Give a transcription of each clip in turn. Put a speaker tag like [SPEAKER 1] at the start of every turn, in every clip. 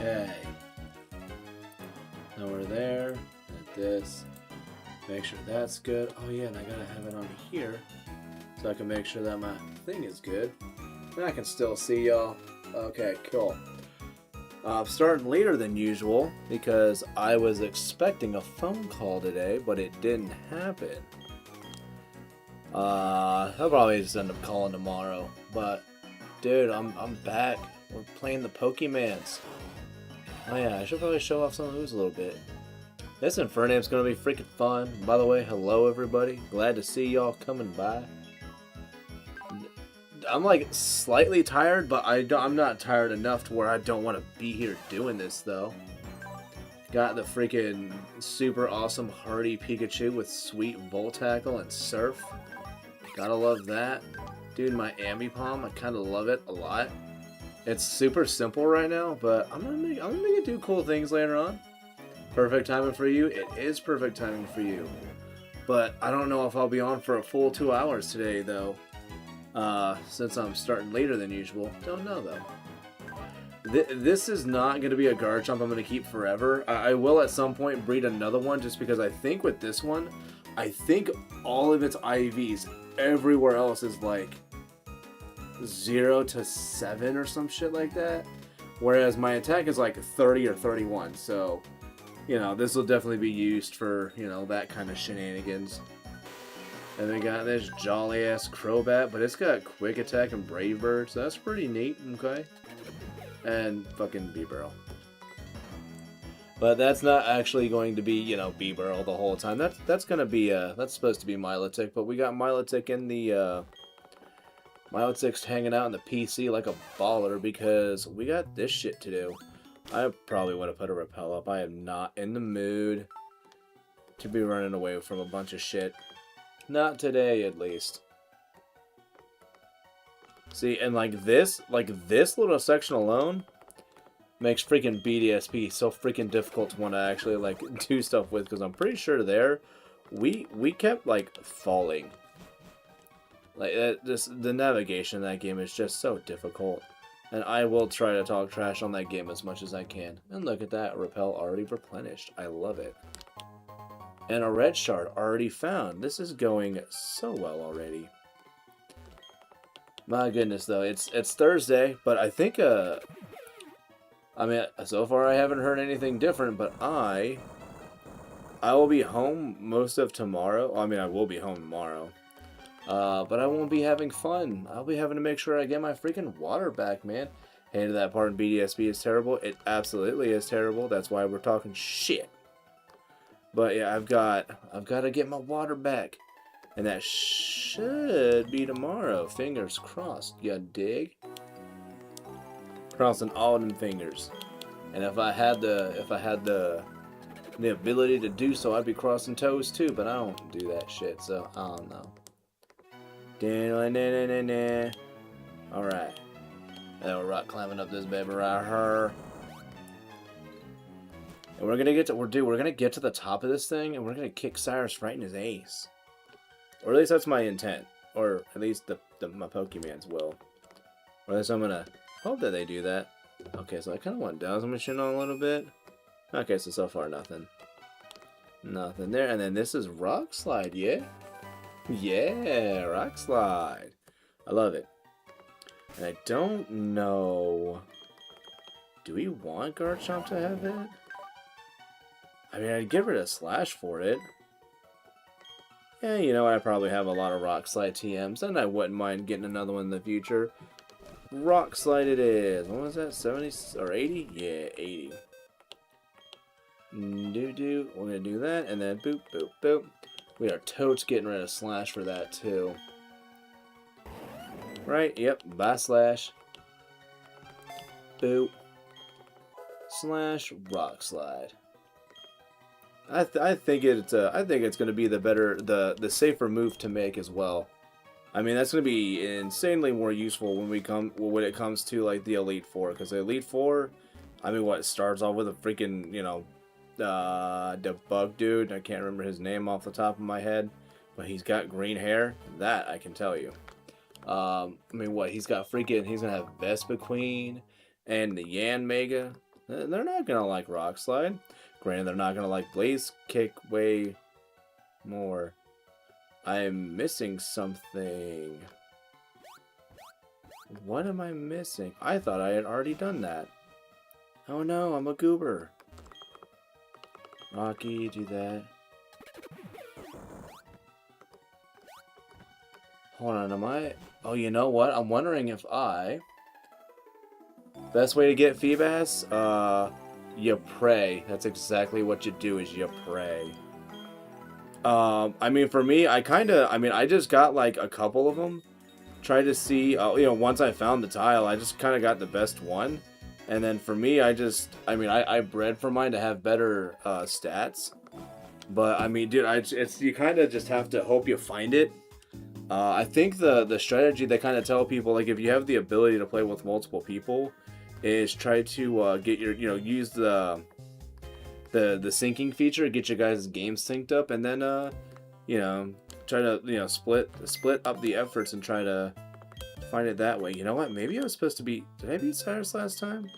[SPEAKER 1] Okay. Now we're there. At this. Make sure that's good. Oh yeah, and I gotta have it on here so I can make sure that my thing is good. And I can still see y'all. Okay, cool. Starting later than usual because I was expecting a phone call today, but it didn't happen. I'll probably just end up calling tomorrow. But dude, I'm back. We're playing the Pokemans. Oh yeah, I should probably show off some moves a little bit. This Infernape's gonna be freaking fun. By the way, hello everybody. Glad to see y'all coming by. I'm like slightly tired, but I'm not tired enough to where I don't want to be here doing this though. Got the freaking super awesome hardy Pikachu with sweet Volt Tackle and Surf. Gotta love that. Dude, my Ambipom, I kind of love it a lot. It's super simple right now, but I'm gonna make it do cool things later on. Perfect timing for you. It is perfect timing for you. But I don't know if I'll be on for a full 2 hours today though. Since I'm starting later than usual. Don't know though. This is not going to be a Garchomp I'm going to keep forever. I will at some point breed another one just because I think with this one, I think all of its IVs everywhere else is like 0 to 7 or some shit like that. Whereas my attack is like 30 or 31. So, you know, this will definitely be used for, you know, that kind of shenanigans. And we got this jolly-ass Crobat, but it's got Quick Attack and Brave Bird, so that's pretty neat, okay? And fucking B-Barrel. But that's not actually going to be, you know, B-Barrel the whole time. That's gonna be, that's supposed to be Milotic, but we got Milotic in the, Milotic's hanging out in the PC like a baller because we got this shit to do. I probably would have put a Repel up. I am not in the mood to be running away from a bunch of shit. Not today, at least. See, and like this little section alone makes freaking BDSP so freaking difficult to want to actually like do stuff with, because I'm pretty sure there we kept like falling. Like the navigation in that game is just so difficult, and I will try to talk trash on that game as much as I can. And look at that, Repel already replenished. I love it. And a red shard already found. This is going so well already. My goodness, though, it's Thursday, but I think I mean, so far I haven't heard anything different, but I will be home most of tomorrow. I mean, I will be home tomorrow. But I won't be having fun. I'll be having to make sure I get my freaking water back, man. Hey, that part in BDSP is terrible. It absolutely is terrible. That's why we're talking shit. But yeah, I've got to get my water back, and that should be tomorrow. Fingers crossed. You dig? Crossing all them fingers. And if I had the ability to do so, I'd be crossing toes too. But I don't do that shit, so I don't know. All right. Now we're rock climbing up this baby right here. And we're gonna get to the top of this thing, and we're gonna kick Cyrus right in his ace. Or at least that's my intent. Or at least my Pokemans will. Or at least I'm gonna hope that they do that. Okay, so I kind of want Dazzle Machine on a little bit. Okay, so far nothing. Nothing there. And then this is Rock Slide, yeah? Yeah, Rock Slide. I love it. And I don't know. Do we want Garchomp to have it? I mean, I'd get rid of Slash for it. Yeah, you know, I probably have a lot of Rock Slide TMs, and I wouldn't mind getting another one in the future. Rock Slide it is. What was that, 70 or 80? Yeah, 80. We're gonna do that, and then boop, boop, boop. We are totes getting rid of Slash for that, too. Right, yep, bye Slash. Boop. Slash, Rock Slide. I think it's going to be the safer move to make as well. I mean, that's going to be insanely more useful when it comes to like the Elite Four, because the Elite Four, I mean, what, it starts off with a freaking, you know, the bug dude. I can't remember his name off the top of my head, but he's got green hair. That I can tell you. I mean, what, he's gonna have Vespa Queen and the Yan Mega. They're not gonna like Rock Slide. Granted, they're not gonna like Blaze Kick way more. I'm missing something. What am I missing? I thought I had already done that. Oh no, I'm a goober. Rocky, do that. Hold on, am I... Oh, you know what? I'm wondering if I... Best way to get Feebas? You pray. That's exactly what you do, is you pray. I mean, for me, I just got, like, a couple of them. Tried to see, once I found the tile, I just kind of got the best one. And then for me, I bred for mine to have better, stats. But, I mean, dude, you kind of just have to hope you find it. I think the strategy they kind of tell people, like, if you have the ability to play with multiple people, is try to get your, use the syncing feature, get your guys' games synced up, and then, try to, split up the efforts and try to find it that way. You know what? Maybe I was supposed to beat... Did I beat Cyrus last time?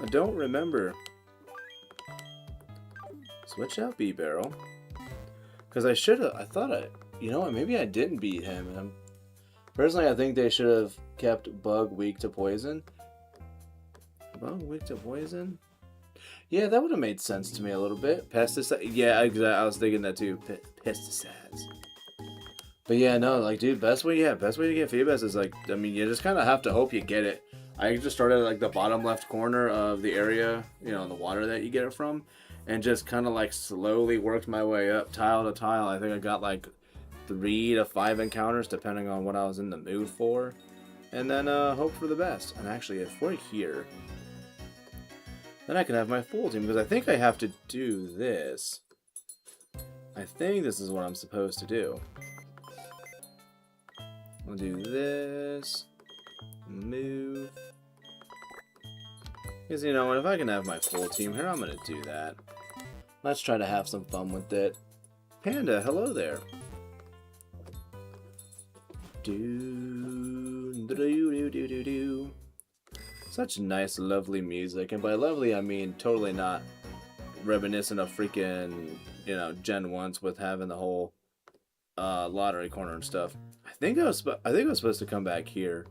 [SPEAKER 1] I don't remember. Switch out B-Barrel. Because I should have... I thought I... You know what? Maybe I didn't beat him. And personally, I think they should have kept Bug weak to poison. Bug weak to poison? Yeah, that would have made sense to me a little bit. Pesticide? Yeah, I was thinking that too. Pesticides. But yeah, no, like, dude, best way to get Feebas is, like, I mean, you just kind of have to hope you get it. I just started at, like, the bottom left corner of the area, the water that you get it from, and just kind of, like, slowly worked my way up tile to tile. I think I got, like, 3 to 5 encounters, depending on what I was in the mood for. And then, hope for the best. And actually, if we're here, then I can have my full team, because I think I have to do this. I think this is what I'm supposed to do. I'll do this. Move. Because, you know what, if I can have my full team here, I'm going to do that. Let's try to have some fun with it. Panda, hello there. Such nice, lovely music. And by lovely, I mean totally not reminiscent of freaking, Gen 1s with having the whole lottery corner and stuff. I think I was supposed to come back here.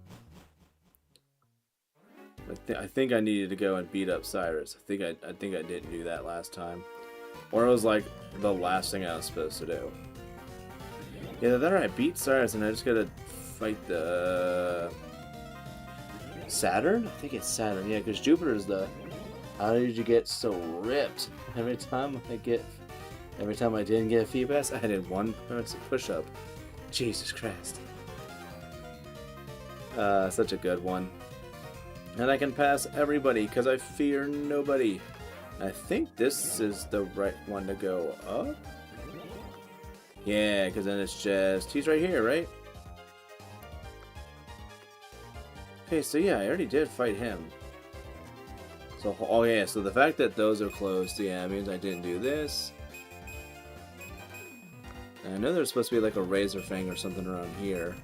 [SPEAKER 1] I think I needed to go and beat up Cyrus. I think I didn't do that last time, or it was like the last thing I was supposed to do. Yeah, then I beat Cyrus, and I just gotta fight the Saturn. I think it's Saturn. Yeah, because Jupiter's the. How did you get so ripped? Every time I didn't get a Feebas, I did 1 push-up. Jesus Christ. Such a good one. And I can pass everybody, because I fear nobody. I think this is the right one to go up. Yeah, because then it's just... He's right here, right? Okay, so yeah, I already did fight him. So, oh yeah, so the fact that those are closed, yeah, means I didn't do this. And I know there's supposed to be like a razor fang or something around here.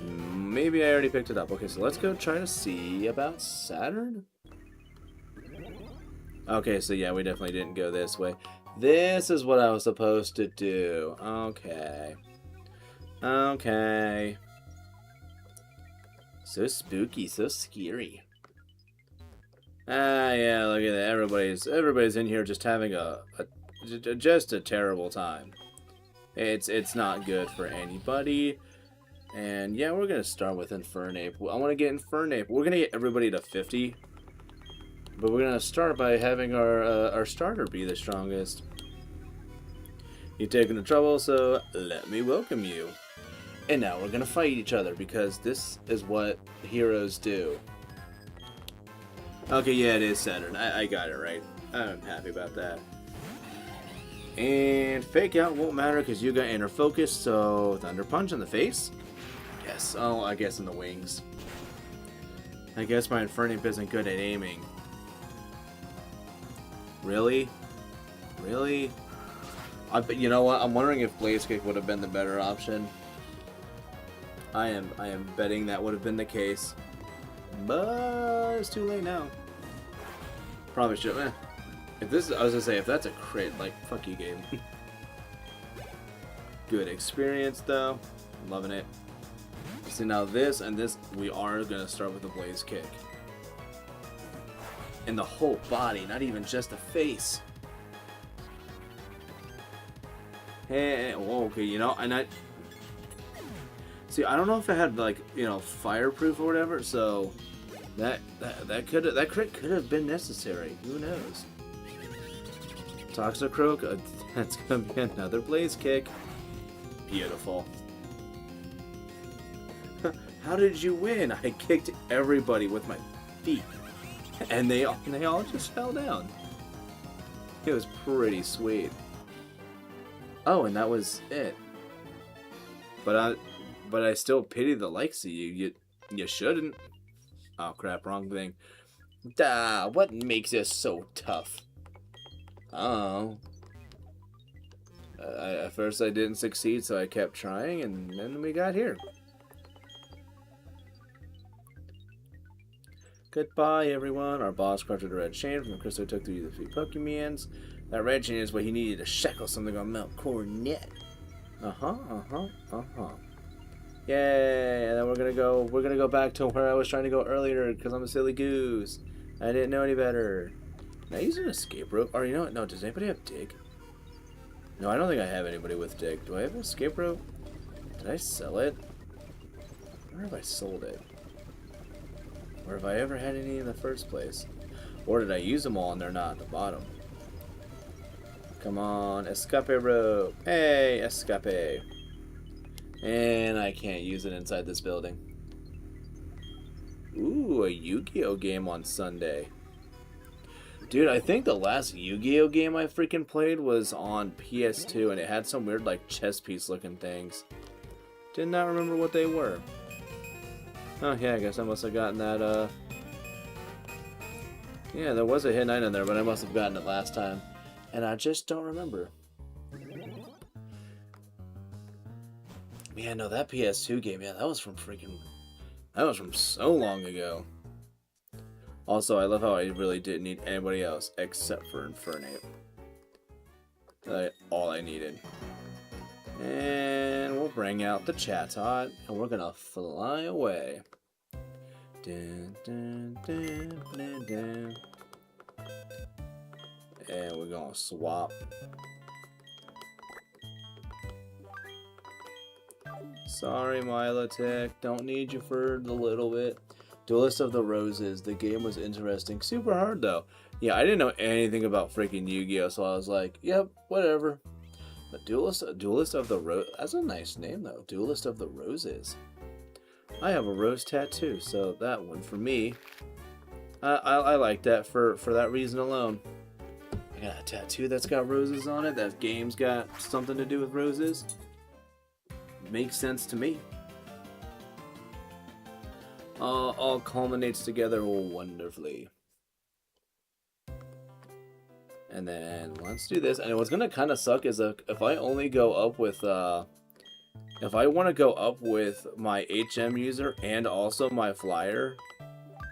[SPEAKER 1] Maybe I already picked it up. Okay, so let's go try to see about Saturn. Okay, so yeah, we definitely didn't go this way. This is what I was supposed to do. Okay. Okay. So spooky, so scary. Ah, yeah, look at that. Everybody's in here just having just a terrible time. It's not good for anybody. And yeah, we're gonna start with Infernape. I want to get Infernape. We're gonna get everybody to 50, but we're gonna start by having our starter be the strongest. You're taking the trouble, so let me welcome you. And now we're gonna fight each other, because this is what heroes do. Okay, yeah, it is Saturn. I got it right. I'm happy about that. And Fake Out won't matter because you got Inner Focus, so Thunder Punch in the face? Yes. Oh, I guess in the wings. I guess my Infernape isn't good at aiming. Really? Really? You know what? I'm wondering if Blaze Kick would have been the better option. I am betting that would have been the case. But it's too late now. Probably should. If this, I was gonna say, if that's a crit, like, fuck you, game. Good experience though. Loving it. So now this and this, we are gonna start with a blaze kick. And the whole body, not even just the face. Hey, whoa, okay, you know, and I see. I don't know if it had like, you know, fireproof or whatever. So that crit could have been necessary. Who knows? Toxicroak, that's gonna be another blaze kick. Beautiful. How did you win? I kicked everybody with my feet, and they all just fell down. It was pretty sweet. Oh, and that was it. But I still pity the likes of you. You shouldn't. Oh crap! Wrong thing. Duh, what makes us so tough? Oh. At first I didn't succeed, so I kept trying, and then we got here. Goodbye, everyone. Our boss crafted a red chain from the crystal we took through the 3 Pokemons. That red chain is what he needed to shackle something on Mount Coronet. Yay! And then we're gonna go back to where I was trying to go earlier because I'm a silly goose. I didn't know any better. Can I use an escape rope? Or you know what? No, does anybody have dig? No, I don't think I have anybody with dig. Do I have an escape rope? Did I sell it? I wonder if I sold it. Or have I ever had any in the first place? Or did I use them all and they're not at the bottom? Come on, escape rope. Hey, escape. And I can't use it inside this building. Ooh, a Yu-Gi-Oh game on Sunday. Dude, I think the last Yu-Gi-Oh game I freaking played was on PS2, and it had some weird, like, chess piece looking things. Did not remember what they were. Oh, yeah, I guess I must have gotten that, yeah, there was a hidden item there, but I must have gotten it last time. And I just don't remember. Yeah, no, that PS2 game, yeah, that was from so long ago. Also, I love how I really didn't need anybody else except for Infernape. That's all I needed. And we'll bring out the Chatot, and we're gonna fly away. Dun, dun, dun, dun, dun. And we're gonna swap. Sorry, Milotic. Don't need you for the little bit. Duelist of the Roses. The game was interesting. Super hard, though. Yeah, I didn't know anything about freaking Yu-Gi-Oh! So I was like, yep, whatever. But Duelist of the Roses. That's a nice name, though. Duelist of the Roses. I have a rose tattoo, so that one for me. I like that for that reason alone. I got a tattoo that's got roses on it. That game's got something to do with roses. Makes sense to me. All culminates together wonderfully. And then let's do this. And what's gonna kind of suck is if I only go up with if I want to go up with my HM user and also my flyer,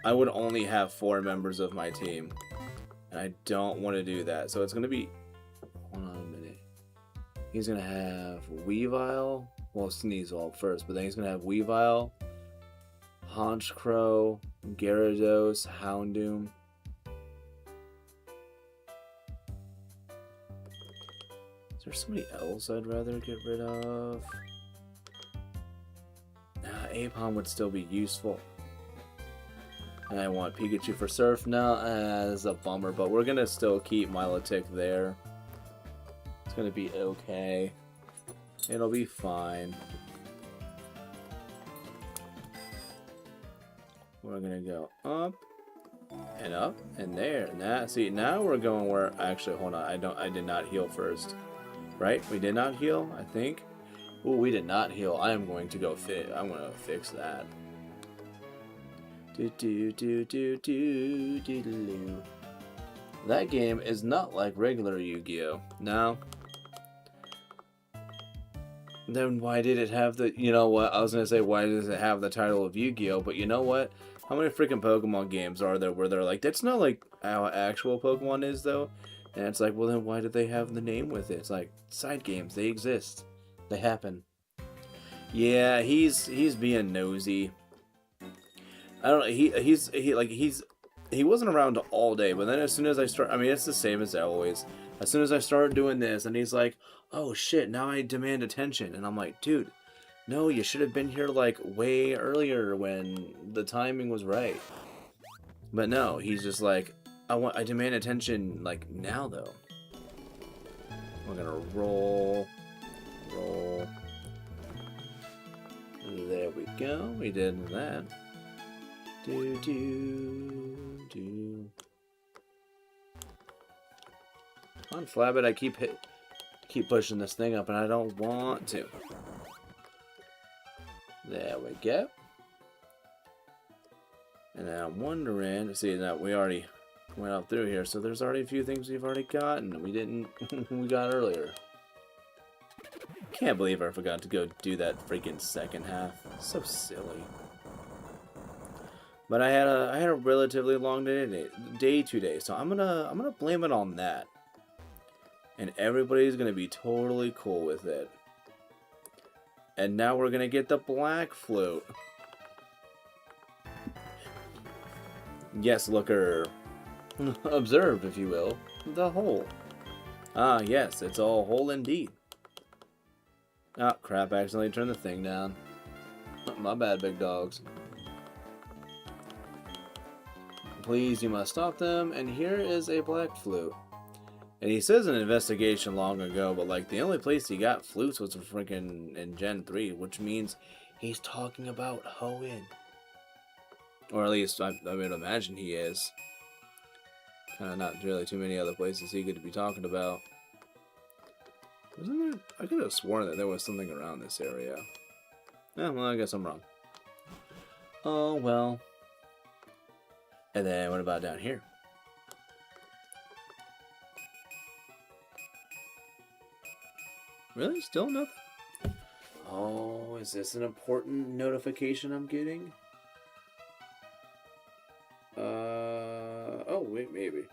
[SPEAKER 1] I would only have 4 members of my team. And I don't want to do that. So it's gonna be, hold on a minute. He's gonna have Weavile, well, Sneasel first, but then he's gonna have Weavile, Honchkrow, Gyarados, Houndoom. Is there somebody else I'd rather get rid of? Apom would still be useful. And I want Pikachu for Surf now. That's a bummer, but we're gonna still keep Milotic there. It's gonna be okay. It'll be fine. We're gonna go up and there. Now, see, now we're going where. Actually, hold on. I did not heal first, right? We did not heal, I think. Ooh, we did not heal. I am going to go I'm gonna fix that. That game is not like regular Yu-Gi-Oh! No. Then why did it have the, you know what, I was going to say, why does it have the title of Yu-Gi-Oh! But you know what? How many freaking Pokemon games are there where they're like, that's not like how actual Pokemon is, though? And it's like, well, then why did they have the name with it? It's like, side games, they exist. They happen. Yeah, he's being nosy. I don't know, he wasn't around all day, but then as soon as I start, I mean, it's the same as always. As soon as I start doing this, and he's like, oh shit, now I demand attention. And I'm like, dude, no, you should have been here like way earlier when the timing was right. But no, he's just like, I demand attention like now though. We're gonna roll. There we go. We did that. Do. Come on, Flabbit, I keep pushing this thing up, and I don't want to. There we go. And then I'm wondering, see that we already went up through here, so there's already a few things we've already gotten that we didn't we got earlier. Can't believe I forgot to go do that freaking second half. So silly. But I had a relatively long day today, so I'm gonna blame it on that. And everybody's gonna be totally cool with it. And now we're gonna get the black float. Yes, looker. Observe, if you will, the hole. Ah, yes, it's a hole indeed. Ah, crap, I accidentally turned the thing down. Oh, my bad, big dogs. Please, you must stop them, and here is a black flute. And he says an investigation long ago, but like the only place he got flutes was freaking in Gen 3, which means he's talking about Hoenn. Or at least I would imagine he is. Kind of not really too many other places he could be talking about. Wasn't there? I could have sworn that there was something around this area. Yeah, well, I guess I'm wrong. Oh, well. And then what about down here? Really? Still nothing? Oh, is this an important notification I'm getting? Oh, wait, maybe.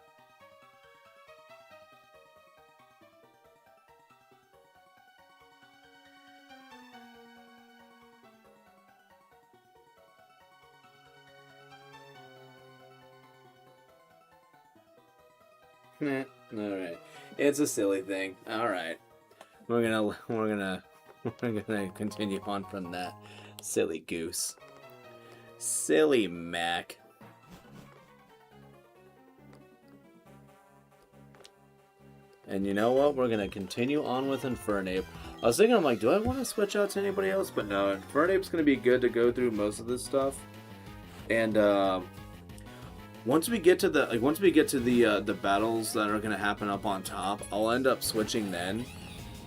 [SPEAKER 1] Alright. It's a silly thing. Alright. We're gonna continue on from that. Silly goose. Silly Mac. And you know what? We're gonna continue on with Infernape. I was thinking, I'm like, do I want to switch out to anybody else? But no, Infernape's gonna be good to go through most of this stuff. And once we get to the battles that are gonna happen up on top, I'll end up switching then.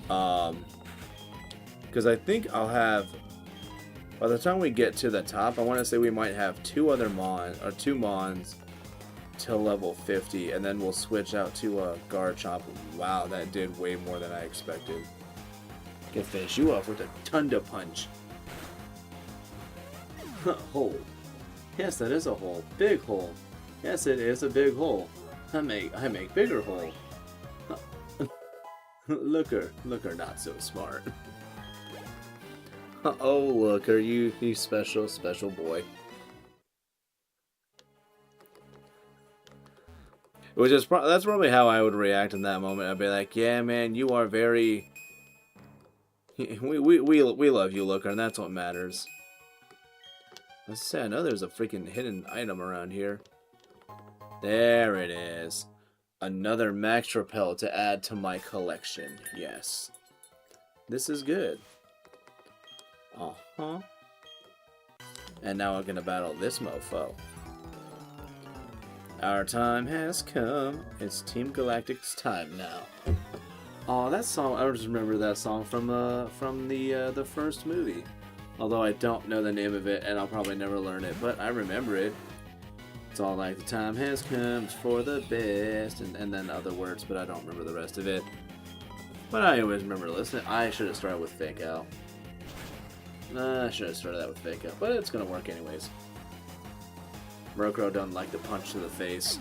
[SPEAKER 1] Because I think I'll have, by the time we get to the top, I want to say we might have two Mons till level 50, and then we'll switch out to a Garchomp. Wow, that did way more than I expected. Can finish you off with a Thunder Punch. Hole. Yes, that is a hole. Big hole. Yes, it is a big hole. I make bigger hole. Looker, not so smart. Oh, Looker, you special boy. Which is that's probably how I would react in that moment. I'd be like, yeah, man, you are very. We love you, Looker, and that's what matters. Let's say I know there's a freaking hidden item around here. There it is. Another Max Repel to add to my collection. Yes. This is good. Uh-huh. And now we're gonna battle this mofo. Our time has come. It's Team Galactic's time now. Oh, that song, I just remember that song from the first movie. Although I don't know the name of it, and I'll probably never learn it, but I remember it. It's all like, the time has come for the best, and then other words, but I don't remember the rest of it. But I always remember listening. I should have started with Fake Out. I should have started that with Fake Out, but it's gonna work anyways. Murkrow doesn't like the punch to the face.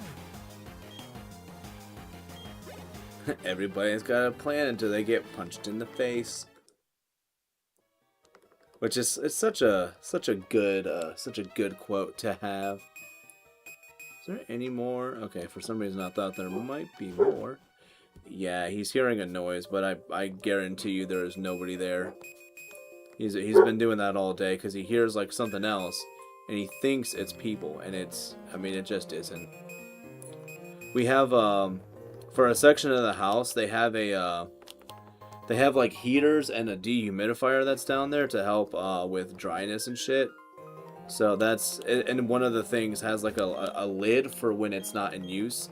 [SPEAKER 1] Everybody's got a plan until they get punched in the face. Which is, it's such a good quote to have. Is there any more? Okay, for some reason I thought there might be more. Yeah, he's hearing a noise, but I guarantee you there is nobody there. He's been doing that all day because he hears like something else and he thinks it's people, and it's, I mean, it just isn't. We have for a section of the house, they have like heaters and a dehumidifier that's down there to help with dryness and shit. So that's, and one of the things has like a lid for when it's not in use.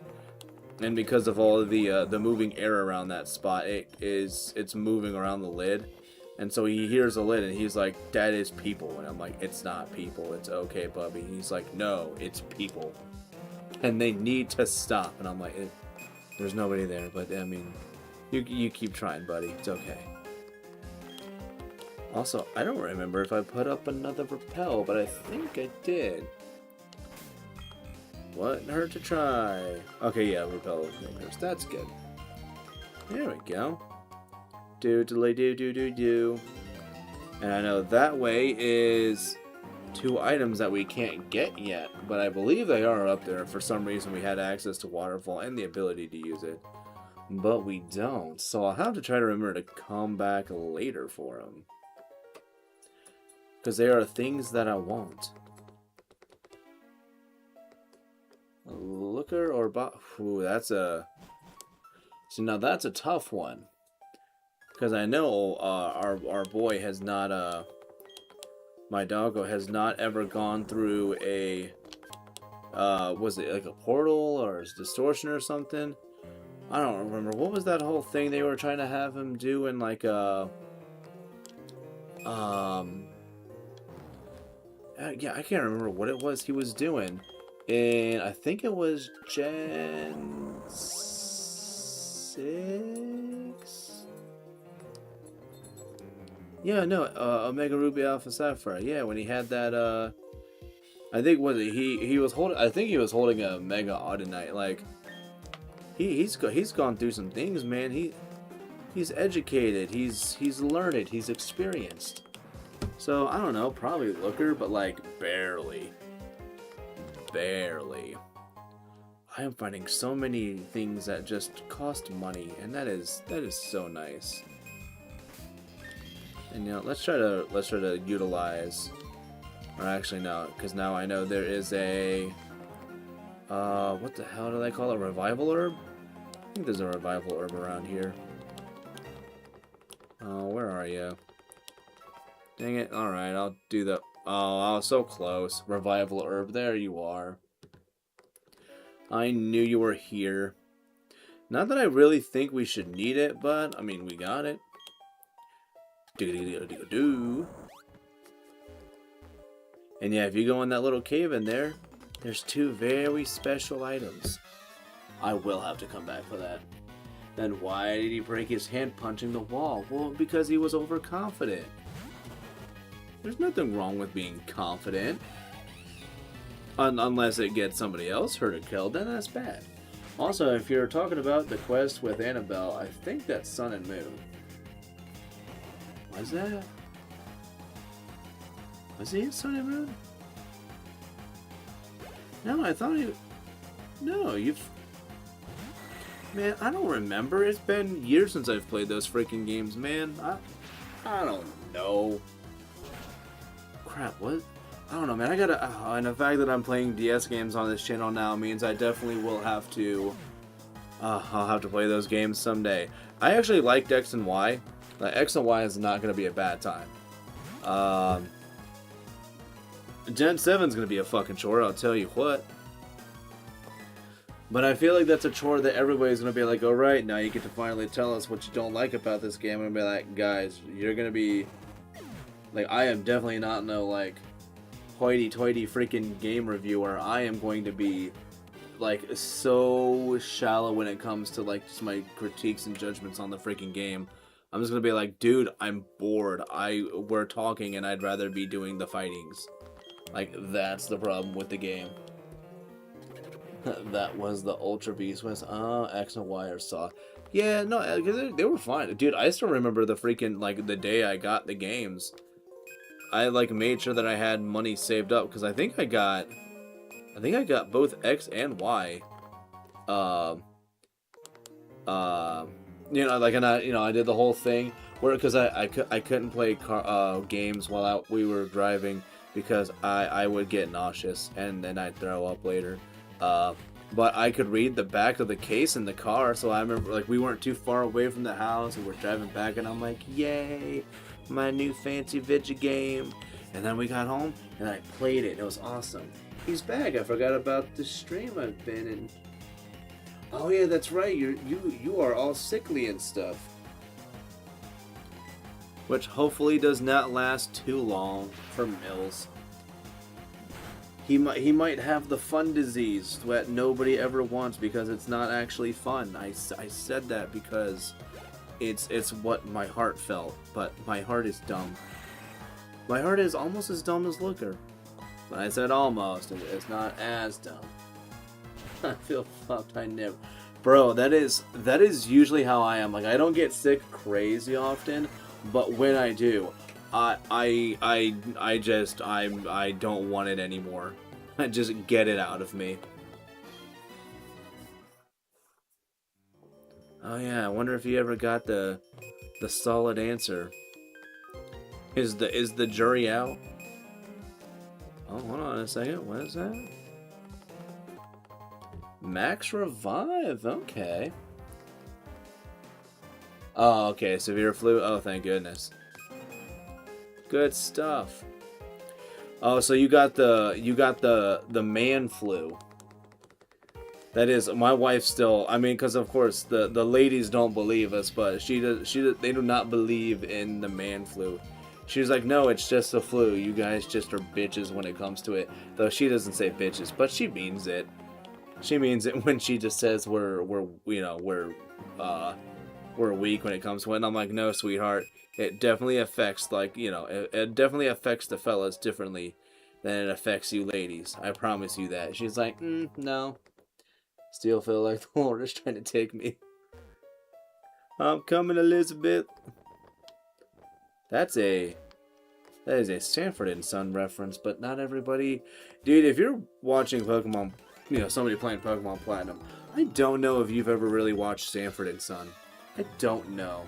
[SPEAKER 1] And because of all of the moving air around that spot, it's moving around the lid. And so he hears a lid and he's like, that is people. And I'm like, it's not people. It's okay, Bubby. He's like, no, it's people. And they need to stop. And I'm like, there's nobody there. But I mean, you keep trying, buddy. It's okay. Also, I don't remember if I put up another repel, but I think I did. Wouldn't hurt to try. Okay, yeah, repel makers. That's good. There we go. Do. And I know that way is 2 items that we can't get yet, but I believe they are up there. For some reason, we had access to Waterfall and the ability to use it, but we don't. So I'll have to try to remember to come back later for them, because there are things that I want. A looker or bot? Ooh, that's a... So now that's a tough one. Because I know our boy has not, my doggo has not ever gone through a, was it like a portal or a distortion or something? I don't remember. What was that whole thing they were trying to have him do in like a, yeah, I can't remember what it was he was doing. And I think it was Gen 6? Yeah, no, Omega Ruby Alpha Sapphire. Yeah, when he had that, I think was it he was holding. I think he was holding a Mega Audinite. Like, he's gone through some things, man. He's educated. He's learned. He's experienced. So I don't know, probably Looker, but like barely. I am finding so many things that just cost money, and that is so nice. And you know, let's try to utilize, or actually no, because now I know there is a, what the hell do they call it? Revival herb? I think there's a revival herb around here. Oh, where are you? Dang it! All right, I'll do the. Oh, I was so close. Revival herb, there you are. I knew you were here. Not that I really think we should need it, but I mean, we got it. Do. And yeah, if you go in that little cave in there, there's 2 very special items. I will have to come back for that. Then why did he break his hand punching the wall? Well, because he was overconfident. There's nothing wrong with being confident. Unless it gets somebody else hurt or killed, then that's bad. Also, if you're talking about the quest with Annabelle, I think that's Sun and Moon. Was that? Was he in Sun and Moon? No, I thought he... No, you've... Man, I don't remember. It's been years since I've played those freaking games, man. I don't know. Crap, what? I don't know, man. I gotta... and the fact that I'm playing DS games on this channel now means I definitely will have to... I'll have to play those games someday. I actually liked X and Y. X and Y is not going to be a bad time. Gen 7 is going to be a fucking chore, I'll tell you what. But I feel like that's a chore that everybody's going to be like, alright, now you get to finally tell us what you don't like about this game. And be like, guys, you're going to be... Like, I am definitely not no, like, hoity-toity freaking game reviewer. I am going to be, like, so shallow when it comes to, like, just my critiques and judgments on the freaking game. I'm just gonna be like, dude, I'm bored. We're talking and I'd rather be doing the fightings. Like, that's the problem with the game. That was the Ultra Beast. Was X and Y or Saw. Yeah, no, because they were fine, dude. I still remember the freaking like the day I got the games. I like made sure that I had money saved up because I think I got both X and Y. Um, you know, like, and I did the whole thing where because I couldn't play games while we were driving because I would get nauseous and then I'd throw up later. But I could read the back of the case in the car, so I remember like we weren't too far away from the house and we're driving back, and I'm like, yay, my new fancy video game. And then we got home and I played it. It was awesome. He's back. I forgot about the stream I've been in. Oh yeah, that's right. You are all sickly and stuff. Which hopefully does not last too long for Mills. He might have the fun disease that nobody ever wants because it's not actually fun. I said that because it's what my heart felt, but my heart is dumb. My heart is almost as dumb as Looker. I said almost, it's not as dumb. I feel fucked. I never, bro. That is usually how I am. Like I don't get sick crazy often, but when I do, I don't want it anymore. I just get it out of me. Oh yeah, I wonder if you ever got the solid answer. Is the jury out? Oh, hold on a second. What is that? Max Revive. Okay. Oh, okay. Severe flu. Oh, thank goodness. Good stuff. Oh, so you got the man flu. That is, my wife still. I mean, because of course the ladies don't believe us, but they do not believe in the man flu. She's like, no, it's just the flu. You guys just are bitches when it comes to it. Though she doesn't say bitches, but she means it. She means it when she just says we're weak when it comes to it. And I'm like, no, sweetheart. It definitely affects, like, it definitely affects the fellas differently than it affects you ladies. I promise you that. She's like, no. Still feel like the Lord is trying to take me. I'm coming, Elizabeth. That is a Sanford and Son reference, but not everybody. Dude, if you're watching Pokemon, somebody playing Pokemon Platinum, I don't know if you've ever really watched Sanford and Son. I don't know.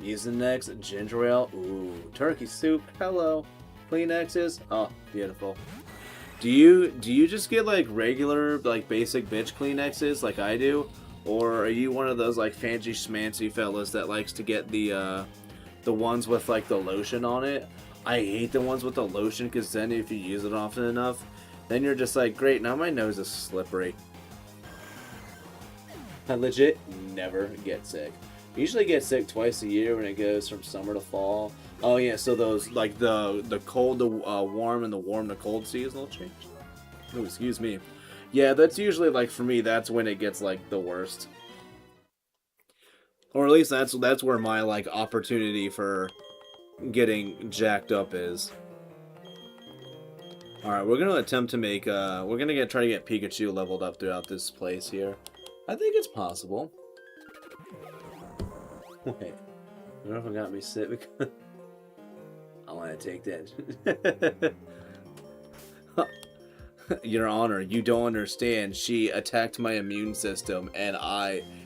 [SPEAKER 1] Mucinex, ginger ale, ooh, turkey soup, hello. Kleenexes, oh, beautiful. Do you just get like regular, like basic bitch Kleenexes like I do? Or are you one of those like fancy schmancy fellas that likes to get the ones with like the lotion on it? I hate the ones with the lotion because then if you use it often enough, then you're just like, great, now my nose is slippery. I legit never get sick. I usually get sick twice a year when it goes from summer to fall. Oh yeah, so those like the cold to warm and the warm to cold seasonal change. Oh, excuse me. Yeah, that's usually like for me. That's when it gets like the worst. Or at least that's where my like opportunity for getting jacked up is. All right, we're gonna attempt to make. We're gonna try to get Pikachu leveled up throughout this place here. I think it's possible. Wait, I don't know if it got me sick because I want to take that. Your Honor, you don't understand. She attacked my immune system, and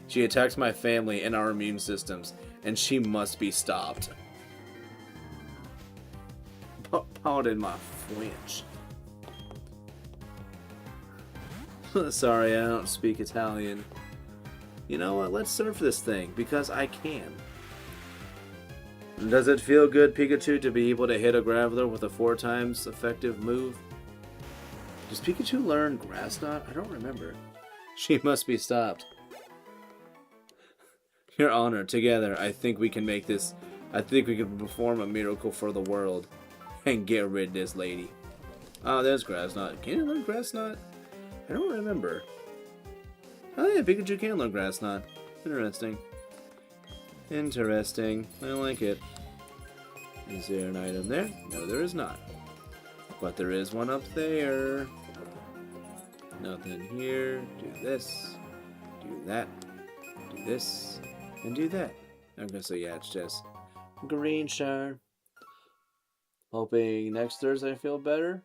[SPEAKER 1] she attacked my family and our immune systems, and she must be stopped. Pardon my French. Sorry, I don't speak Italian. You know what? Let's surf this thing, because I can. Does it feel good, Pikachu, to be able to hit a Graveler with a 4 times effective move? Does Pikachu learn Grass Knot? I don't remember. She must be stopped. Your Honor, together, I think we can make this... I think we can perform a miracle for the world and get rid of this lady. Oh, there's Grass Knot. Can you learn Grass Knot? I don't remember. Oh yeah, Pikachu can learn Grass Knot. Interesting. Interesting. I like it. Is there an item there? No, there is not. But there is one up there. Nothing here. Do this. Do that. Do this. And do that. Okay, so yeah, it's just green shard. Hoping next Thursday I feel better.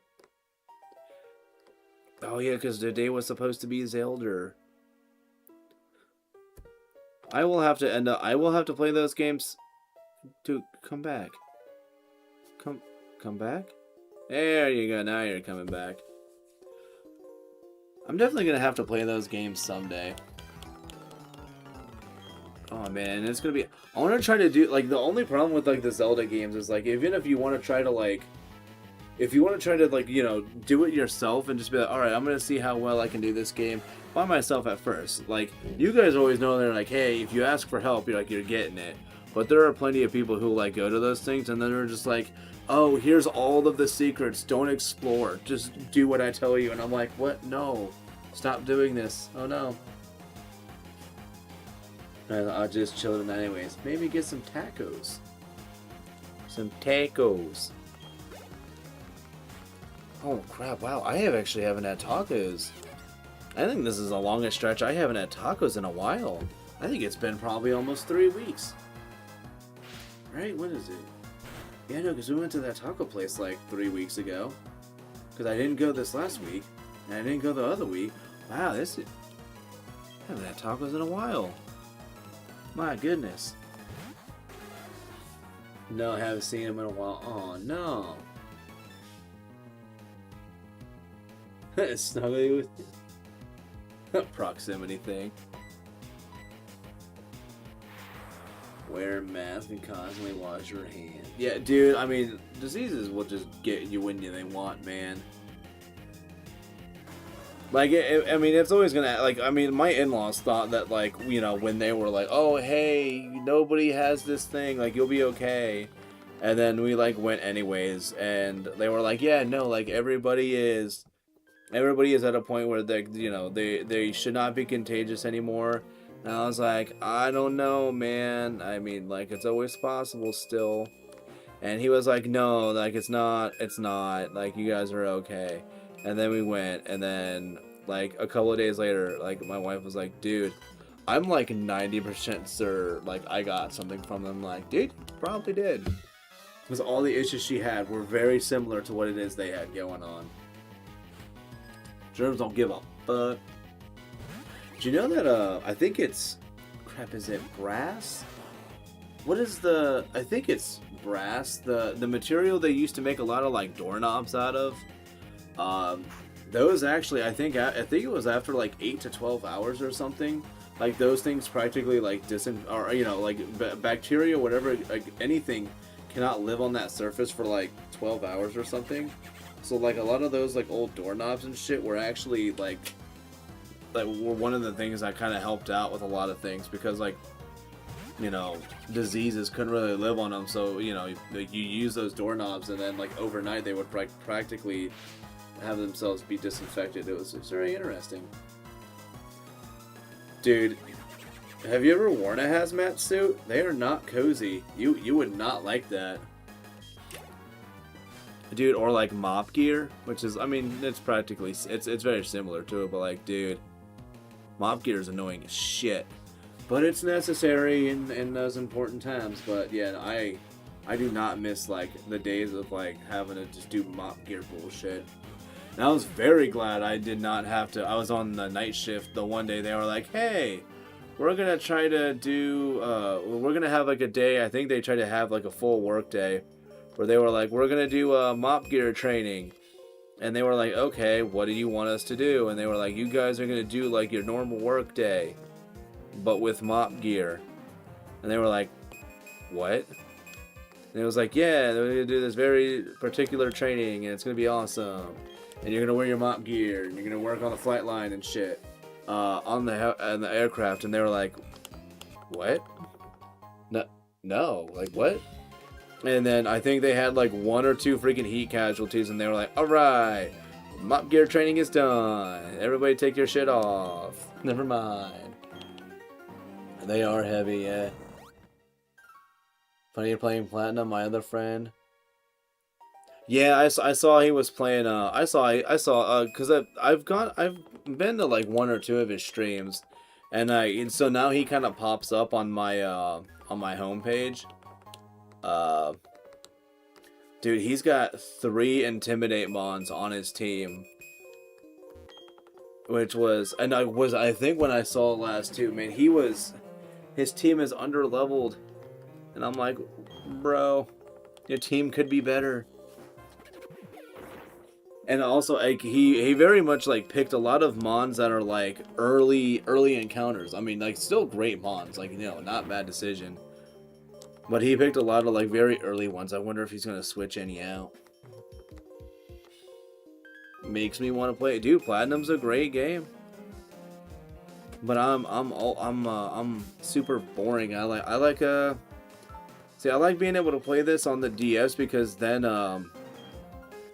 [SPEAKER 1] Oh yeah, because today was supposed to be Zelda. I will have to play those games. Dude, come back. Come back? There you go, now you're coming back. I'm definitely gonna have to play those games someday. Oh man, it's gonna be. I want to try to do like the only problem with like the Zelda games is like even if you want to try to like, if you want to try to like do it yourself and just be like, all right, I'm gonna see how well I can do this game by myself at first. Like you guys always know they're like, hey, if you ask for help, you're getting it. But there are plenty of people who like go to those things and then they're just like, oh, here's all of the secrets. Don't explore. Just do what I tell you. And I'm like, what? No, stop doing this. Oh no. I'll just chill it anyways. Maybe get some tacos. Some tacos. Oh crap, wow, I actually haven't had tacos. I think this is the longest stretch I haven't had tacos in a while. I think it's been probably almost 3 weeks. Right, what is it? Yeah, no, because we went to that taco place like 3 weeks ago. Because I didn't go this last week, and I didn't go the other week. Wow, I haven't had tacos in a while. My goodness. No, I haven't seen him in a while. Oh, no. Snuggly with you. Proximity thing. Wear a mask and constantly wash your hands. Yeah, dude, I mean, diseases will just get you when they want, man. Like, I mean, it's always gonna, like, I mean, my in-laws thought that, like, when they were like, oh, hey, nobody has this thing, like, you'll be okay. And then we, like, went anyways, and they were like, yeah, no, like, everybody is at a point where they should not be contagious anymore. And I was like, I don't know, man. I mean, like, it's always possible still. And he was like, no, like, it's not, like, you guys are okay. And then we went, and then, like, a couple of days later, like, my wife was like, dude, I'm, like, 90% sure, like, I got something from them. Like, dude, probably did. Because all the issues she had were very similar to what it is they had going on. Germs don't give a fuck. Do you know that, I think it's, crap, is it brass? What is I think it's brass. The material they used to make a lot of, like, doorknobs out of. Those actually, I think it was after like 8 to 12 hours or something. Like those things practically like like bacteria, whatever, like anything cannot live on that surface for like 12 hours or something. So like a lot of those like old doorknobs and shit were actually like were one of the things that kind of helped out with a lot of things because like diseases couldn't really live on them. So you use those doorknobs and then like overnight they would practically have themselves be disinfected. It's very interesting. Dude, have you ever worn a hazmat suit? They are not cozy. You would not like that. Dude, or like mop gear, which is, I mean, it's practically, it's very similar to it, but like, dude, mop gear is annoying as shit. But it's necessary in those important times. But yeah, I do not miss like the days of like having to just do mop gear bullshit. And I was very glad I did not have to. I was on the night shift the one day. They were like, hey, we're going to try to do, we're going to have like a day. I think they tried to have like a full work day where they were like, we're going to do mop gear training. And they were like, okay, what do you want us to do? And they were like, you guys are going to do like your normal work day, but with mop gear. And they were like, what? And it was like, yeah, they're going to do this very particular training and it's going to be awesome. And you're gonna wear your mop gear, and you're gonna work on the flight line and shit, on the aircraft. And they were like, "What? No, like what?" And then I think they had like 1 or 2 freaking heat casualties, and they were like, "All right, mop gear training is done. Everybody take your shit off." Never mind. They are heavy, yeah. Funny you're playing Platinum, my other friend. Yeah, I saw he was playing. I saw. Cause I've been to like one or two of his streams, and so now he kind of pops up on my homepage. Uh, Dude, he's got 3 Intimidate Mons on his team, which was, and I think when I saw it last too, man, his team is under leveled, and I'm like, bro, your team could be better. And also, like, he very much like picked a lot of mons that are like early encounters. I mean, like, still great mons, like, not bad decision. But he picked a lot of like very early ones. I wonder if he's gonna switch any out. Makes me want to play it, dude. Platinum's a great game, but I'm super boring. I like being able to play this on the DS because then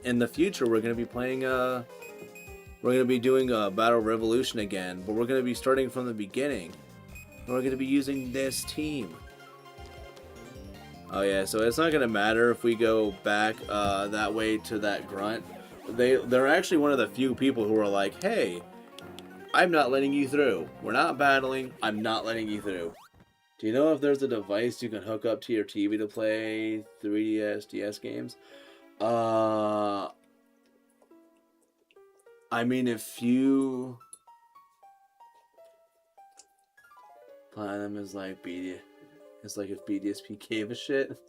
[SPEAKER 1] in the future we're gonna be playing we're gonna be doing Battle Revolution again, but we're gonna be starting from the beginning. We're gonna be using this team. Oh yeah, so it's not gonna matter if we go back that way to that grunt. They're actually one of the few people who are like, hey, I'm not letting you through. We're not battling. I'm not letting you through. Do you know if there's a device you can hook up to your TV to play 3DS, DS games? I mean, if you... Platinum is like BD. It's like if BDSP gave a shit.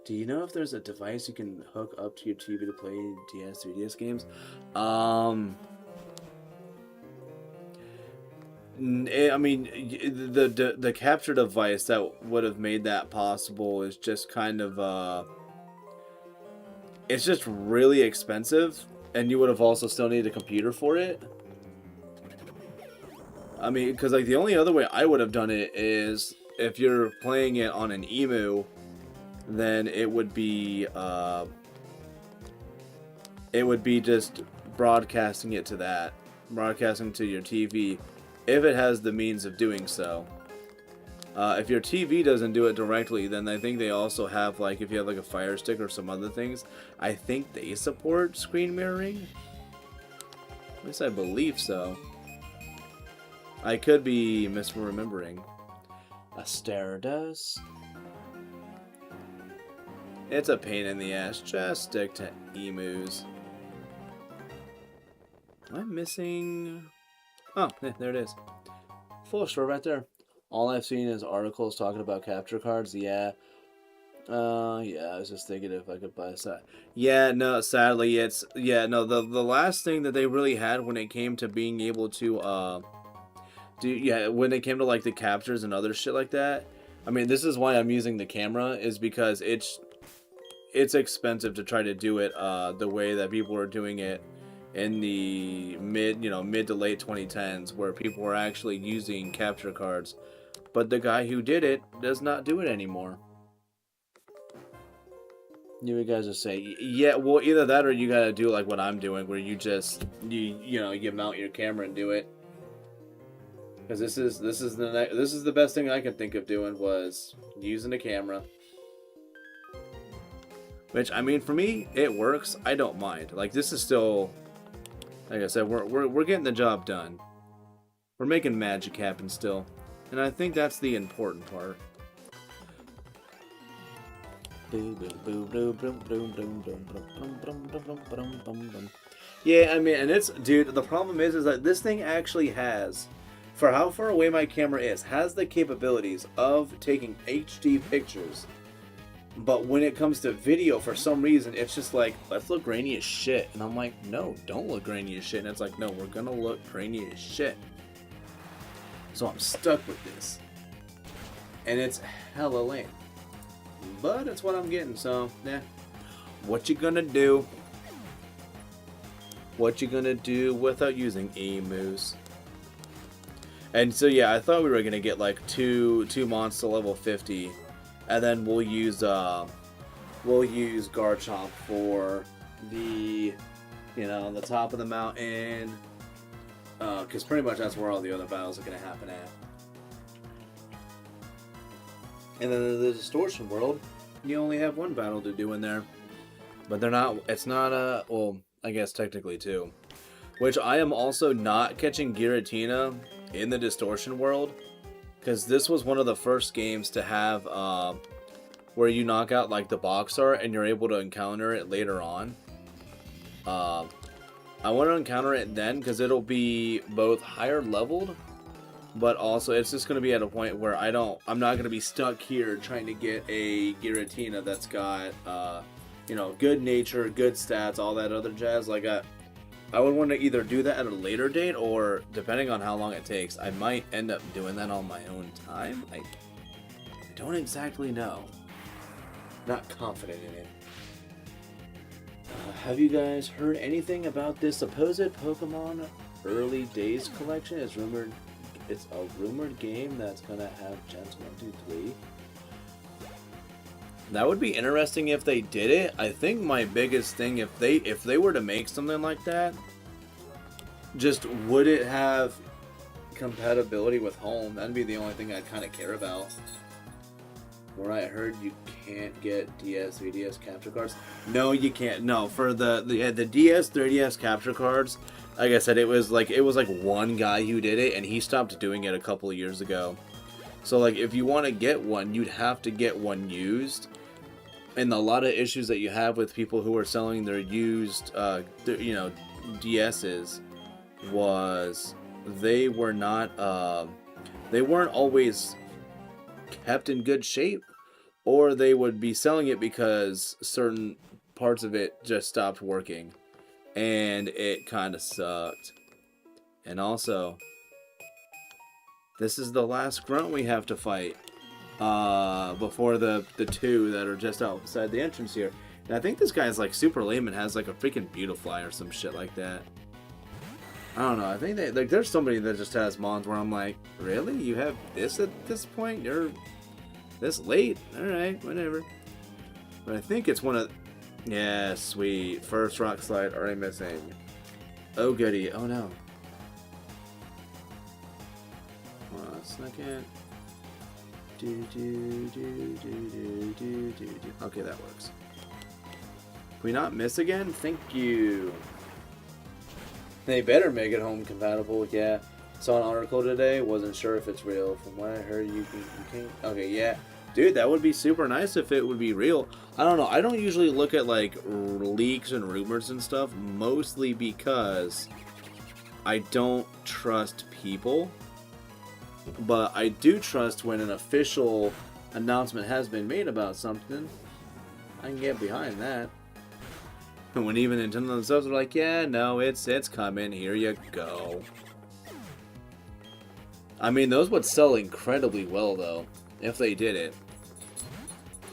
[SPEAKER 1] Do you know if there's a device you can hook up to your TV to play DS, 3DS games? I mean, the capture device that would have made that possible is just kind of it's just really expensive, and you would have also still needed a computer for it. I mean, because like the only other way I would have done it is if you're playing it on an emu, then it would be just broadcasting it to that, broadcasting to your TV, if it has the means of doing so. If your TV doesn't do it directly, then I think they also have, like, if you have like a Fire Stick or some other things, I think they support screen mirroring. At least I believe so. I could be misremembering. Astera does. It's a pain in the ass. Just stick to emus. Am I missing? Oh, yeah, there it is. Full store right there. All I've seen is articles talking about capture cards. Yeah. Yeah, I was just thinking if I could buy a set. Yeah, no, sadly, it's... Yeah, no, the last thing that they really had when it came to being able to, when it came to, like, the captures and other shit like that, I mean, this is why I'm using the camera, is because it's expensive to try to do it the way that people are doing it in the mid to late 2010s, where people were actually using capture cards. But the guy who did it does not do it anymore. You guys just say, yeah, well, either that or you gotta do like what I'm doing, where you just you mount your camera and do it. Because this is the best thing I could think of doing, was using the camera. Which, I mean, for me, it works. I don't mind. Like, this is still, like I said, we're getting the job done. We're making magic happen still, and I think that's the important part. Yeah, I mean, and it's, dude, the problem is that this thing actually has, for how far away my camera is, has the capabilities of taking HD pictures. But when it comes to video, for some reason, it's just like, let's look grainy as shit. And I'm like, no, don't look grainy as shit. And it's like, no, we're gonna look grainy as shit. So I'm stuck with this. And it's hella lame. But it's what I'm getting, so, yeah. What you gonna do? What you gonna do without using emus? And so, yeah, I thought we were gonna get like two mons to level 50. And then we'll use Garchomp for the, the top of the mountain. Because pretty much that's where all the other battles are gonna happen at. And then in the Distortion world, you only have one battle to do in there. But they're not, it's not a, well, I guess technically too. Which I am also not catching Giratina in the Distortion world. Because this was one of the first games to have, where you knock out like the box art and you're able to encounter it later on. I want to encounter it then because it'll be both higher leveled, but also it's just going to be at a point where I'm not going to be stuck here trying to get a Giratina that's got, you know, good nature, good stats, all that other jazz. Like I would want to either do that at a later date, or depending on how long it takes, I might end up doing that on my own time. I don't exactly know. Not confident in it. Have you guys heard anything about this supposed Pokemon Early Days collection? It's a rumored game that's gonna have Gens 1, 2, 3. That would be interesting if they did it. I think my biggest thing, if they were to make something like that, just would it have compatibility with home? That'd be the only thing I'd kind of care about. Where I heard you can't get DS, 3DS capture cards. No, you can't. No, for the DS, 3DS capture cards, like I said, it was like one guy who did it, and he stopped doing it a couple of years ago. So like, if you want to get one, you'd have to get one used. And a lot of issues that you have with people who are selling their used, you know, DSs, was they were not, they weren't always kept in good shape, or they would be selling it because certain parts of it just stopped working, and it kind of sucked. And also, this is the last grunt we have to fight before the two that are just outside the entrance here. And I think this guy's like super lame and has like a freaking Beautifly or some shit like that. I don't know. I think there's somebody that just has mons where I'm like, really? You have this at this point? You're this late? Alright, whatever. But I think it's one of... Yeah, sweet. First rock slide already missing. Oh, goody. Oh, no. Hold on a second. Okay, that works. Can we not miss again? Thank you. They better make it home compatible, yeah. Saw an article today, wasn't sure if it's real. From what I heard, you can't... Okay, yeah. Dude, that would be super nice if it would be real. I don't know, I don't usually look at, like, leaks and rumors and stuff, mostly because I don't trust people. But I do trust when an official announcement has been made about something. I can get behind that. And when even Nintendo themselves are like, yeah, no, it's coming, here you go. I mean, those would sell incredibly well, though. If they did it.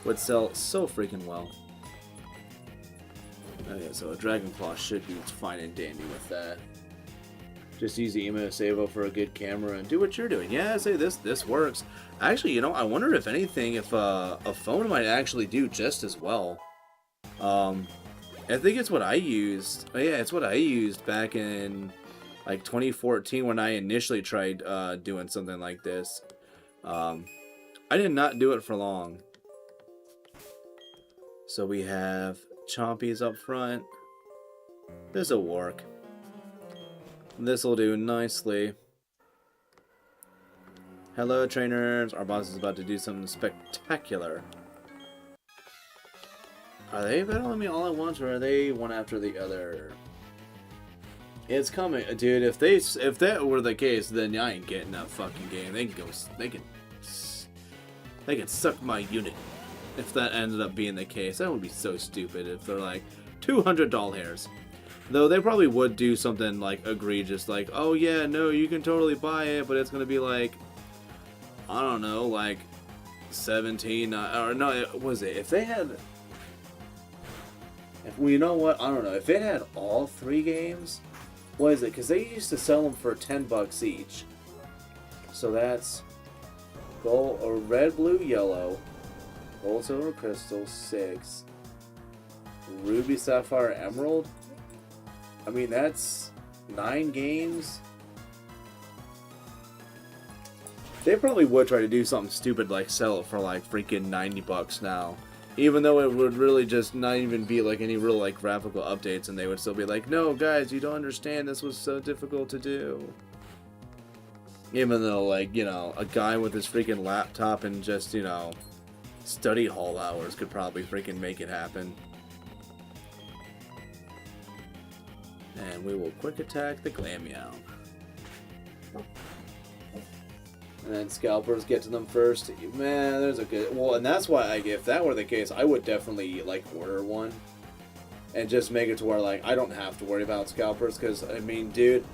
[SPEAKER 1] Would sell so freaking well. Okay, so a Dragon Claw should be fine and dandy with that. Just use the Emo Savo for a good camera and do what you're doing. Yeah, I say this works. Actually, you know, I wonder if anything, if a phone might actually do just as well. I think it's what I used. Oh yeah, it's what I used back in like 2014 when I initially tried doing something like this. I did not do it for long. So we have Chompies up front. This'll work. This'll do nicely. Hello, trainers. Our boss is about to do something spectacular. Are they battling me all at once, or are they one after the other? It's coming, dude. If that were the case, then I ain't getting that fucking game. They can suck my unit. If that ended up being the case, that would be so stupid. If they're like 200 doll hairs, though, they probably would do something like egregious, like, oh yeah, no, you can totally buy it, but it's gonna be like, I don't know, like 17 or no, was it? If they had. Well, you know what? I don't know. If it had all three games, what is it? Because they used to sell them for $10 each. So that's gold or red, blue, yellow, gold, silver, crystal, 6, ruby, sapphire, emerald. I mean, that's 9 games. They probably would try to do something stupid like sell it for like freaking $90 now. Even though it would really just not even be like any real like graphical updates, and they would still be like, no guys, you don't understand, this was so difficult to do. Even though, like, you know, a guy with his freaking laptop and just, you know, study hall hours could probably freaking make it happen. And we will quick attack the Glammeow. And then scalpers get to them first. Man, there's a good... Well, and that's why, if that were the case, I would definitely, like, order one. And just make it to where, like, I don't have to worry about scalpers. Because, I mean, dude,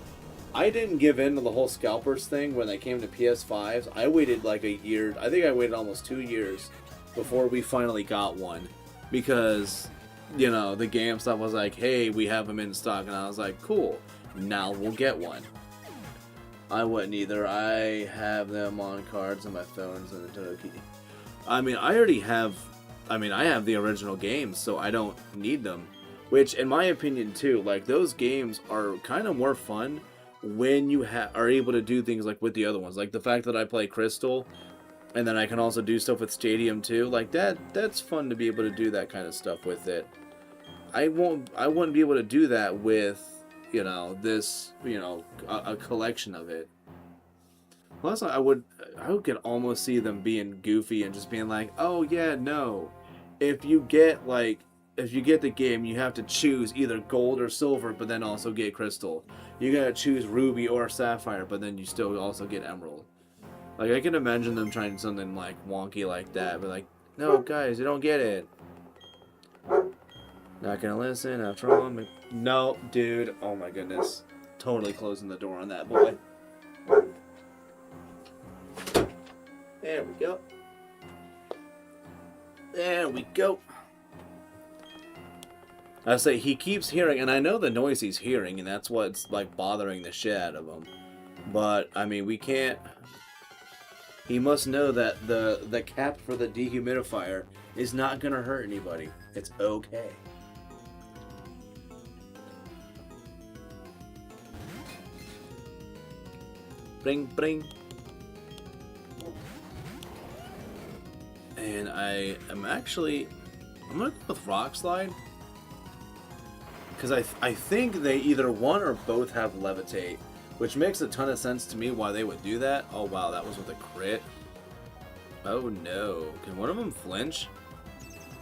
[SPEAKER 1] I didn't give in to the whole scalpers thing when they came to PS5s. I waited, like, a year. I think I waited almost 2 years before we finally got one. Because, you know, the GameStop was like, hey, we have them in stock. And I was like, cool, now we'll get one. I wouldn't either. I have them on cards on my phones and the Nintendo key. I mean, I already have... I mean, I have the original games, so I don't need them. Which, in my opinion, too, like, those games are kind of more fun when you are able to do things, like, with the other ones. Like, the fact that I play Crystal, and then I can also do stuff with Stadium, too. Like, that's fun to be able to do that kind of stuff with it. I wouldn't be able to do that with... you know, this, you know, a collection of it. Plus, I could almost see them being goofy and just being like, oh yeah, no, if you get the game, you have to choose either gold or silver, but then also get crystal. You gotta choose ruby or sapphire, but then you still also get emerald. Like, I can imagine them trying something like wonky like that, but like, no guys, you don't get it. Not gonna listen after all. No, dude. Oh my goodness. Totally closing the door on that boy. There we go. There we go. I say he keeps hearing, and I know the noise he's hearing, and that's what's like bothering the shit out of him. But I mean, we can't. He must know that the cap for the dehumidifier is not gonna hurt anybody. It's okay. Bring, bring. And I'm gonna go with Rock Slide. Because I think they either one or both have Levitate. Which makes a ton of sense to me why they would do that. Oh wow, that was with a crit. Oh no. Can one of them flinch?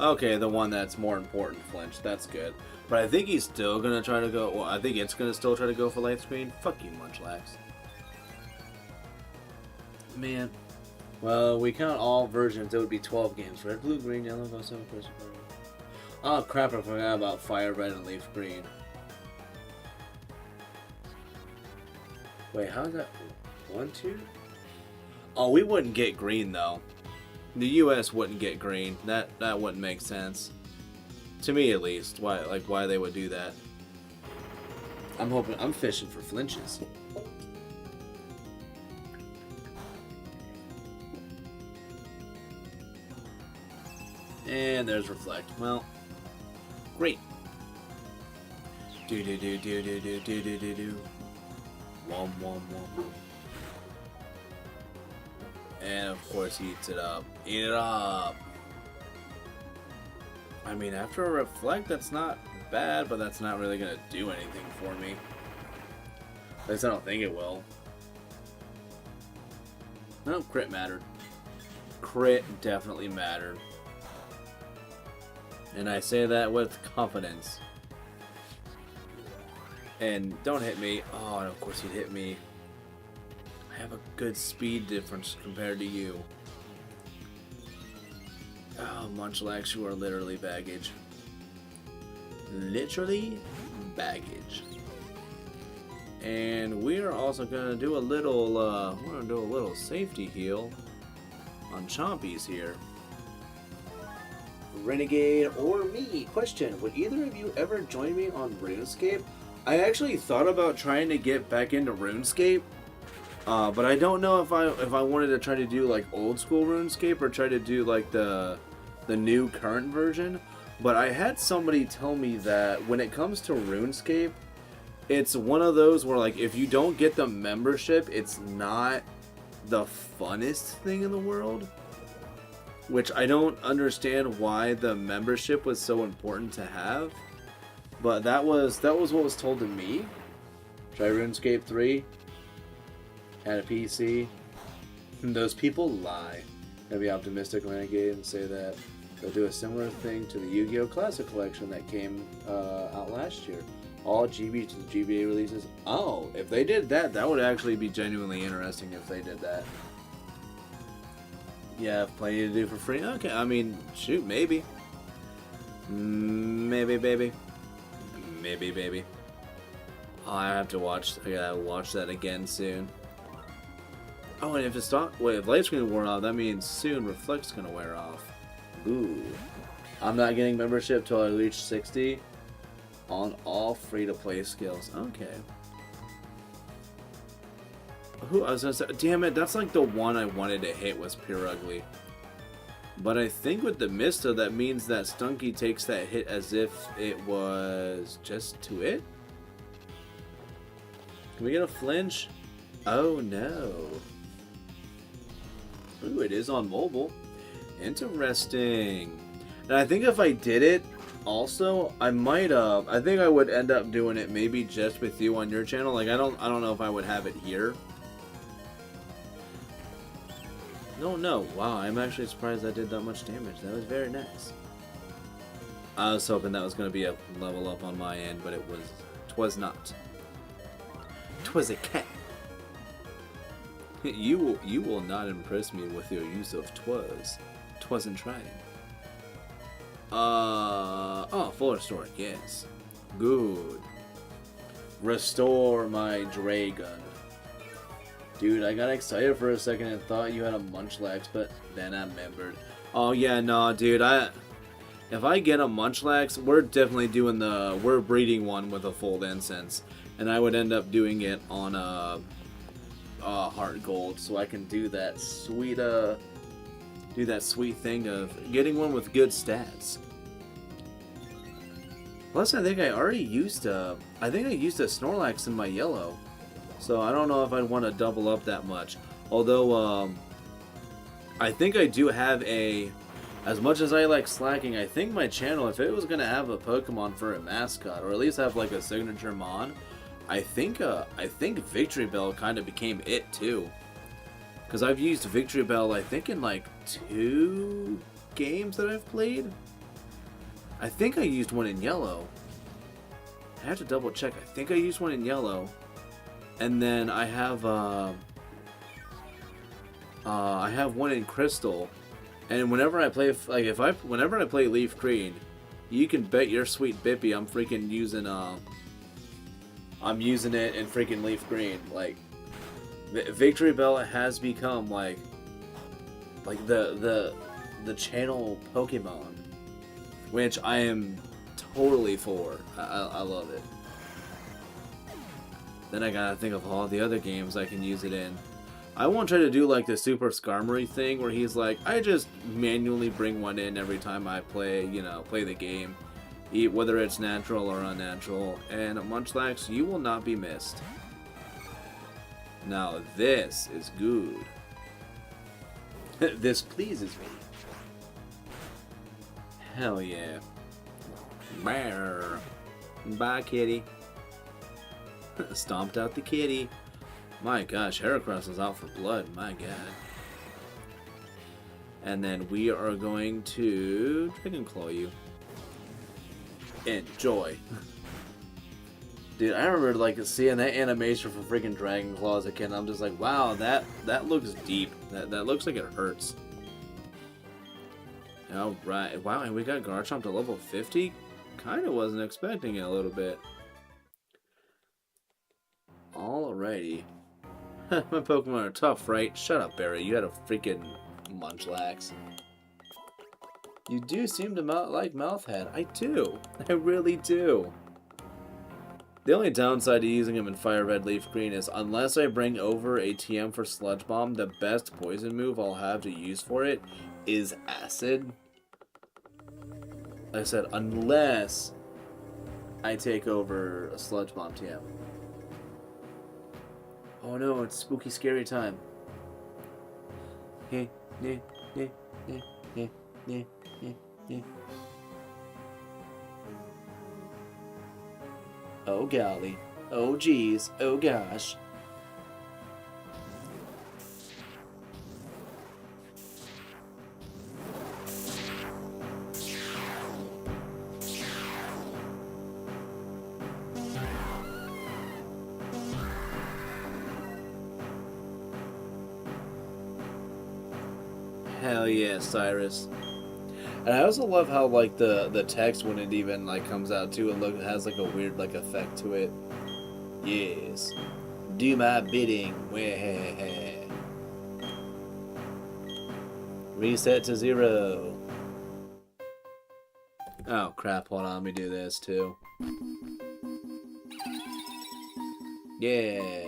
[SPEAKER 1] Okay, the one that's more important flinch. That's good. But I think he's still gonna try to go... Well, I think it's gonna still try to go for Light Screen. Fuck you, Munchlax. Man. Well, we count all versions, it would be 12 games. Red, blue, green, yellow, gold, silver, crystal, purple. Oh crap, I forgot about fire, red, and leaf green. Wait, how's that? 1, 2? Oh, we wouldn't get green, though. The US wouldn't get green. That wouldn't make sense. To me, at least. Why they would do that. I'm fishing for flinches. And there's Reflect. Well, great. Do do do do do do do do do do. Wom wom wom. And of course he eats it up. Eat it up. I mean, after a Reflect, that's not bad, but that's not really gonna do anything for me. At least I don't think it will. No, crit mattered. Crit definitely mattered. And I say that with confidence. And don't hit me. Oh, and of course he'd hit me. I have a good speed difference compared to you. Oh, Munchlax, you are literally baggage. Literally baggage. And we are also gonna do a little, safety heal on Chompies here. Renegade or me? Question: would either of you ever join me on RuneScape? I actually thought about trying to get back into RuneScape, but I don't know if I wanted to try to do like old school RuneScape or try to do like the new current version. But I had somebody tell me that when it comes to RuneScape, it's one of those where like if you don't get the membership, it's not the funnest thing in the world. which I don't understand why the membership was so important to have, but that was what was told to me. Try RuneScape 3, had a PC. Those people lie. I'd be optimistic when I gave and say that they'll do a similar thing to the Yu-Gi-Oh! Classic Collection that came out last year. All GB to the GBA releases. Oh, if they did that, that would actually be genuinely interesting if they did that. Yeah, plenty to do for free. Okay, I mean, shoot, maybe. Maybe, baby. Maybe, baby. Oh, I have to watch. I gotta watch that again soon. Oh, and if it's not, wait, if light screen wore off, that means soon Reflect's gonna wear off. Ooh. I'm not getting membership till I reach 60 on all free-to-play skills. Okay. Who I was gonna say? Damn it! That's like the one I wanted to hit was Pure Ugly. But I think with the Mista, that means that Stunky takes that hit as if it was just to it. Can we get a flinch? Oh no. Ooh, it is on mobile. Interesting. And I think if I did it, also, I might I think I would end up doing it maybe just with you on your channel. Like I don't know if I would have it here. No. Wow, I'm actually surprised I did that much damage. That was very nice. I was hoping that was going to be a level up on my end, but twas not. Twas a cat. You will not impress me with your use of twas. Twasn't trying. Oh, full restore, yes. Good. Restore my dragon. Dude, I got excited for a second and thought you had a Munchlax, but then I remembered. Oh yeah, no, dude, if I get a Munchlax, we're definitely doing we're breeding one with a full incense. And I would end up doing it on Heart Gold, so I can do that sweet thing of getting one with good stats. Plus, I think I already used a Snorlax in my yellow, so I don't know if I'd want to double up that much. Although, I think I do have as much as I like slacking, I think my channel, if it was gonna have a Pokemon for a mascot, or at least have like a signature mon, I think Victory Bell kind of became it too. Because I've used Victory Bell, I think, in like 2 games that I've played. I think I used one in yellow. I have to double check. I think I used one in yellow. And then I have one in crystal. And whenever I play, like whenever I play Leaf Green, you can bet your sweet Bippy I'm freaking using I'm using it in freaking Leaf Green. Like, Victory Bell has become like the channel Pokemon, which I am totally for. I love it. Then I gotta think of all the other games I can use it in. I won't try to do like the Super Skarmory thing where he's like, I just manually bring one in every time I play the game. Whether it's natural or unnatural, and Munchlax, you will not be missed. Now this is good. This pleases me. Hell yeah. Bear. Bye, kitty. Stomped out the kitty. My gosh, Heracross is out for blood. My god. And then we are going to Dragon Claw you. Enjoy. Dude, I remember like seeing that animation for freaking Dragon Claw as a kid. I'm just like, wow, that looks deep. That looks like it hurts. Alright. Wow, and we got Garchomp to level 50? Kinda wasn't expecting it a little bit. Alrighty. My Pokemon are tough, right? Shut up, Barry. You had a freaking Munchlax. You do seem to like Mouthhead. I do. I really do. The only downside to using him in Fire Red Leaf Green is unless I bring over a TM for Sludge Bomb, the best poison move I'll have to use for it is Acid. Like I said, unless I take over a Sludge Bomb TM. Oh no, it's spooky scary time. yeah, yeah, yeah, yeah. Oh golly. Oh geez. Oh gosh. Hell yeah, Cyrus. And I also love how like the text when it even like comes out too, it has like a weird like effect to it. Yes. Do my bidding. Wah. Reset to 0. Oh crap, hold on, let me do this too. Yeah.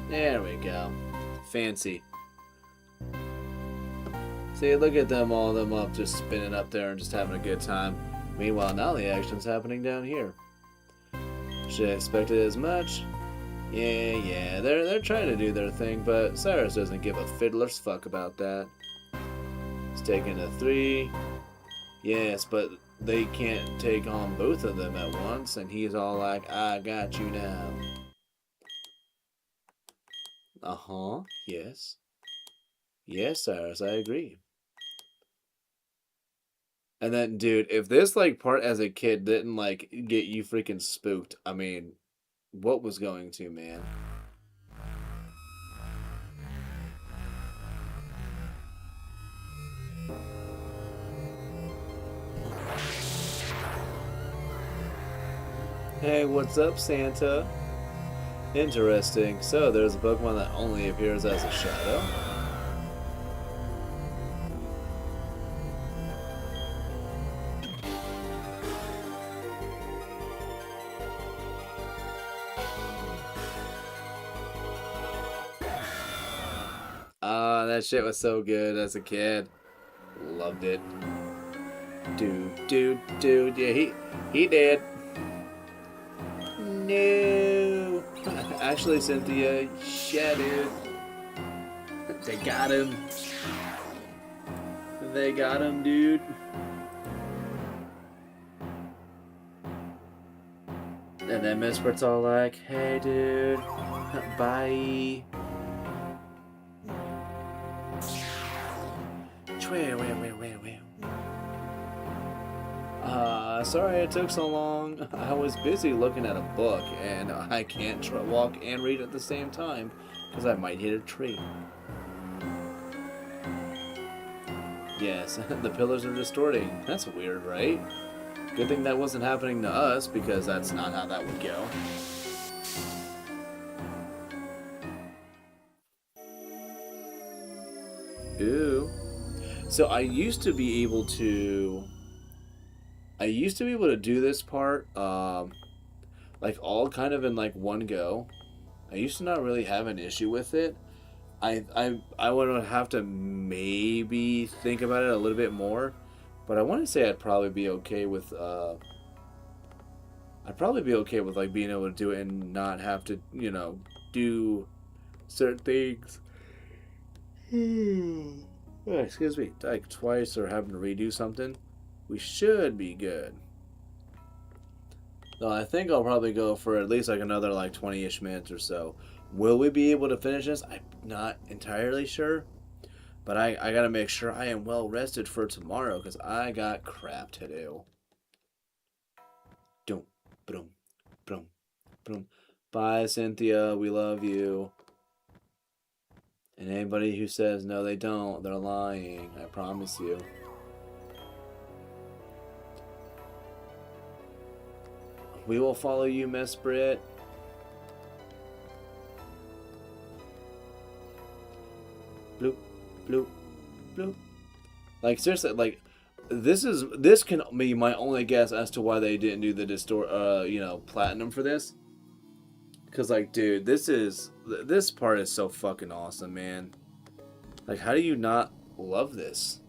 [SPEAKER 1] There we go. Fancy. See, look at them, all of them up, just spinning up there and just having a good time. Meanwhile, now the action's happening down here. Should have expected as much. Yeah, they're trying to do their thing, but Cyrus doesn't give a fiddler's fuck about that. He's taking a 3. Yes, but they can't take on both of them at once, and he's all like, I got you now. Uh-huh, yes. Yes, Cyrus, I agree. And then, dude, if this, like, part as a kid didn't, like, get you freaking spooked, I mean, what was going to, man? Hey, what's up, Santa? Interesting. So, there's a Pokemon that only appears as a shadow? Ah, that shit was so good as a kid. Loved it. Dude. Yeah, he did. No. Actually, Cynthia, shattered. They got him. They got him, dude. And then Miss Bert's all like, hey, dude. Bye. Sorry it took so long. I was busy looking at a book, and I can't walk and read at the same time, because I might hit a tree. Yes, the pillars are distorting. That's weird, right? Good thing that wasn't happening to us, because that's not how that would go. Ooh. So I used to be able to do this part, like all kind of in like one go. I used to not really have an issue with it. I would have to maybe think about it a little bit more, but I want to say I'd probably be okay with like being able to do it and not have to, you know, do certain things. Oh, excuse me, like twice or having to redo something. We should be good. No, I think I'll probably go for at least like another like 20-ish minutes or so. Will we be able to finish this? I'm not entirely sure. But I gotta make sure I am well rested for tomorrow because I got crap to do. Doom, boom, boom, boom. Bye, Cynthia. We love you. And anybody who says no, they don't, they're lying. I promise you. We will follow you, Miss Britt. Bloop, bloop, bloop. Like seriously, like this can be my only guess as to why they didn't do the platinum for this. Cause like, dude, this part is so fucking awesome, man. Like, how do you not love this?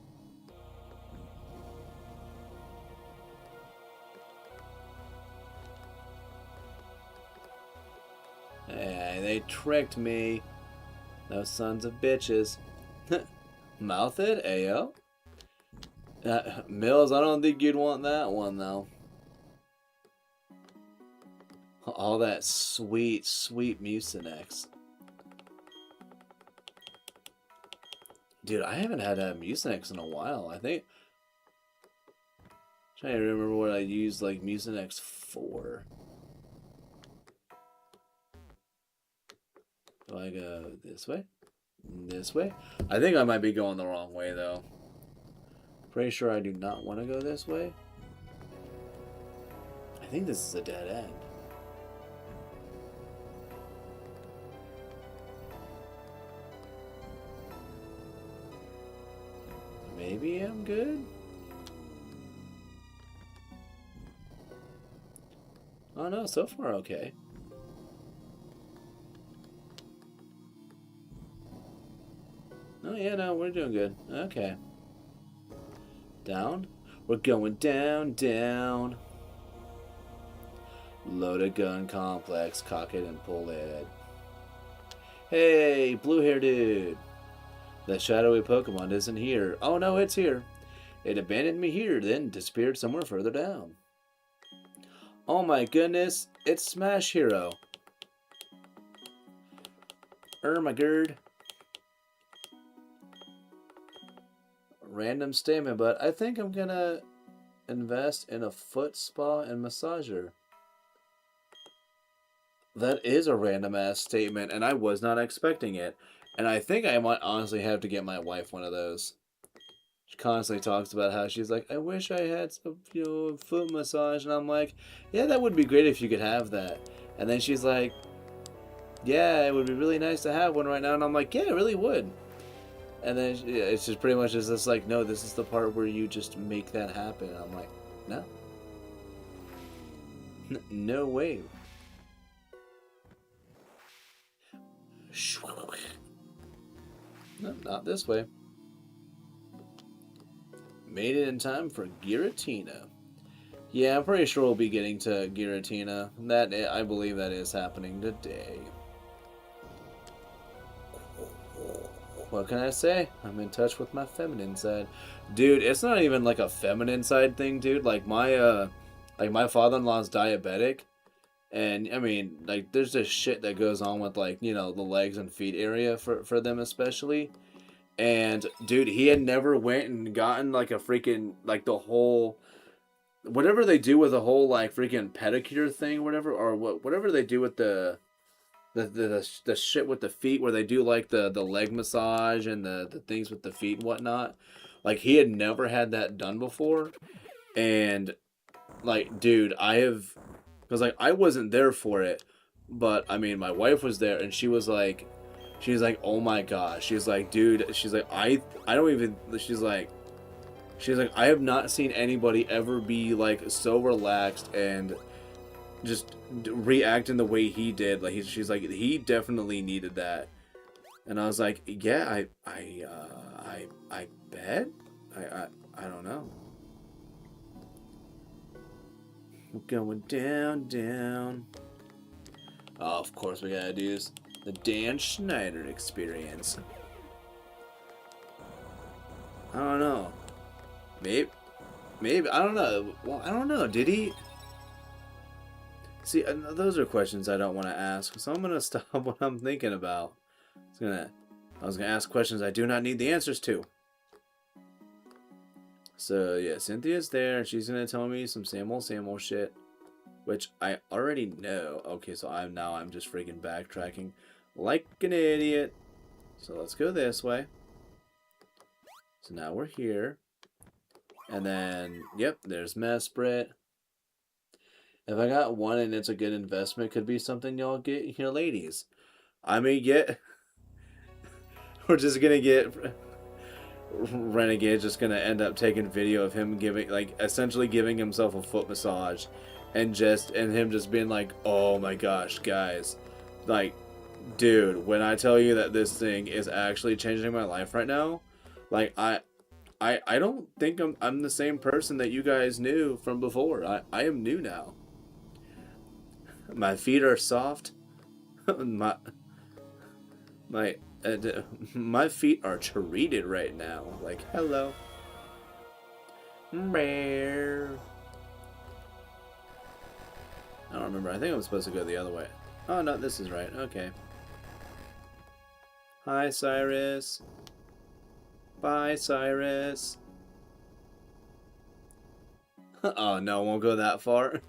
[SPEAKER 1] Hey, they tricked me. Those sons of bitches. Mouth it, ayo. Mills, I don't think you'd want that one, though. All that sweet, sweet Mucinex. Dude, I haven't had a Mucinex in a while. I think... I'm trying to remember what I used, like, Mucinex for. Do I go this way? This way? I think I might be going the wrong way, though. Pretty sure I do not want to go this way. I think this is a dead end. Maybe I'm good? Oh no, so far okay. Oh yeah, no, we're doing good. Okay. Down? We're going down, down. Load a gun complex, cock it and pull it. Hey, blue hair dude. That shadowy Pokemon isn't here. Oh no, it's here. It abandoned me here, then disappeared somewhere further down. Oh my goodness, it's Smash Hero. My gird. Random statement, but I think I'm gonna invest in a foot spa and massager. That is a random ass statement, and I was not expecting it. And I think I might honestly have to get my wife one of those. She constantly talks about how she's like, I wish I had some, foot massage, and I'm like, yeah, that would be great if you could have that. And then she's like, yeah, it would be really nice to have one right now, and I'm like, yeah, it really would. And then it's just pretty much just like, no, this is the part where you just make that happen. And I'm like, no. No way. No, not this way. Made it in time for Giratina. Yeah, I'm pretty sure we'll be getting to Giratina. I believe that is happening today. What can I say? I'm in touch with my feminine side. Dude, it's not even like a feminine side thing, dude. Like my father-in-law's diabetic. And I mean, like there's this shit that goes on with like, the legs and feet area for them especially. And dude, he had never went and gotten like a freaking like the whole whatever they do with the whole like freaking pedicure thing, whatever, or whatever they do with the shit with the feet where they do like the leg massage and the things with the feet and whatnot. Like he had never had that done before. And like, dude, because like I wasn't there for it, but I mean my wife was there and she's like, oh my gosh. She's like, dude, she's like, I don't even, she's like, I have not seen anybody ever be like so relaxed and just react in the way he did. Like she's like, he definitely needed that. And I was like, yeah, I bet. I don't know. We're going down, down. Oh, of course we gotta do this. The Dan Schneider experience. I don't know. Maybe, I don't know. Well, I don't know. Did he? See, those are questions I don't want to ask, so I'm gonna stop what I'm thinking about. I was gonna ask questions I do not need the answers to. So yeah, Cynthia's there, and she's gonna tell me some same old shit, which I already know. Okay, so I'm just freaking backtracking like an idiot. So let's go this way. So now we're here, and then yep, there's Mesprit. If I got one and it's a good investment, could be something y'all get here, ladies. I may get. We're just gonna get. Renegade just gonna end up taking video of him essentially giving himself a foot massage, and him just being like, oh my gosh, guys, like, dude, when I tell you that this thing is actually changing my life right now, like I don't think I'm the same person that you guys knew from before. I am new now. My feet are soft. my my my feet are treated right now. Like, hello. Bear. I don't remember. I think I'm supposed to go the other way. Oh no, this is right. Okay. Hi, Cyrus. Bye, Cyrus. Oh no, won't go that far.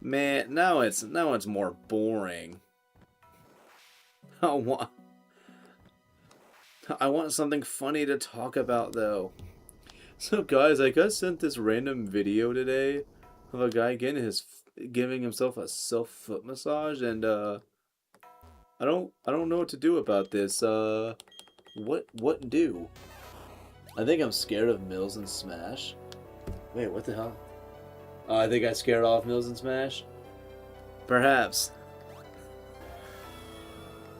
[SPEAKER 1] Man, now it's more boring. I want something funny to talk about though. So guys, I got sent this random video today of a guy giving himself a self foot massage, and I don't know what to do about this. What do? I think I'm scared of Mills and Smash. Wait, what the hell? Oh, I think I scared off Mills and Smash? Perhaps.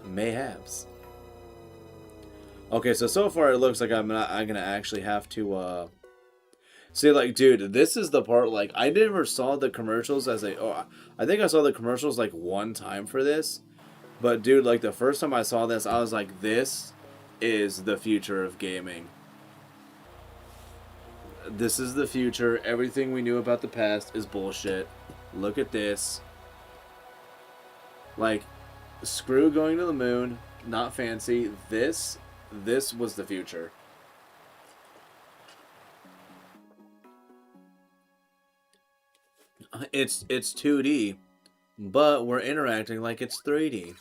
[SPEAKER 1] Mayhaps. Okay, so far it looks like I'm gonna actually have to, see, like, dude, this is the part, like, I never saw the commercials I think I saw the commercials, like, one time for this. But, dude, like, the first time I saw this, I was like, this is the future of gaming. This is the future. Everything we knew about the past is bullshit. Look at this. Like, screw going to the moon. Not fancy. This was the future. It's 2D, but we're interacting like it's 3D.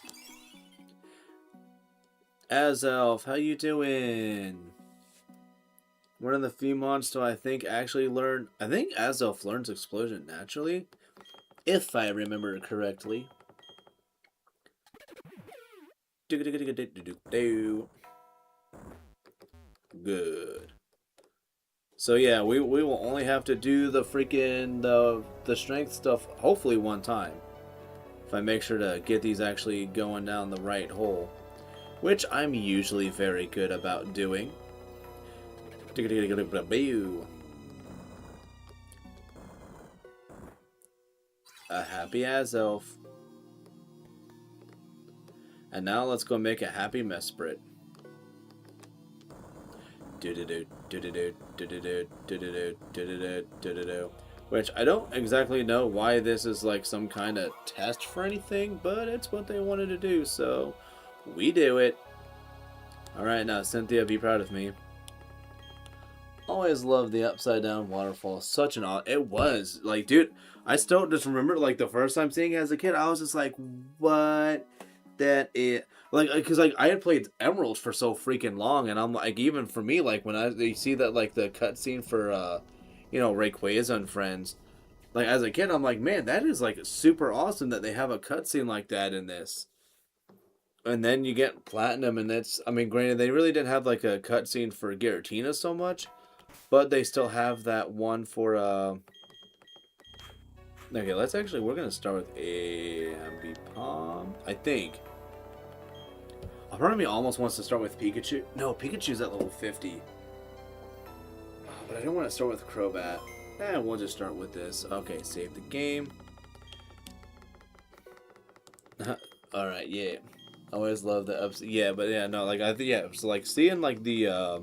[SPEAKER 1] Azelf, how you doing? One of the few mods to, I think, actually learn... I think Azelf learns Explosion naturally, if I remember correctly. Good. So yeah, we will only have to do the freaking the strength stuff hopefully one time. If I make sure to get these actually going down the right hole, which I'm usually very good about doing. A happy Azelf. And now let's go make a happy Mesprit. Which I don't exactly know why this is like some kind of test for anything, but it's what they wanted to do, so we do it. Alright, now Cynthia, be proud of me. Always loved the upside down waterfall. Such an it was like, dude, I still just remember like the first time seeing it as a kid, I was just like, what? That it like, because like I had played Emerald for so freaking long, and I'm like, even for me, like when you see that like the cutscene for you know, Rayquaza and friends, like as a kid I'm like, man, that is like super awesome that they have a cutscene like that in this. And then you get Platinum, and that's, I mean, granted they really didn't have like a cutscene for Giratina so much, but they still have that one for okay, let's actually, we're gonna start with Ambipom, I think. A part of me almost wants to start with Pikachu. No, Pikachu's at level 50. Oh, but I don't want to start with Crobat. We'll just start with this. Okay, save the game. Alright, yeah. Always love the ups. Yeah, but yeah, no, like, yeah, so like seeing like the,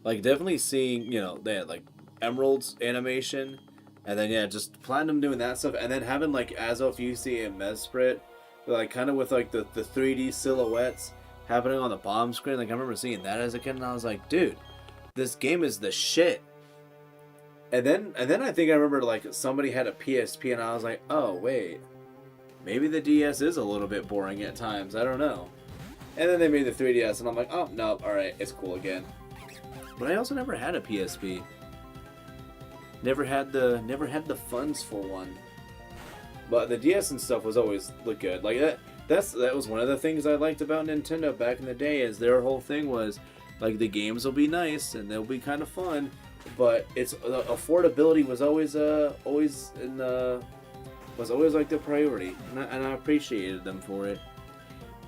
[SPEAKER 1] like definitely seeing, you know, they had like Emerald's animation, and then yeah, just Platinum doing that stuff, and then having like Azelf, UC, and Mesprit, like kind of with like the 3D silhouettes happening on the bottom screen. Like I remember seeing that as a kid, and I was like, dude, this game is the shit. And then I think I remember like somebody had a PSP, and I was like, oh wait, maybe the DS is a little bit boring at times. I don't know. And then they made the 3DS, and I'm like, oh no, all right, it's cool again. But I also never had a PSP. Never had the funds for one. But the DS and stuff was always look good. Like that was one of the things I liked about Nintendo back in the day, is their whole thing was like the games will be nice and they'll be kind of fun, but it's affordability was always like the priority, and I appreciated them for it.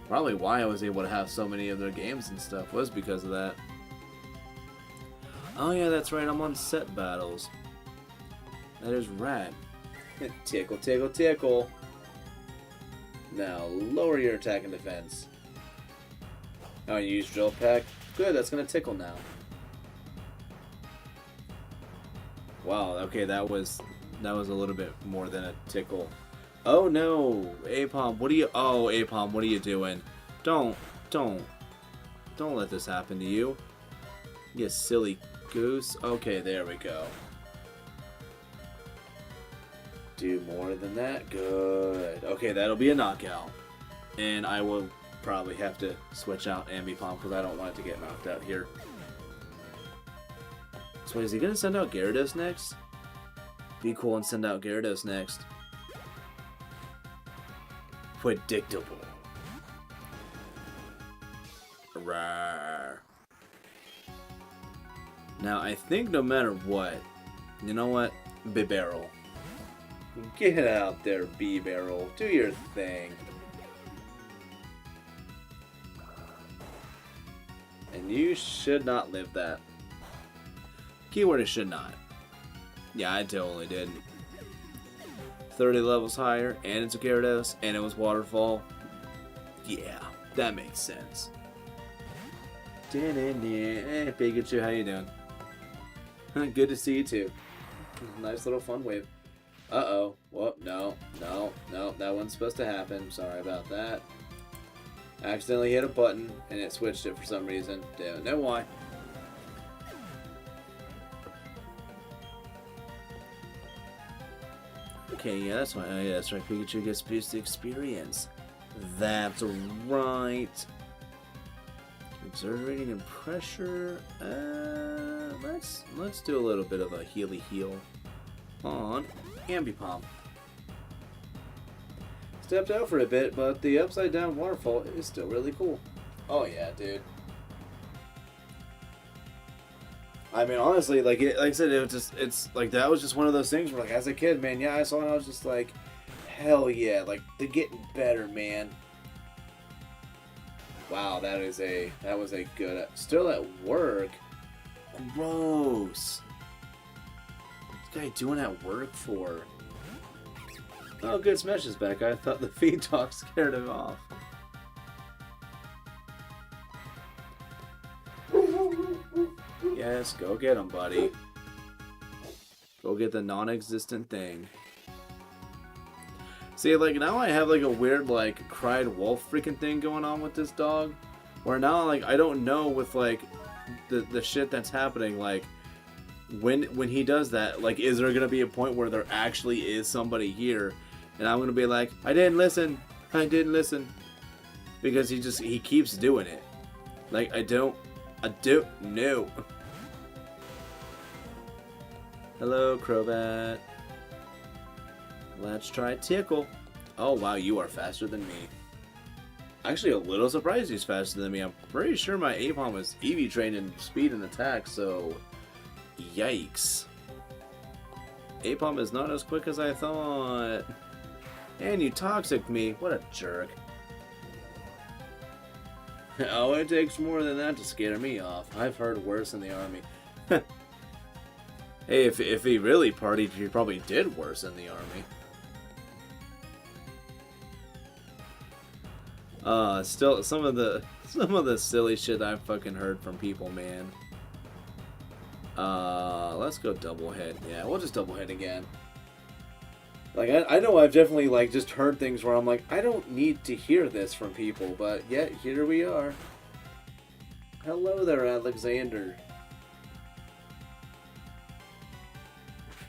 [SPEAKER 1] Probably why I was able to have so many of their games and stuff was because of that. Oh yeah, that's right, I'm on set battles. That is right. Tickle, tickle, tickle. Now, lower your attack and defense. Oh, you use Drill Peck? Good, that's gonna tickle now. Wow, okay, that was a little bit more than a tickle. Oh no, Apom, what are you doing? Don't let this happen to you. You silly goose. Okay, there we go. Do more than that. Good. Okay, that'll be a knockout. And I will probably have to switch out Ambipom because I don't want it to get knocked out here. So is he going to send out Gyarados next? Be cool and send out Gyarados next. Predictable. Rawr. Now, I think no matter what, you know what? Bibarel. Get out there, Bibarel. Do your thing. And you should not live that. Keyword is should not. Yeah, I totally did. 30 levels higher, and it's a Gyarados, and it was Waterfall. Yeah, that makes sense. Hey, Pikachu, how you doing? Good to see you too. Nice little fun wave. Uh-oh. Whoop, no, that wasn't supposed to happen. Sorry about that. Accidentally hit a button, and it switched it for some reason. Don't know why. Okay, yeah, that's why. Oh, yeah, that's right. Pikachu gets boosted experience. That's right. Exerting and pressure. Let's do a little bit of a healy heal on Ambipom. Stepped out for a bit, but the upside down waterfall is still really cool. Oh yeah, dude. I mean, honestly, like I said, it's like that was just one of those things where, like, as a kid, man, yeah, I saw it and I was just like, hell yeah, like they're getting better, man. Wow, that was a good. Still at work. Gross. What's this guy doing at work for? Oh, good, Smash is back. I thought the feed talk scared him off. Yes, go get him, buddy. Go get the non-existent thing. See, like, now I have, like, a weird, like, cried wolf freaking thing going on with this dog. Where now, like, I don't know with, like, the shit that's happening, like, when he does that, like, is there gonna be a point where there actually is somebody here? And I'm gonna be like, I didn't listen. Because he keeps doing it. Like, I don't know. Hello, Crobat. Let's try Tickle. Oh, wow, you are faster than me. Actually, a little surprised he's faster than me. I'm pretty sure my Apom was EV trained in speed and attack, so yikes. Apom is not as quick as I thought. And you toxic me. What a jerk. Oh, it takes more than that to scare me off. I've heard worse in the army. Hey, if he really partied, he probably did worse in the army. Still some of the silly shit I've fucking heard from people, man. Let's go double hit. Yeah, we'll just double hit again. Like, I know I've definitely, like, just heard things where I'm like, I don't need to hear this from people, but yet, here we are. Hello there, Alexander.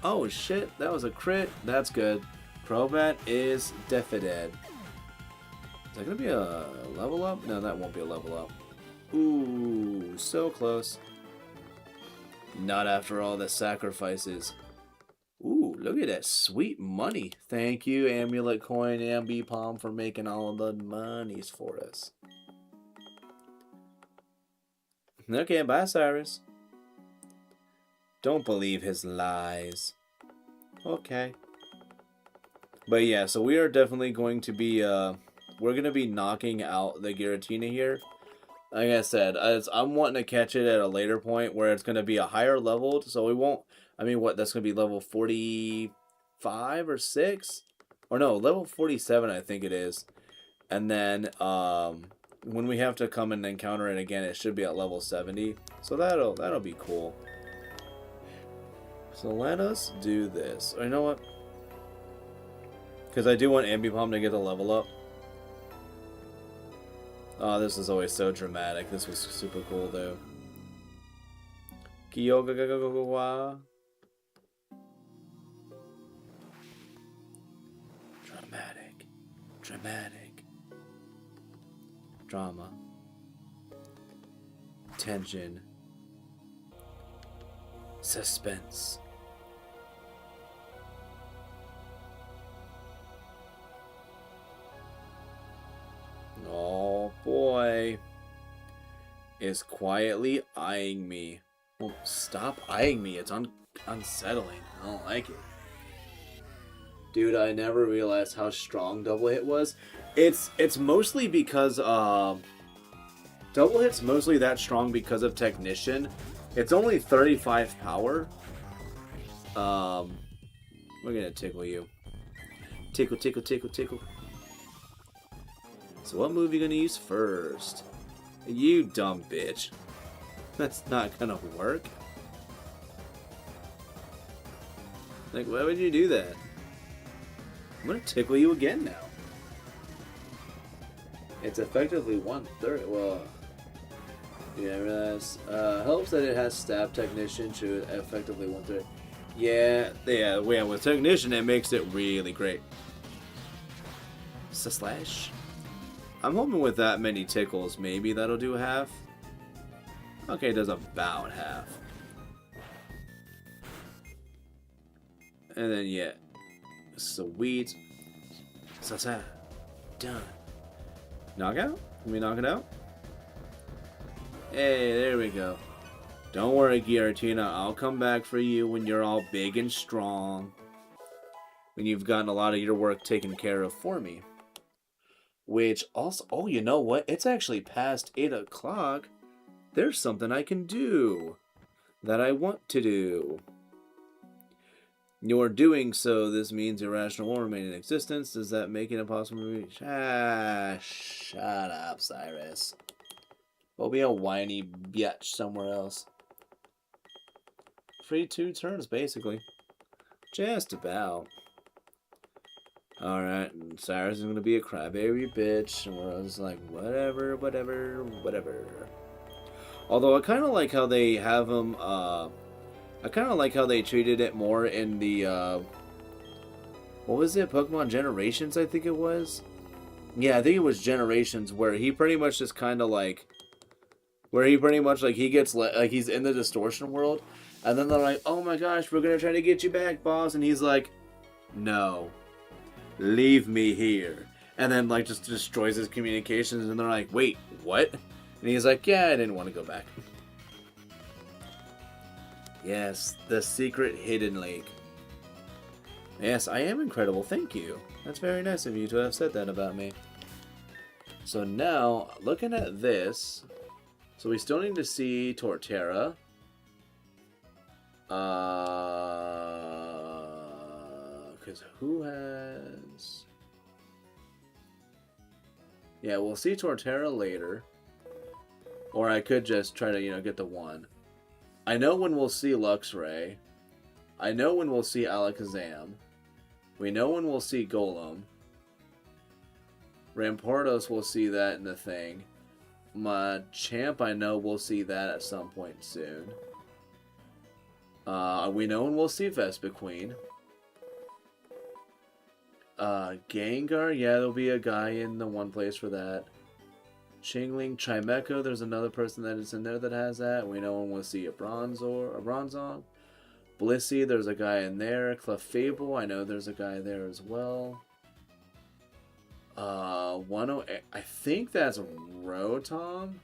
[SPEAKER 1] Oh, shit, that was a crit. That's good. Crobat is defeated. Is that gonna be a level up? No, that won't be a level up. Ooh, so close. Not after all the sacrifices. Ooh, look at that sweet money. Thank you, Amulet Coin and Ambipom, for making all of the monies for us. Okay, bye, Cyrus. Don't believe his lies. Okay. But yeah, so we are definitely going to be, we're going to be knocking out the Giratina here. Like I said, I'm wanting to catch it at a later point where it's going to be a higher level, so we won't. I mean, what, that's going to be level 45 or 6? Or no, level 47, I think it is. And then when we have to come and encounter it again, it should be at level 70. So that'll be cool. So let us do this. Or you know what? Because I do want Ambipom to get the level up. Oh, this is always so dramatic. This was super cool, though. Kyogagawa. Dramatic. Dramatic. Drama. Tension. Suspense. Oh boy. Is quietly eyeing me. Well, stop eyeing me. It's unsettling. I don't like it. Dude, I never realized how strong Double Hit was. It's mostly because Double Hit's mostly that strong because of Technician. It's only 35 power. We're gonna tickle you. Tickle, tickle, tickle, tickle. So what move are you gonna use first? You dumb bitch. That's not gonna work. Like, why would you do that? I'm gonna tickle you again now. It's effectively 1/3. Well, yeah, I realize. Helps that it has Stab Technician to effectively 1/3. Yeah, with Technician it makes it really great. Slash. I'm hoping with that many tickles, maybe that'll do half. Okay, it does about half. And then, yeah. Sweet. Sasa. Done. Knockout? Can we knock it out? Hey, there we go. Don't worry, Giratina. I'll come back for you when you're all big and strong. When you've gotten a lot of your work taken care of for me. Which also, oh, you know what? It's actually past 8 o'clock. There's something I can do that I want to do. You're doing so. This means irrational will remain in existence. Does that make it impossible to reach? Ah, shut up, Cyrus. We'll be a whiny bitch somewhere else. Free 2 turns, basically. Just about. Alright, Cyrus is going to be a crybaby bitch, and we're just like, whatever, whatever, whatever. Although I kind of like how they have him, I kind of like how they treated it more in the, what was it, Pokemon Generations, I think it was? Yeah, I think it was Generations, where he pretty much just kind of like, he gets, like, he's in the distortion world, and then they're like, oh my gosh, we're going to try to get you back, boss, and he's like, no. Leave me here. And then, like, just destroys his communications, and they're like, wait, what? And he's like, yeah, I didn't want to go back. Yes, the secret hidden lake. Yes, I am incredible, thank you. That's very nice of you to have said that about me. So now, looking at this, so we still need to see Torterra. Because who has... Yeah, we'll see Torterra later. Or I could just try to, get the one. I know when we'll see Luxray. I know when we'll see Alakazam. We know when we'll see Golem. Rampardos, we'll see that in the thing. Machamp, I know we'll see that at some point soon. We know when we'll see Vespiquen. Gengar, yeah, there'll be a guy in the one place for that. Chingling, Chimecho, there's another person that is in there that has that. We know when we'll see a Bronzong. Blissey, there's a guy in there. Clefable, I know there's a guy there as well. 108, I think that's Rotom.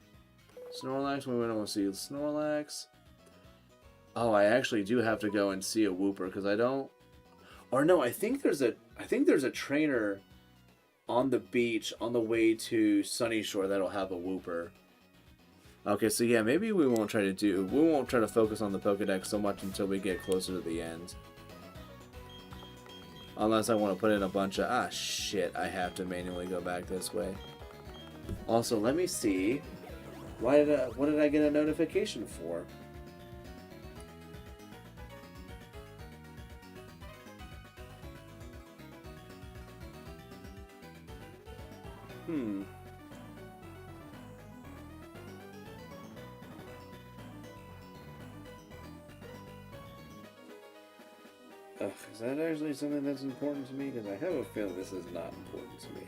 [SPEAKER 1] Snorlax, we want to see Snorlax. Oh, I actually do have to go and see a Wooper because I don't. Or no, I think there's a trainer on the beach on the way to Sunny Shore that'll have a Wooper. Okay, so yeah, maybe we won't try to focus on the Pokédex so much until we get closer to the end. Unless I want to put in a bunch of... Ah, shit. I have to manually go back this way. Also, let me see. What did I get a notification for? Is that actually something that's important to me? Because I have a feeling this is not important to me.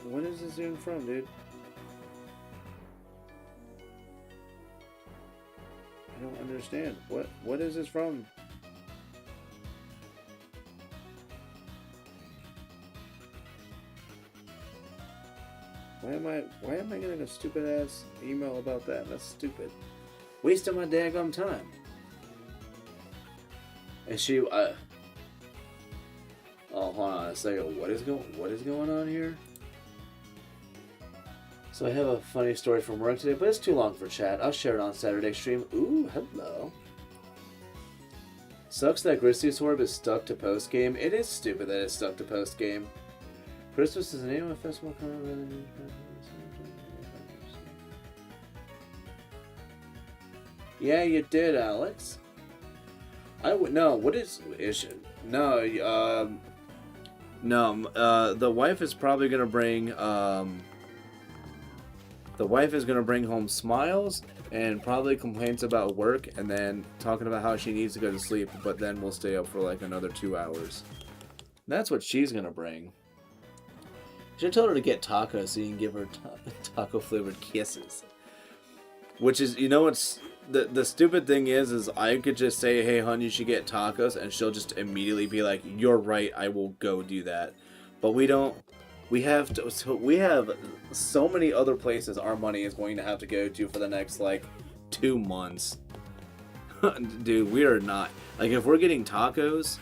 [SPEAKER 1] What is this even from, dude? I don't understand. What is this from? Why am I getting a stupid ass email about that? That's stupid. Wasting my daggum time. And she, oh, hold on a second. What is going on here? So I have a funny story from work today, but it's too long for chat. I'll share it on Saturday stream. Ooh, hello. Sucks that Grizzly's Orb is stuck to post game. It is stupid that it's stuck to post game. Christmas is an annual festival. Yeah, you did, Alex. I would no. What is no? No. The wife is probably gonna bring. The wife is gonna bring home smiles and probably complaints about work, and then talking about how she needs to go to sleep. But then we'll stay up for like another 2 hours. That's what she's gonna bring. You should tell her to get tacos so you can give her taco flavored kisses. Which is, you know what's. The stupid thing is I could just say, hey, hon, you should get tacos, and she'll just immediately be like, you're right, I will go do that. But we don't. We have so many other places our money is going to have to go to for the next, like, 2 months. Dude, we are not. Like, if we're getting tacos,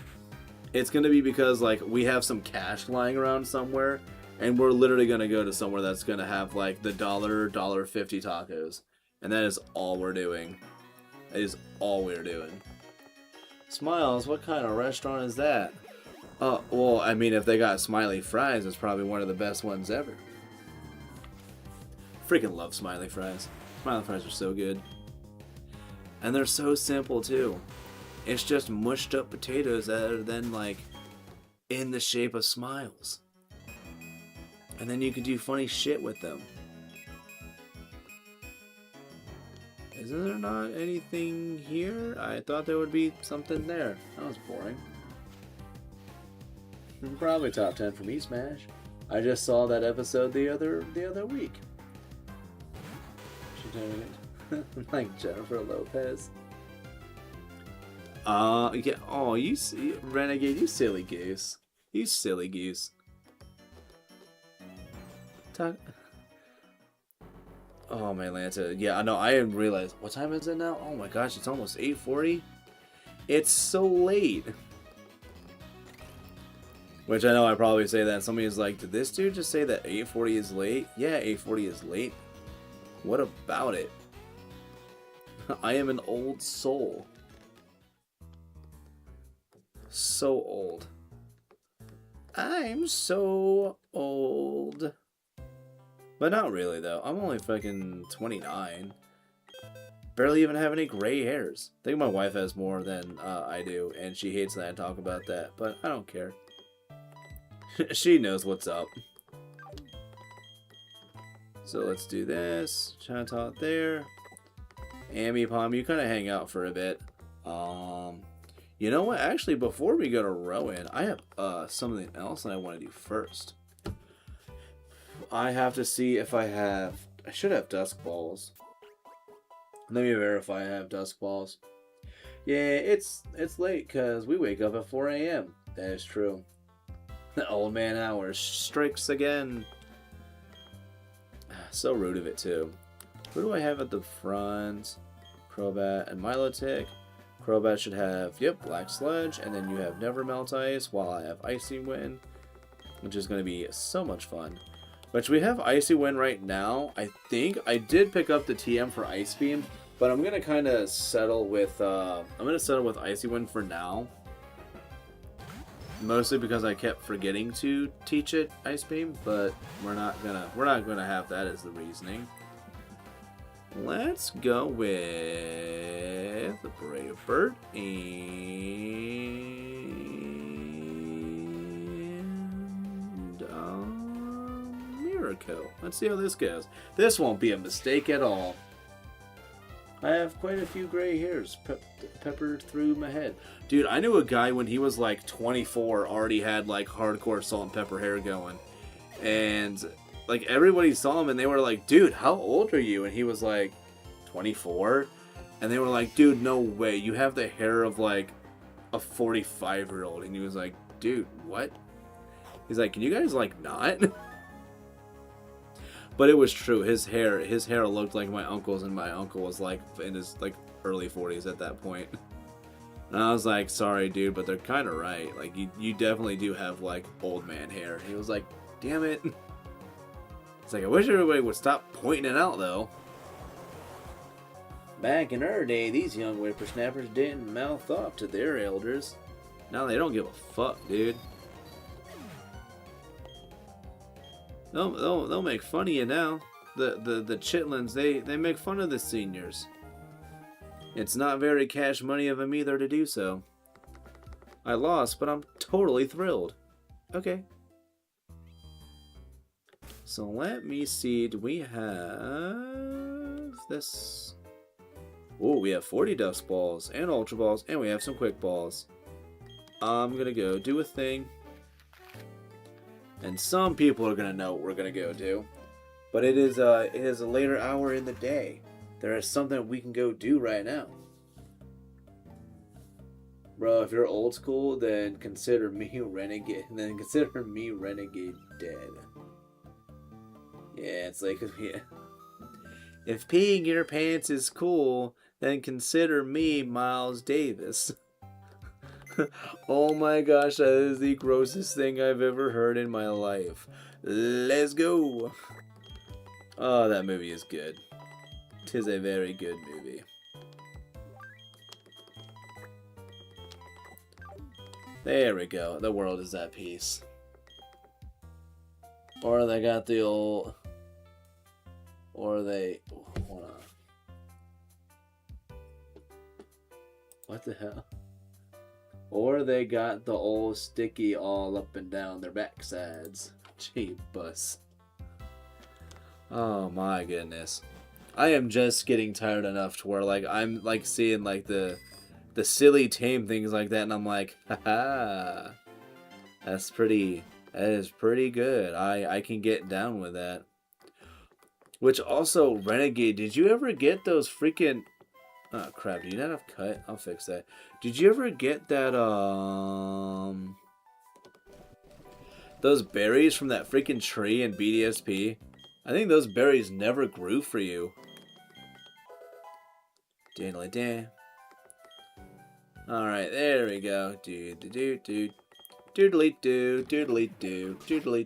[SPEAKER 1] it's going to be because, like, we have some cash lying around somewhere, and we're literally going to go to somewhere that's going to have, like, the $1.50 tacos. And that is all we're doing. That is all we're doing. Smiles, what kind of restaurant is that? Well, I mean, if they got smiley fries, it's probably one of the best ones ever. Freaking love smiley fries. Smiley fries are so good. And they're so simple, too. It's just mushed up potatoes that are then, like, in the shape of smiles. And then you can do funny shit with them. Isn't there not anything here? I thought there would be something there. That was boring. Probably top 10 for me, Smash. I just saw that episode the other week. She doing it like Jennifer Lopez. Yeah. Oh, you Renegade, you silly goose. You silly goose. Oh man, Lanta. Yeah, no, I didn't realize. What time is it now? Oh my gosh, it's almost 8:40. It's so late. Which I know I probably say that. Somebody's like, did this dude just say that 8:40 is late? Yeah, 8:40 is late. What about it? I am an old soul. So old. I'm so old. But not really, though. I'm only fucking 29. Barely even have any gray hairs. I think my wife has more than I do, and she hates that I talk about that, but I don't care. She knows what's up. So let's do this. Chat talk there. Amy Palm, you kind of hang out for a bit. You know what? Actually, before we go to Rowan, I have something else that I want to do first. I have to see if I have... I should have dusk balls. Let me verify I have dusk balls. Yeah, it's late because we wake up at 4 a.m. That is true. The old man hours strikes again. So rude of it, too. Who do I have at the front? Crobat and Milotic. Crobat should have, yep, Black Sludge. And then you have Never Melt Ice, while I have Icy Wind, which is going to be so much fun. Which we have Icy Wind right now. I think I did pick up the TM for Ice Beam, But I'm gonna kind of settle with Icy Wind for now. Mostly because I kept forgetting to teach it Ice Beam, but we're not gonna have that as the reasoning. Let's go with the Brave Bird and Miracle. Let's see how this goes. This won't be a mistake at all. I have quite a few gray hairs peppered through my head. Dude, I knew a guy when he was like 24 already had like hardcore salt and pepper hair going. And like everybody saw him and they were like, dude, how old are you? And he was like 24. And they were like, dude, no way. You have the hair of like a 45-year-old. And he was like, dude, what? He's like, can you guys like not? But it was true. His hair looked like my uncle's, and my uncle was like in his like early 40s at that point. And I was like, sorry, dude, but they're kind of right. Like you definitely do have like old man hair. He was like, damn it. It's like, I wish everybody would stop pointing it out though. Back in our day, these young whippersnappers didn't mouth off to their elders. Now they don't give a fuck, dude. They'll make fun of you now. The chitlins, they make fun of the seniors. It's not very cash money of them either to do so. I lost, but I'm totally thrilled. Okay. So let me see, do we have this? Oh, we have 40 dust balls and ultra balls, and we have some quick balls. I'm gonna go do a thing. And some people are gonna know what we're gonna go do, but it is a later hour in the day. There is something we can go do right now, bro. If you're old school, then consider me renegade. Then consider me renegade dead. Yeah, it's like, yeah. If peeing your pants is cool, then consider me Miles Davis. Oh my gosh, that is the grossest thing I've ever heard in my life. Let's go! Oh, that movie is good. 'Tis a very good movie. There we go. The world is at peace. Or they got the old... Or they... Hold on. What the hell? Or they got the old sticky all up and down their backsides. Cheap bus. Oh my goodness. I am just getting tired enough to where like I'm like seeing like the silly tame things like that and I'm like, haha. That is pretty good. I can get down with that. Which also, Renegade, did you ever get those freaking... Oh crap, do you not have cut? I'll fix that. Did you ever get that, those berries from that freaking tree in BDSP? I think those berries never grew for you. Diddly dan. Alright, there we go. Doodly doo, doodly doo, doodly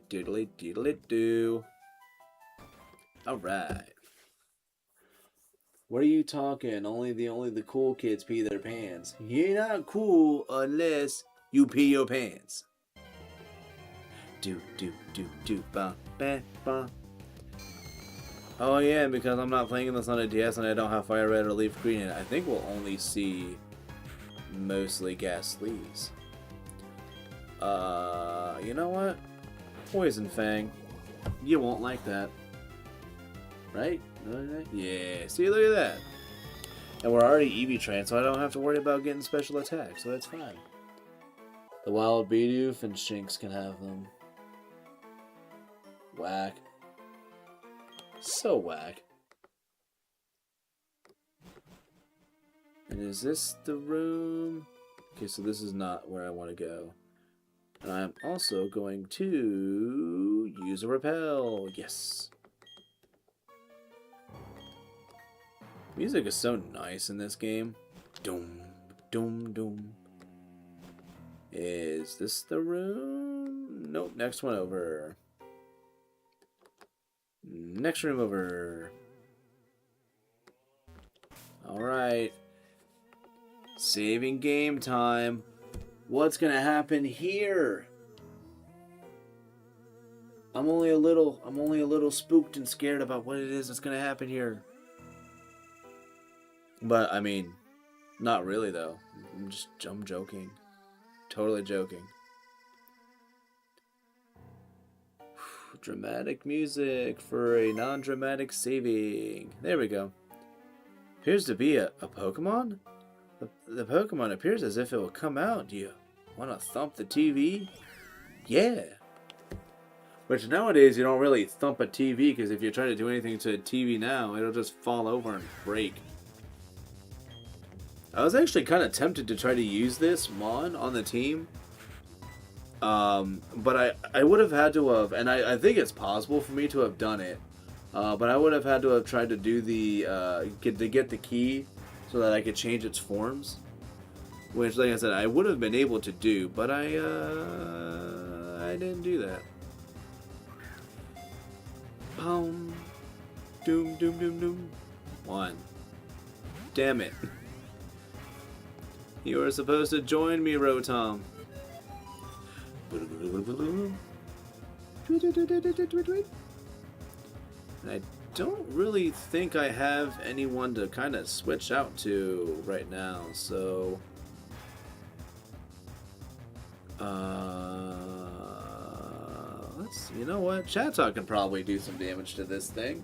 [SPEAKER 1] doodly doodly doo. Alright. What are you talking? Only the cool kids pee their pants. You're not cool unless you pee your pants. Do ba ba ba. Oh yeah, because I'm not playing this on a DS and I don't have Fire Red or Leaf Green in it, I think we'll only see mostly gas sleeves. You know what? Poison Fang. You won't like that. Right? Yeah, see, look at that. And we're already Eevee trained, so I don't have to worry about getting special attacks, so that's fine. The Wild Bidoof and Shinx can have them. Whack. So whack. And is this the room? Okay, so this is not where I want to go. And I'm also going to use a repel. Yes. Music is so nice in this game. Doom, doom, doom. Is this the room? Nope, next one over. Next room over. Alright. Saving game time. What's gonna happen here? I'm only a little spooked and scared about what it is that's gonna happen here. But I mean, not really though. I'm joking. Totally joking. Dramatic music for a non-dramatic saving. There we go. Appears to be a Pokemon? The Pokemon appears as if it will come out. Do you want to thump the TV? Yeah. Which nowadays you don't really thump a TV, because if you try to do anything to a TV now, it'll just fall over and break. I was actually kind of tempted to try to use this Mon on the team. But I would have had to have, and I think it's possible for me to have done it. But I would have had to have tried to do the, get the key so that I could change its forms. Which, like I said, I would have been able to do, but I didn't do that. Boom. Doom, doom, doom, doom. 1. Damn it. You were supposed to join me, Rotom. I don't really think I have anyone to kind of switch out to right now, so you know what? Chatot can probably do some damage to this thing.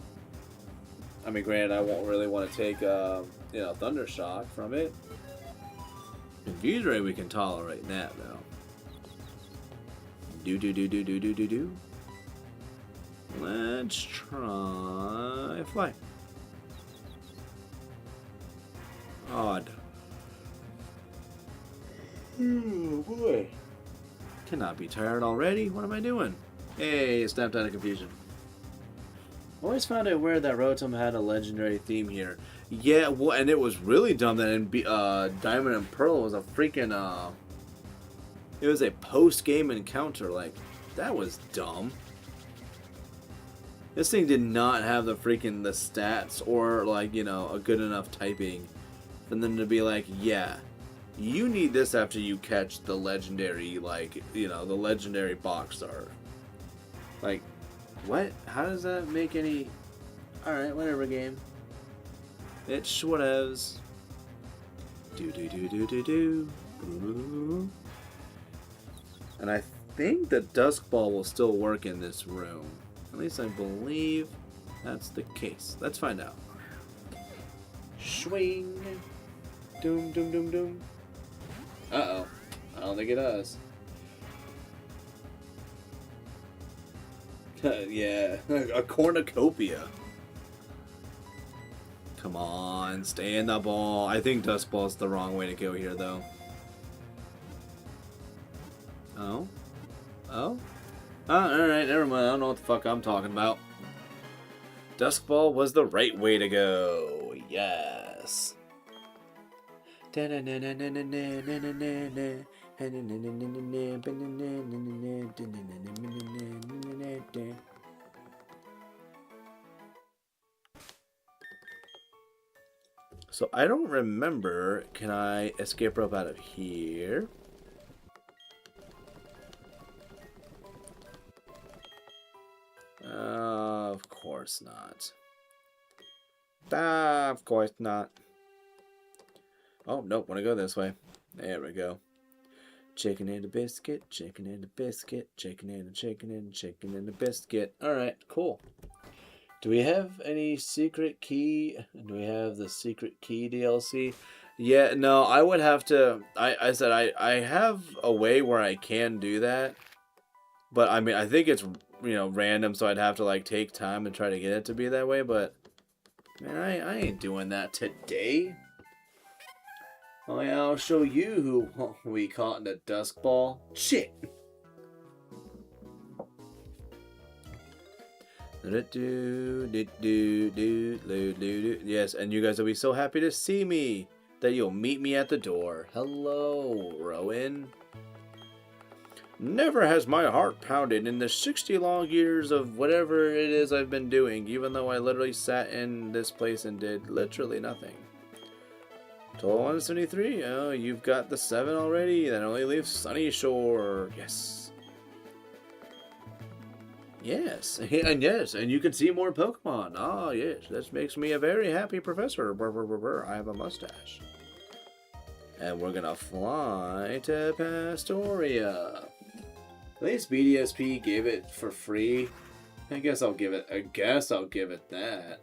[SPEAKER 1] I mean, granted, I won't really want to take you know, Thunder Shock from it. Confuse Ray we can tolerate that though. Do. Let's try Fly. Odd. Oh boy. Cannot be tired already. What am I doing? Hey, snapped out of confusion. Always found it weird that Rotom had a legendary theme here. Yeah, well, and it was really dumb that in Diamond and Pearl was a freaking it was a post-game encounter. Like, that was dumb. This thing did not have the stats or, like, you know, a good enough typing for them to be like, yeah, you need this after you catch the legendary, like, you know, the legendary box art. Like, what? How does that make any... Alright, whatever, game. It's whatevs. Do. Ooh. And I think the Dusk Ball will still work in this room. At least I believe that's the case. Let's find out. Swing. Doom, doom, doom, doom. Uh-oh. I don't think it does. Yeah, a cornucopia. Come on, stay in the ball. I think Dusk Ball's the wrong way to go here, though. Oh? Oh? Oh, alright, never mind. I don't know what the fuck I'm talking about. Dusk Ball was the right way to go. Yes. So I don't remember. Can I escape rope out of here? Of course not. Of course not. Oh, nope, want to go this way. There we go. Chicken and a biscuit, chicken and a biscuit, chicken and a chicken and chicken and a biscuit. Alright, cool. Do we have any secret key? Do we have the secret key DLC? Yeah, no, I would have to... I said I have a way where I can do that. But, I mean, I think it's, you know, random, so I'd have to, like, take time and try to get it to be that way, but... Man, I ain't doing that today. Oh yeah, I'll show you who we caught in the Dusk Ball. Shit! Yes, and you guys will be so happy to see me that you'll meet me at the door. Hello, Rowan. Never has my heart pounded in the 60 long years of whatever it is I've been doing, even though I literally sat in this place and did literally nothing. Total 173. Oh, you've got the 7 already. That only leaves Sunny Shore. Yes. Yes. And yes. And you can see more Pokemon. Ah, yes. This makes me a very happy professor. Brr, brr, brr, brr. I have a mustache. And we're going to fly to Pastoria. At least BDSP gave it for free. I guess I'll give it that.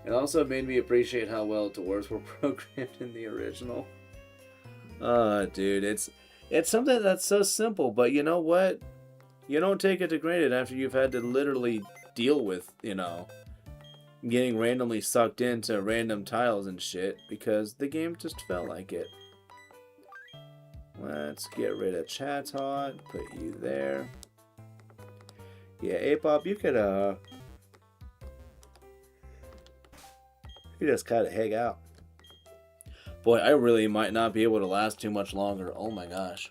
[SPEAKER 1] It also made me appreciate how well dwarves were programmed in the original. Dude, it's something that's so simple, but you know what? You don't take it for granted after you've had to literally deal with, getting randomly sucked into random tiles and shit, because the game just felt like it. Let's get rid of Chatot, put you there. Yeah, Apop, you could, you just kind of hang out. Boy, I really might not be able to last too much longer. Oh my gosh.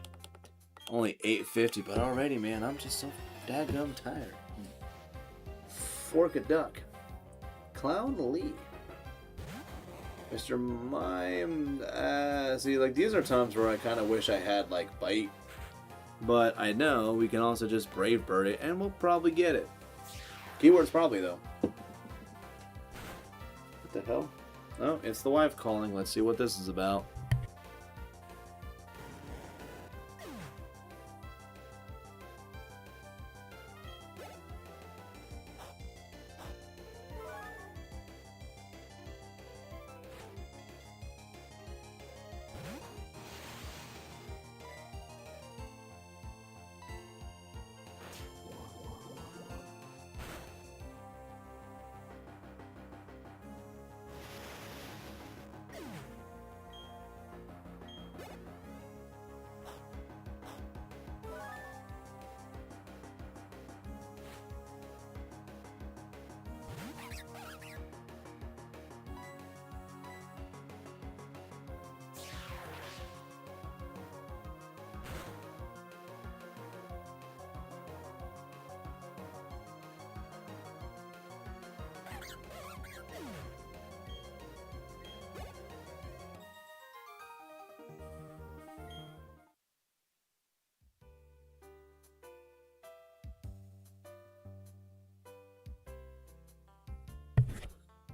[SPEAKER 1] Only 8:50, but already, man, I'm just so daggum tired. Fork a duck. Clown Lee. Mr. Mime. See, like, these are times where I kind of wish I had, like, Bite. But I know we can also just Brave Bird it, and we'll probably get it. Keyword's probably, though. What the hell? Oh, it's the wife calling. Let's see what this is about.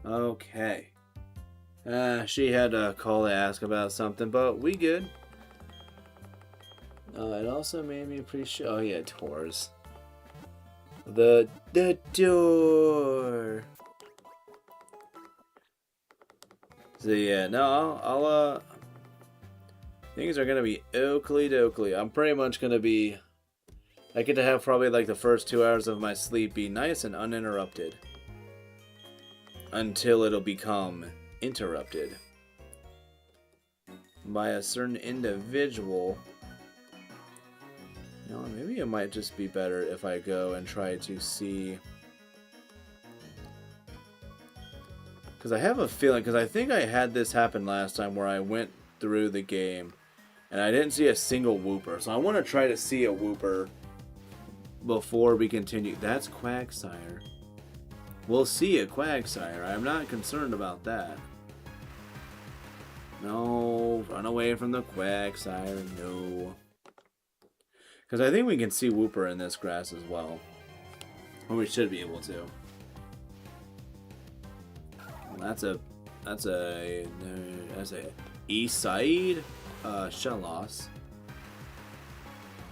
[SPEAKER 1] Okay. She had a call to ask about something, but we good. It also made me appreciate. Oh yeah, doors. The door. So yeah, no, I'll things are gonna be oakley dokley. I'm pretty much gonna be. I get to have probably like the first 2 hours of my sleep be nice and uninterrupted. Until it'll become interrupted by a certain individual. You know, maybe it might just be better if I go and try to see. Because I have a feeling, because I think I had this happen last time where I went through the game and I didn't see a single Wooper. So I want to try to see a Wooper before we continue. That's Quagsire. We'll see a Quagsire. I'm not concerned about that. No, run away from the Quagsire. No. Because I think we can see Wooper in this grass as well. Or we should be able to. That's a East Side Shellos.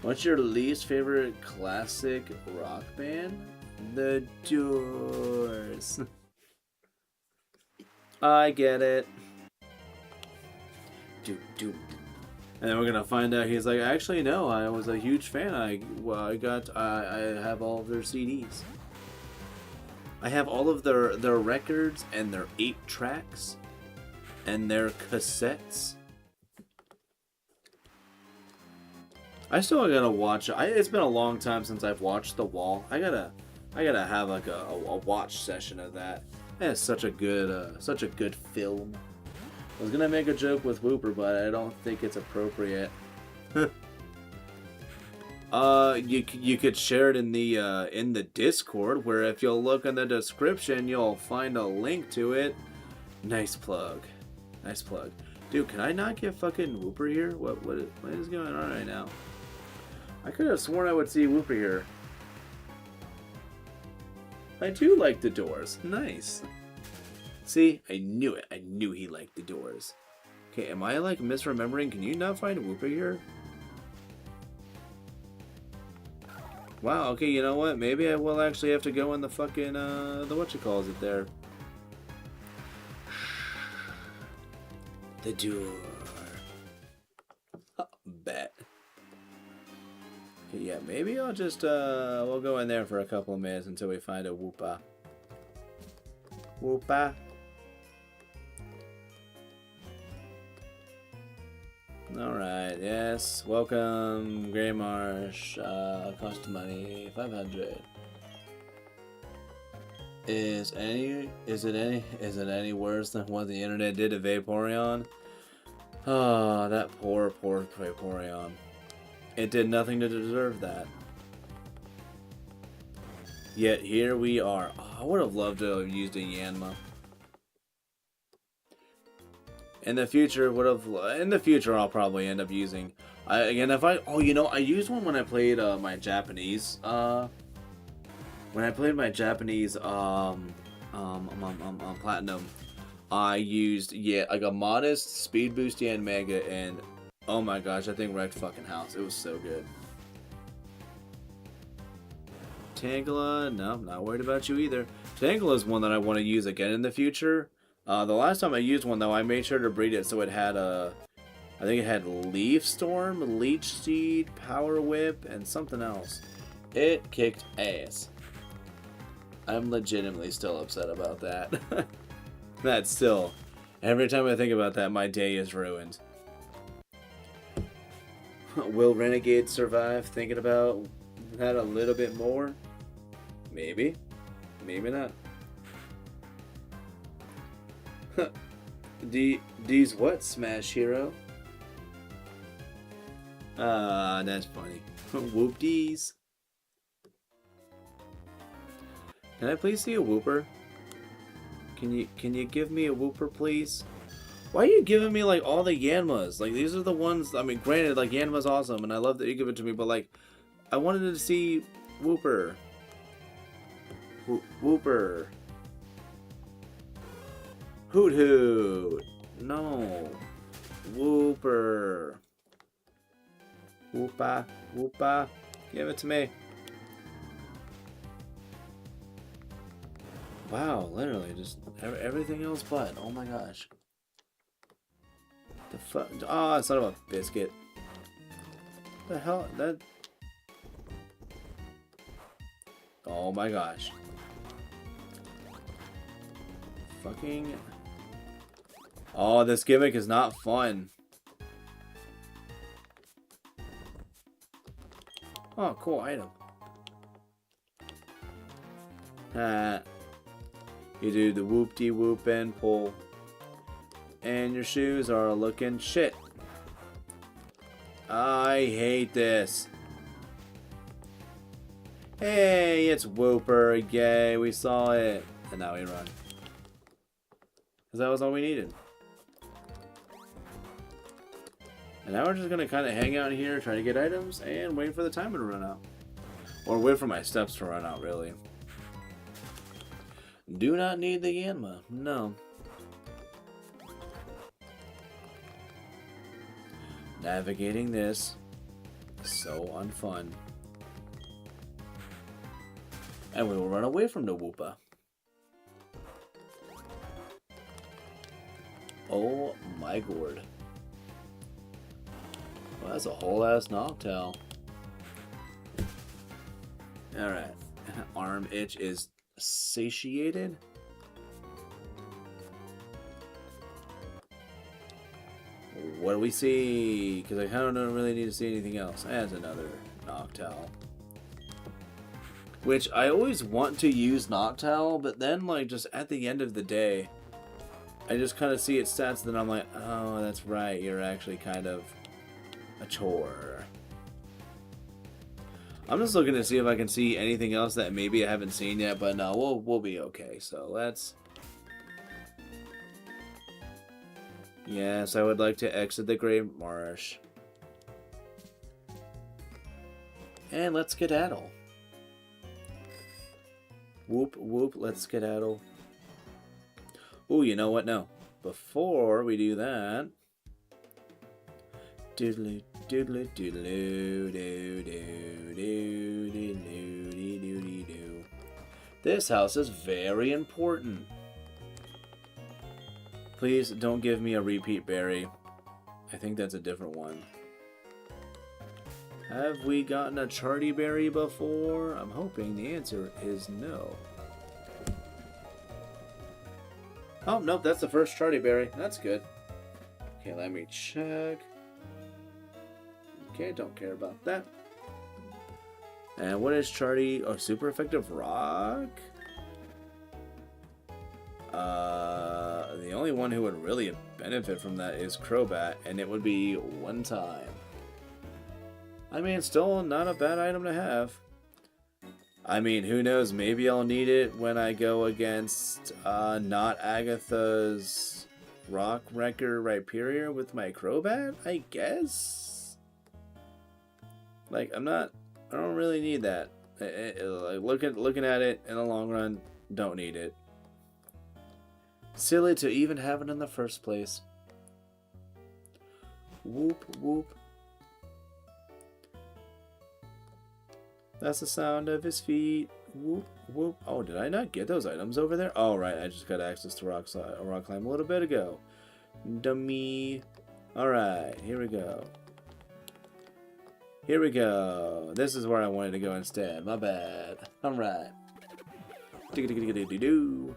[SPEAKER 1] What's your least favorite classic rock band? The Doors. I get it. And then we're gonna find out he's like, actually no, I was a huge fan. I have all of their CDs. I have all of their records and their 8 tracks and their cassettes. I still gotta watch. It's been a long time since I've watched The Wall. I gotta have like a watch session of that. It's such a good film. I was gonna make a joke with Wooper, but I don't think it's appropriate. You could share it in the Discord, where if you'll look in the description, you'll find a link to it. Nice plug. Nice plug. Dude, can I not get fucking Whooper here? What is going on right now? I could have sworn I would see Whooper here. I do like the doors. Nice. See? I knew it. I knew he liked the doors. Okay, am I like misremembering? Can you not find Whooper here? Wow, okay, you know what? Maybe I will actually have to go in the fucking, the whatchamacallit there. The door. Bet. Okay, yeah, maybe I'll just, we'll go in there for a couple of minutes until we find a Whoopa. Whoopa. Alright, yes. Welcome, Grey Marsh. Cost money, 500. Is it any worse than what the internet did to Vaporeon? Oh, that poor Vaporeon. It did nothing to deserve that. Yet here we are. Oh, I would have loved to have used a Yanma. In the future, I'll probably end up using. I used one when I played my Japanese. When I played my Japanese Platinum, I used like a modest Speed Boost Yanmega, and oh my gosh, that thing wrecked fucking house. It was so good. Tangela, no, not worried about you either. Tangela is one that I want to use again in the future. The last time I used one though, I made sure to breed it so it had I think it had Leaf Storm, Leech Seed, Power Whip, and something else. It kicked ass. I'm legitimately still upset about that. That's still, every time I think about that, my day is ruined. Will Renegade survive? Thinking about that a little bit more? Maybe. Maybe not. D's what? Smash Hero? That's funny. Whoop-dees. Can I please see a Whooper? Can you give me a Whooper, please? Why are you giving me like all the Yanmas? Like these are the ones. I mean, granted, like Yanma's awesome, and I love that you give it to me, but like, I wanted to see Whooper. Whooper. Hoot Hoot. No. Whooper. Whoopa. Whoopa. Give it to me. Wow, literally just everything else but. Oh my gosh. The fuck? Oh, son of a biscuit. The hell? That. Oh my gosh. Fucking. Oh, this gimmick is not fun. Oh, cool item. You do the whoop-de-whoop and pull. And your shoes are looking shit. I hate this. Hey, it's Whooper. Yay, we saw it. And now we run. Because that was all we needed. And now we're just going to kind of hang out here, try to get items, and wait for the timer to run out. Or wait for my steps to run out, really. Do not need the Yanma. No. Navigating this is so unfun. And we will run away from the Whoopa. Oh my gourd. Well, that's a whole ass Noctowl. Alright. Arm itch is satiated. What do we see? Because I kind of don't really need to see anything else. That's another Noctowl. Which I always want to use Noctowl, but then like just at the end of the day, I just kind of see its stats, then I'm like, oh, that's right, you're actually kind of a chore. I'm just looking to see if I can see anything else that maybe I haven't seen yet, but no, we'll be okay. So let's Yes, I would like to exit the Great Marsh. And let's skedaddle. Whoop, whoop, let's skedaddle. Ooh, you know what? No. Before we do that... Doodly, doodly, doodly, doo, doo, doo, doo, doo, doo, doo. This house is very important. Please don't give me a repeat berry. I think that's a different one. Have we gotten a charty berry before? I'm hoping the answer is no. Oh, nope, that's the first charty berry. That's good. Okay, let me check. Okay, don't care about that. And what is charty? Oh, super effective rock? The only one who would really benefit from that is Crobat, and it would be one time. I mean, still not a bad item to have. I mean, who knows? Maybe I'll need it when I go against not Agatha's Rock Wrecker Rhyperior with my Crobat, I guess? Like, I don't really need that. Looking at it in the long run, don't need it. Silly to even have it in the first place. Whoop, whoop. That's the sound of his feet. Whoop, whoop. Oh, did I not get those items over there? Oh, right. I just got access to rock climb a little bit ago. Dummy. Alright, here we go. Here we go. This is where I wanted to go instead. My bad. Alright. Do-do-do-do-do-do.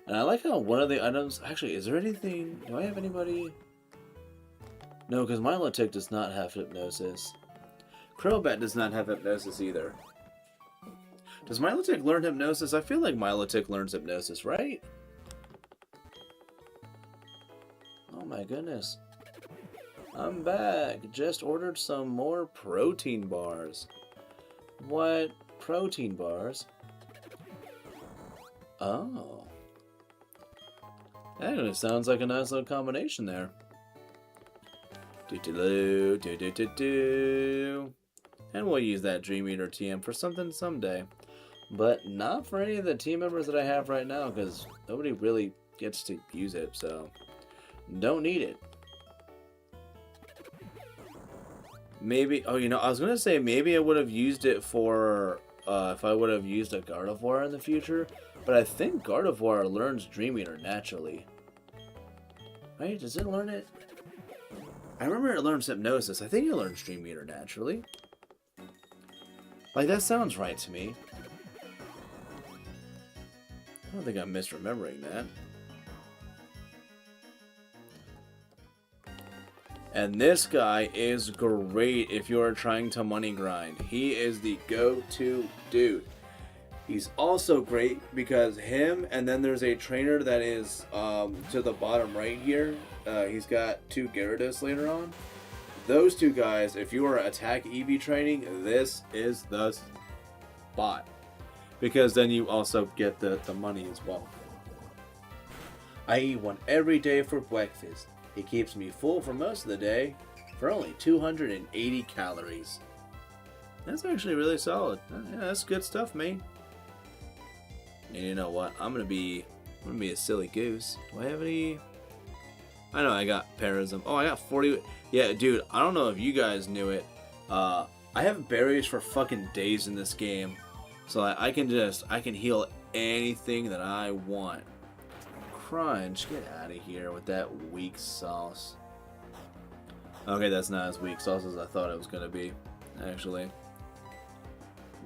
[SPEAKER 1] And I like how one of the items... Actually, is there anything... Do I have anybody... No, because Milotic does not have Hypnosis. Crobat does not have Hypnosis either. Does Milotic learn Hypnosis? I feel like Milotic learns Hypnosis, right? Oh my goodness. I'm back. Just ordered some more protein bars. What? Protein bars? Oh. That sounds like a nice little combination there. Do-do-do, do-do-do-do. And we'll use that Dream Eater TM for something someday. But not for any of the team members that I have right now, because nobody really gets to use it, so don't need it. Maybe, oh, you know, I was going to say maybe I would have used it for, if I would have used a Gardevoir in the future, but I think Gardevoir learns Dream Eater naturally. Right? Does it learn it? I remember it learns Hypnosis. I think it learns Dream Eater naturally. Like, that sounds right to me. I don't think I'm misremembering that. And this guy is great if you're trying to money grind. He is the go-to dude. He's also great because him, and then there's a trainer that is to the bottom right here. He's got 2 Gyarados later on. Those 2 guys, if you are attack EV training, this is the spot. Because then you also get the money as well. I eat one every day for breakfast. It keeps me full for most of the day for only 280 calories. That's actually really solid. Yeah, that's good stuff, mate. And you know what? I'm gonna be a silly goose. Do I have any? I know I got Parasm. Oh, I got 40. Yeah, dude. I don't know if you guys knew it. I have berries for fucking days in this game, so I can heal anything that I want. Crunch, get out of here with that weak sauce. Okay, that's not as weak sauce as I thought it was gonna be. Actually,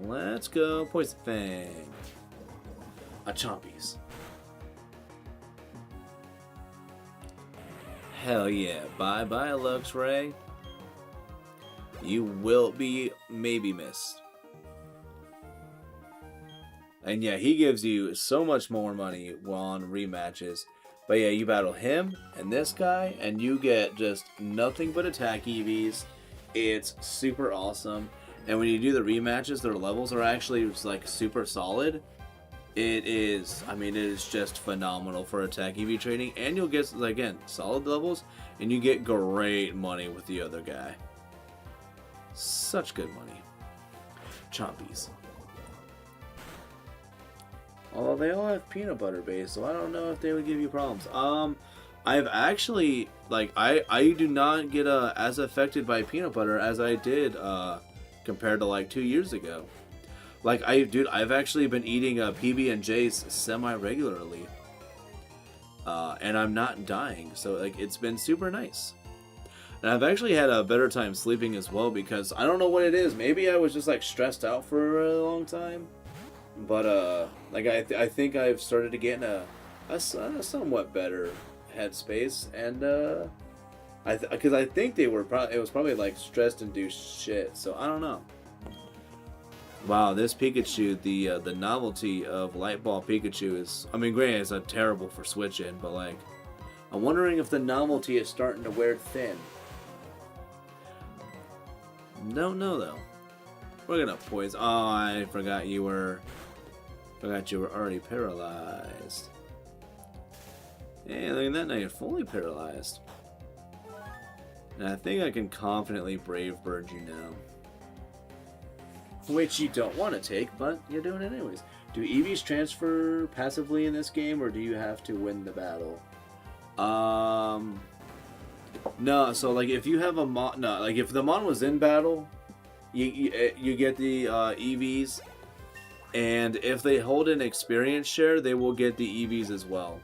[SPEAKER 1] let's go Poison Fang. A Chompies. Hell yeah. Bye-bye, Luxray. You will be maybe missed. And yeah, he gives you so much more money on rematches. But yeah, you battle him and this guy, and you get just nothing but attack EVs. It's super awesome. And when you do the rematches, their levels are actually like super solid. It is, I mean, it is just phenomenal for attack EV training, and you'll get, again, solid levels, and you get great money with the other guy. Such good money. Chompies. Although they all have peanut butter base, so I don't know if they would give you problems. I've actually, like, I do not get as affected by peanut butter as I did compared to like 2 years ago. Like, I've actually been eating PB&Js semi-regularly. And I'm not dying, so like it's been super nice. And I've actually had a better time sleeping as well because I don't know what it is. Maybe I was just like stressed out for a long time. But like I think I've started to get in a somewhat better headspace, and because I think it was probably like stressed induced shit. So I don't know. Wow, this Pikachu, the novelty of Light Ball Pikachu is, I mean, granted, it's terrible for switching, but like, I'm wondering if the novelty is starting to wear thin. Don't know though. We're gonna poison. Oh, I forgot you were already paralyzed. Hey, look at that! Now you're fully paralyzed. And I think I can confidently Brave Bird you now. Which you don't want to take, but you're doing it anyways. Do EVs transfer passively in this game, or do you have to win the battle? No. So like, if you have a mon, no, like if the mon was in battle, you get the EVs, and if they hold an experience share, they will get the EVs as well.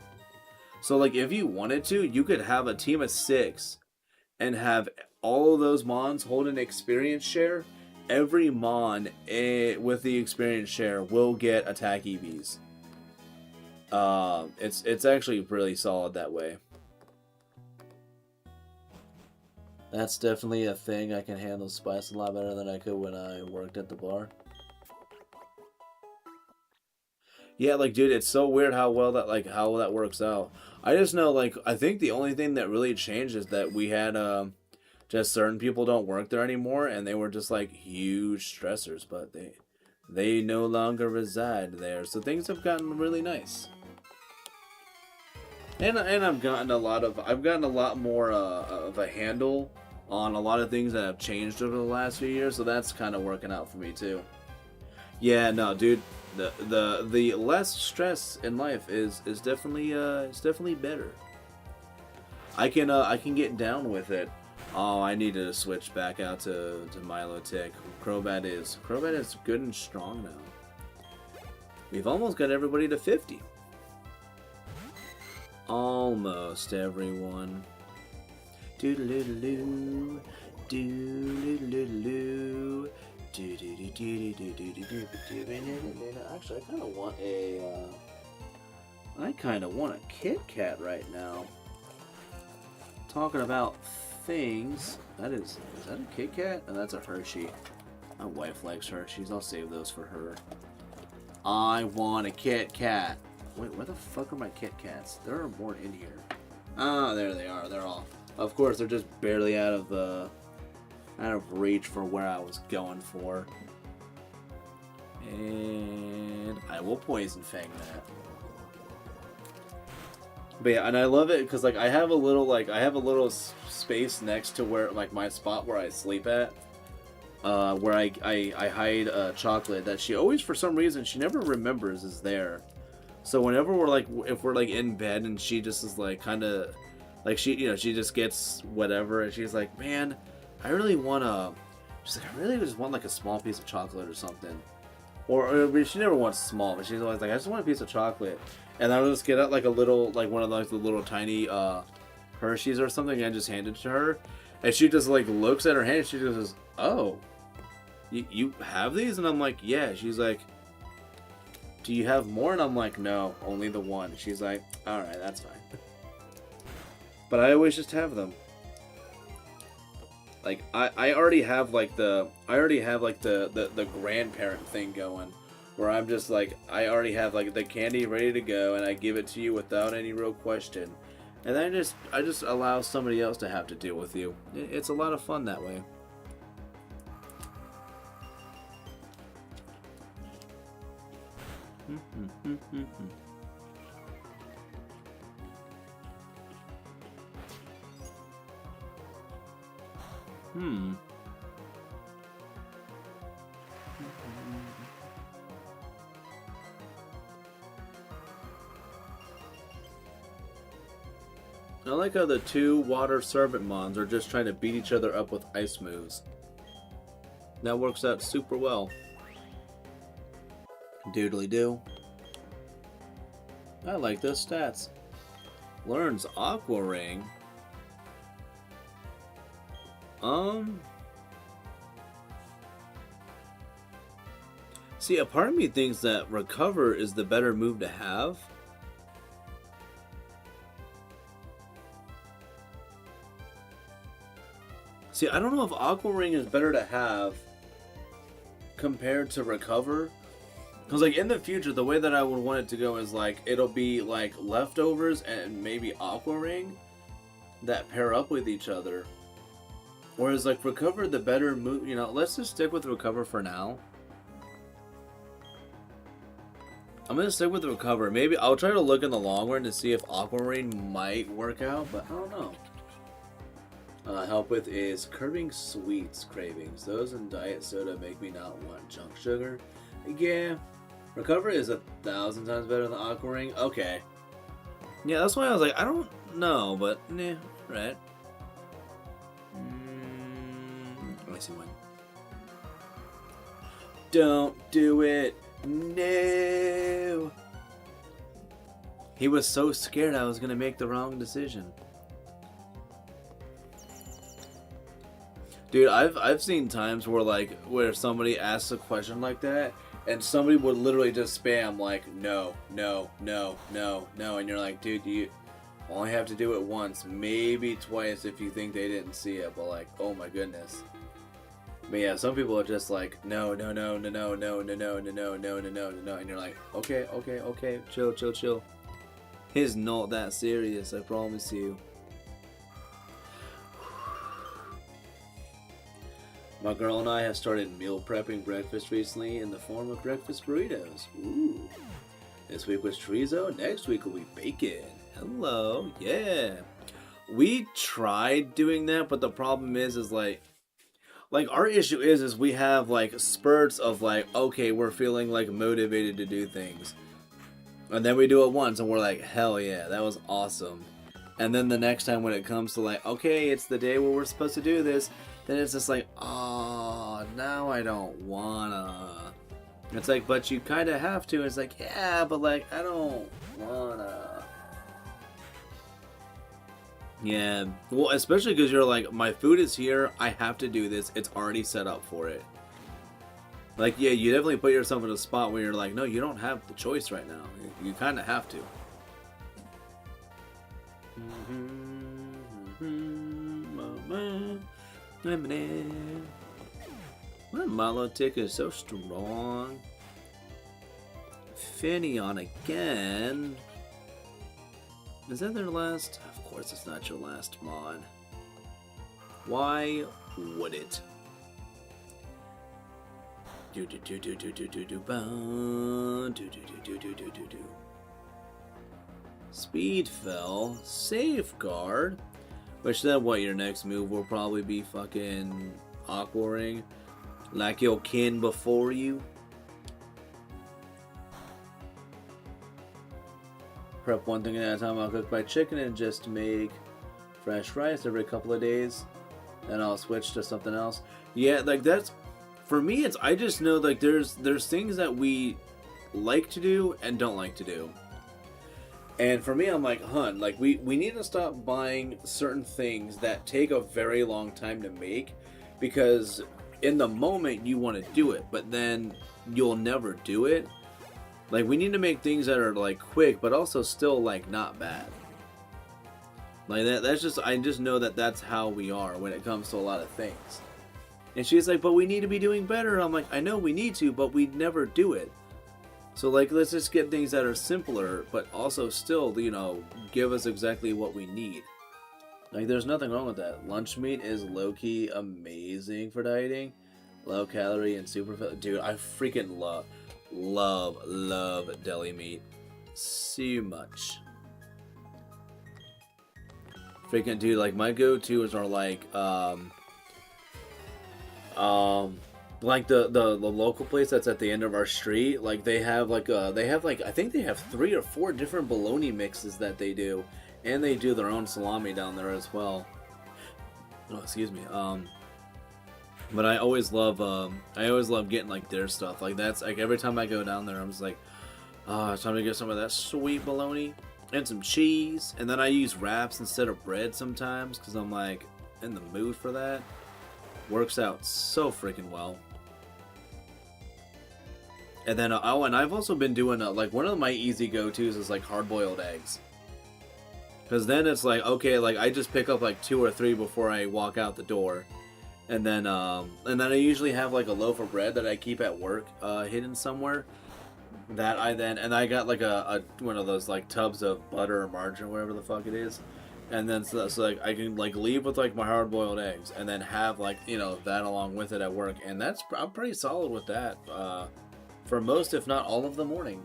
[SPEAKER 1] So like, if you wanted to, you could have a team of 6, and have all of those mons hold an experience share. Every mon with the experience share will get attack EVs. It's actually really solid that way. That's definitely a thing. I can handle spice a lot better than I could when I worked at the bar. Yeah, like, dude, it's so weird how well that works out. I just know, like, I think the only thing that really changed is that we had just certain people don't work there anymore, and they were just like huge stressors, but they no longer reside there, so things have gotten really nice. And I've gotten a lot more of a handle on a lot of things that have changed over the last few years, so that's kind of working out for me too. Yeah, no, dude, the less stress in life is definitely better. I can get down with it. Oh, I needed to switch back out to Milotic. Crobat is good and strong now. We've almost got everybody to 50. Almost everyone. Doodle-doodle-doo. Doodle-doodle-doo. Actually, I kind of want a Kit Kat right now. Talking about things. Is that a Kit Kat? Oh, that's a Hershey. My wife likes Hershey's. I'll save those for her. I want a Kit Kat. Wait, where the fuck are my Kit Kats? There are more in here. Ah, there they are. They're all. Of course, they're just barely out of reach for where I was going for. And I will Poison Fang that. But yeah, and I love it because like I have a little space next to where like my spot where I sleep at, where I hide chocolate that she always, for some reason, she never remembers is there. So whenever if we're like in bed and she just is like kind of like she just gets whatever, and she's like, man, I really just want like a small piece of chocolate or something. Or she never wants small, but she's always like, I just want a piece of chocolate. And I'll just get out like a little, like one of the little tiny Hershey's or something, and I just hand it to her. And she just like looks at her hand and she just says, oh, you have these? And I'm like, yeah. She's like, do you have more? And I'm like, no, only the one. She's like, alright, that's fine. But I always just have them. Like I already have like the grandparent thing going, where I'm just like, I already have like the candy ready to go, and I give it to you without any real question, and then I just allow somebody else to have to deal with you. It's a lot of fun that way. I like how the two water serpent mons are just trying to beat each other up with ice moves. That works out super well. Doodly do. I like those stats. Learns Aqua Ring. See, a part of me thinks that Recover is the better move to have. See, I don't know if Aqua Ring is better to have compared to Recover. Because, like, in the future, the way that I would want it to go is, like, it'll be, like, Leftovers and maybe Aqua Ring that pair up with each other. Whereas, like, Recover, the better move, you know, let's just stick with Recover for now. I'm going to stick with Recover. Maybe I'll try to look in the long run to see if Aqua Ring might work out, but I don't know. Help with is curbing sweets cravings. Those in diet soda make me not want junk sugar. Yeah, Recover is 1,000 times better than Aqua Ring. Okay. Yeah, that's why I was like, I don't know, but nah, right. Let me see one. Don't do it. No. He was so scared I was gonna make the wrong decision. Dude, I've seen times where somebody asks a question like that, and somebody would literally just spam like no, no, no, no, no, and you're like, dude, you only have to do it once, maybe twice if you think they didn't see it, but like, oh my goodness. But yeah, some people are just like, no, no, no, no, no, no, no, no, no, no, no, no, no, no, and you're like, okay, okay, okay, chill, chill, chill. It's not that serious, I promise you. My girl and I have started meal prepping breakfast recently in the form of breakfast burritos. Ooh. This week was chorizo, next week will be bacon. Hello, yeah. We tried doing that, but the problem is like our issue is we have like spurts of like, okay, we're feeling like motivated to do things. And then we do it once and we're like, hell yeah, that was awesome. And then the next time when it comes to like, okay, it's the day where we're supposed to do this, then it's just like, oh, now I don't wanna. It's like, but you kind of have to. It's like, yeah, but like, I don't wanna. Yeah, well, especially because you're like, my food is here, I have to do this, it's already set up for it. Like, yeah, you definitely put yourself in a spot where you're like, no, you don't have the choice right now. You kind of have to. My Milotic is so strong. Finneon again. Is that their last? Of course it's not your last mod. Why would it? Do do do do do do do do do do do do do do. Speed fell. Safeguard. Which then what, your next move will probably be fucking Aqua Ring. Like your kin before you. Prep one thing at a time. I'll cook my chicken and just make fresh rice every couple of days. Then I'll switch to something else. Yeah, like that's, for me it's, I just know like there's things that we like to do and don't like to do. And for me, I'm like, hun, like we need to stop buying certain things that take a very long time to make, because in the moment you want to do it, but then you'll never do it. Like, we need to make things that are like quick, but also still like not bad. Like that's just, I just know that that's how we are when it comes to a lot of things. And she's like, but we need to be doing better. I'm like, I know we need to, but we never do it. So like, let's just get things that are simpler, but also still, you know, give us exactly what we need. Like, there's nothing wrong with that. Lunch meat is low-key amazing for dieting. Low calorie and super, dude, I freaking love. love deli meat so much. Freaking dude, like my go-tos are like the local place that's at the end of our street. Like they have like I think they have 3 or 4 different bologna mixes that they do, and they do their own salami down there as well. Oh, excuse me. But I always love getting like their stuff. Like that's like every time I go down there, I'm just like, oh, it's time to get some of that sweet bologna and some cheese. And then I use wraps instead of bread sometimes because I'm like in the mood for that. Works out so freaking well. And then oh, and I've also been doing like one of my easy go-tos is like hard-boiled eggs. Because then it's like, okay, like I just pick up like 2 or 3 before I walk out the door. And then I usually have like a loaf of bread that I keep at work hidden somewhere. That I got like a one of those like tubs of butter or margarine or whatever the fuck it is. And then so like I can like leave with like my hard-boiled eggs and then have like, you know, that along with it at work. And I'm pretty solid with that for most, if not all of the morning.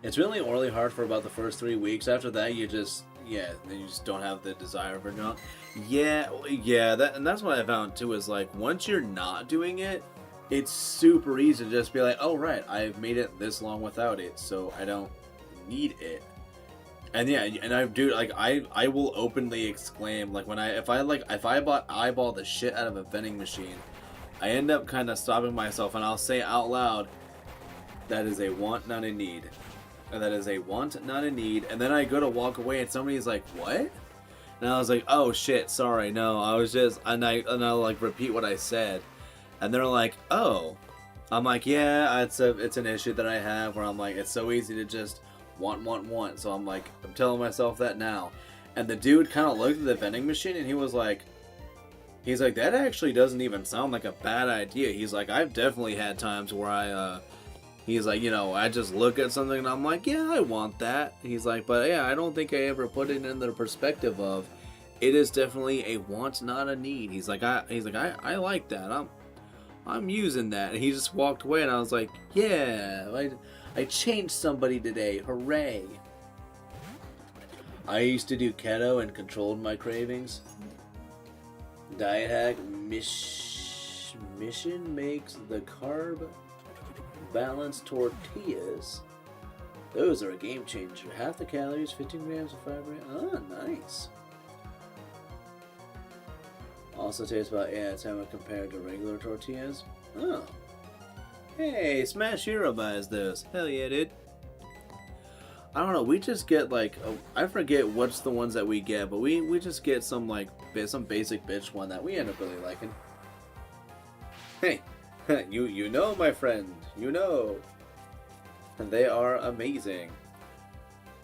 [SPEAKER 1] It's really hard for about the first 3 weeks. After that, you just don't have the desire for it. Yeah, that's what I found too, is like once you're not doing it, it's super easy to just be like, oh right, I've made it this long without it, so I don't need it. And yeah, and I do like I will openly exclaim like if I eyeball the shit out of a vending machine, I end up kind of stopping myself and I'll say out loud, that is a want, not a need. And that is a want, not a need. And then I go to walk away and somebody's like, what? And I was like, oh shit, sorry, no, I was just, and I'll like repeat what I said. And they're like, oh. I'm like, yeah, it's an issue that I have where I'm like, it's so easy to just want. So I'm like, I'm telling myself that now. And the dude kind of looked at the vending machine and he's like, that actually doesn't even sound like a bad idea. He's like, I've definitely had times where he's like, you know, I just look at something and I'm like, yeah, I want that. He's like, but yeah, I don't think I ever put it in the perspective of it is definitely a want, not a need. He's like, I like that. I'm using that. And he just walked away and I was like, yeah, I changed somebody today. Hooray. I used to do keto and controlled my cravings. Diet hack mission makes the carb balanced tortillas. Those are a game changer. Half the calories, 15 grams of fiber. Oh, nice. Also tastes about 8 out of 10 when compared to regular tortillas. Oh. Hey, Smash Hero buys those. Hell yeah, dude. I don't know, we just get like, I forget what's the ones that we get, but we just get some like, some basic bitch one that we end up really liking. Hey. You know, my friend, you know. And they are amazing.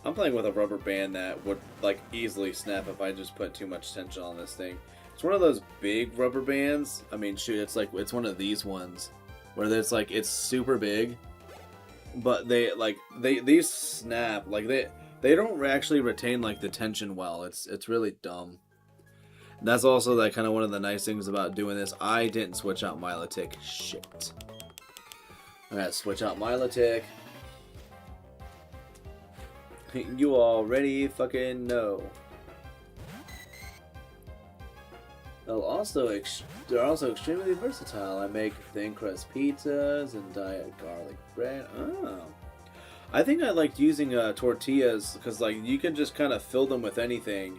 [SPEAKER 1] I'm playing with a rubber band that would like easily snap if I just put too much tension on this thing. It's one of those big rubber bands. I mean, shoot, it's one of these ones where it's like it's super big, but these snap like they don't actually retain like the tension well. It's really dumb. That's also like kind of one of the nice things about doing this. I didn't switch out Milotic. Shit. I gotta switch out Milotic. You already fucking know. They're also extremely versatile. I make thin crust pizzas and diet garlic bread. Oh. I think I liked using tortillas because like you can just kind of fill them with anything.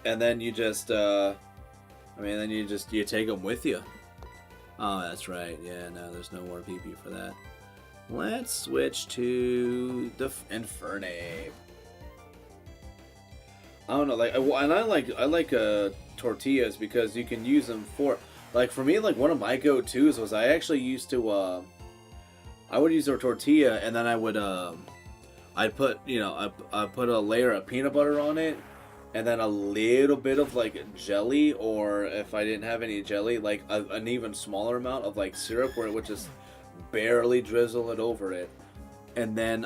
[SPEAKER 1] And then you just, you take them with you. Oh, that's right. Yeah, no, there's no more PP for that. Let's switch to the Infernape. I don't know, like, and I like tortillas because you can use them for, like, for me, like, one of my go-tos was I actually used to, I would use a tortilla and then I would, I'd put, I put a layer of peanut butter on it. And then a little bit of like jelly, or if I didn't have any jelly, like an even smaller amount of like syrup where it would just barely drizzle it over it. And then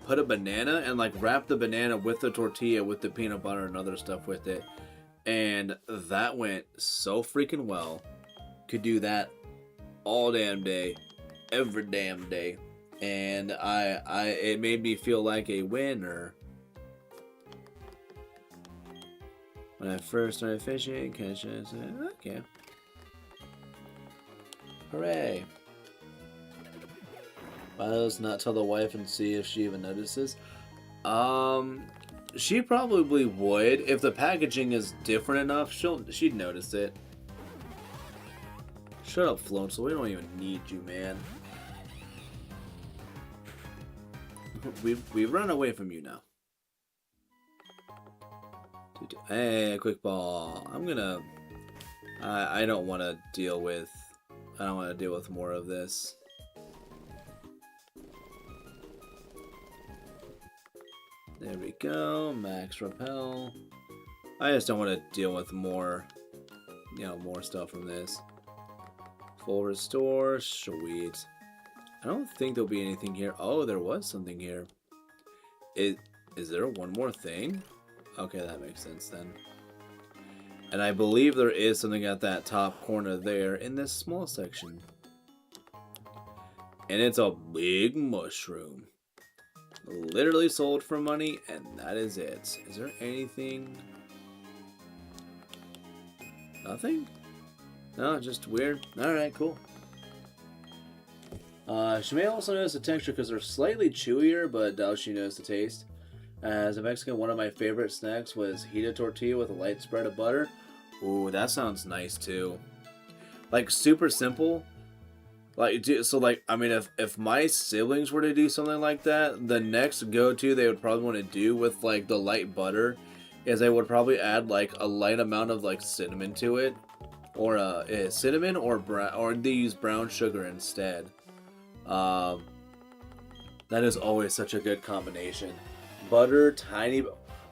[SPEAKER 1] put a banana and like wrap the banana with the tortilla with the peanut butter and other stuff with it. And that went so freaking well. Could do that all damn day. every damn day. And it made me feel like a winner. When I first started fishing, catching, okay. Hooray. Why does not tell the wife and see if she even notices? She probably would. If the packaging is different enough, she'd notice it. Shut up, Floatsel. We don't even need you, man. We've run away from you now. Hey, quick ball. I'm gonna. I don't want to deal with. I don't want to deal with more of this. There we go. Max repel. I just don't want to deal with more. You know, more stuff from this. Full restore. Sweet. I don't think there'll be anything here. Oh, there was something here. Is there one more thing? Okay, that makes sense then. And I believe there is something at that top corner there in this small section. And it's a big mushroom. Literally sold for money, and that is it. Is there anything? Nothing? No, just weird. Alright, cool. She may also notice the texture because they're slightly chewier, but doubt she knows the taste. As a Mexican, one of my favorite snacks was heated tortilla with a light spread of butter. Ooh, that sounds nice too. Like super simple. Like so, like I mean, if my siblings were to do something like that, the next go-to they would probably want to do with like the light butter is they would probably add like a light amount of like cinnamon to it, or cinnamon or brown, or they use brown sugar instead. That is always such a good combination. Butter, tiny.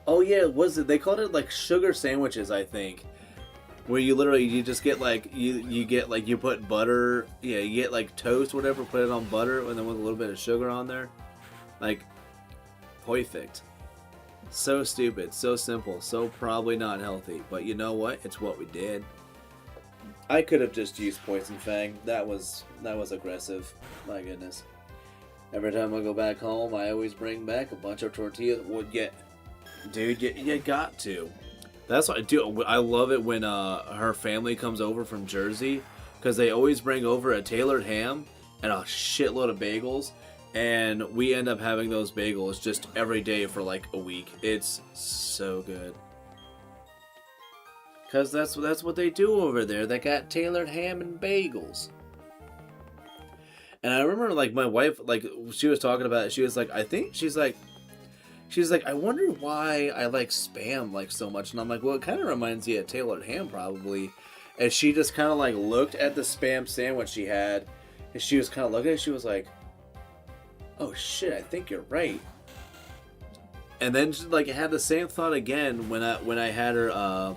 [SPEAKER 1] Oh yeah, was it? They called it like sugar sandwiches, I think. Where you just get like you get like you put butter, yeah, you get like toast, whatever, put it on butter, and then with a little bit of sugar on there, like perfect. So stupid, so simple, so probably not healthy, but you know what? It's what we did. I could have just used Poison Fang. That was aggressive. My goodness. Every time I go back home, I always bring back a bunch of tortillas. Dude, you got to. That's what I do. I love it when her family comes over from Jersey, because they always bring over a tailored ham and a shitload of bagels, and we end up having those bagels just every day for like a week. It's so good. Because that's what they do over there. They got tailored ham and bagels. And I remember, like, my wife, like, she was talking about it. She was like, she's like, I wonder why I like Spam, like, so much. And I'm like, well, it kind of reminds you of tailored ham, probably. And she just kind of, like, looked at the Spam sandwich she had. And she was kind of looking at it. She was like, oh, shit, I think you're right. And then, like, I had the same thought again when I had her,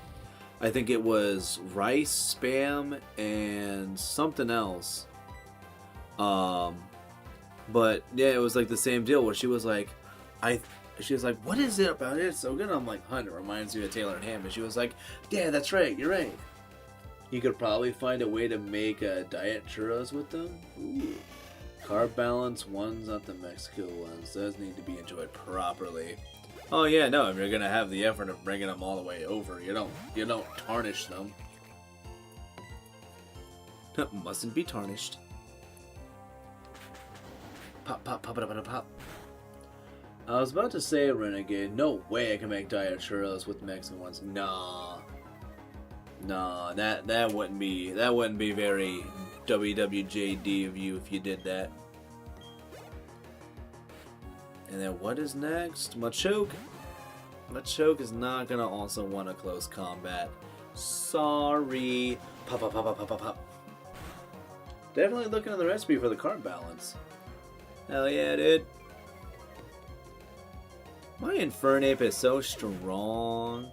[SPEAKER 1] I think it was rice, Spam, and something else. But yeah, it was like the same deal where she was like, what is it about it? It's so good. I'm like, it reminds you of tailored ham. And she was like, yeah, that's right. You're right. You could probably find a way to make diet churros with them. Ooh. Carb balance ones, not the Mexico ones. Those need to be enjoyed properly. Oh yeah, no, if you're gonna have the effort of bringing them all the way over, you don't tarnish them. Mustn't be tarnished. Pop, pop, pop, pop, pop, pop. I was about to say, Renegade, no way I can make diet churros with Mexican ones. Nah, that wouldn't be very WWJD of you if you did that. And then what is next? Machoke. Machoke is not gonna also want a close combat. Sorry. Pop, pop, pop, pop, pop, pop, pop. Definitely looking at the recipe for the carb balance. Hell yeah, dude. My Infernape is so strong.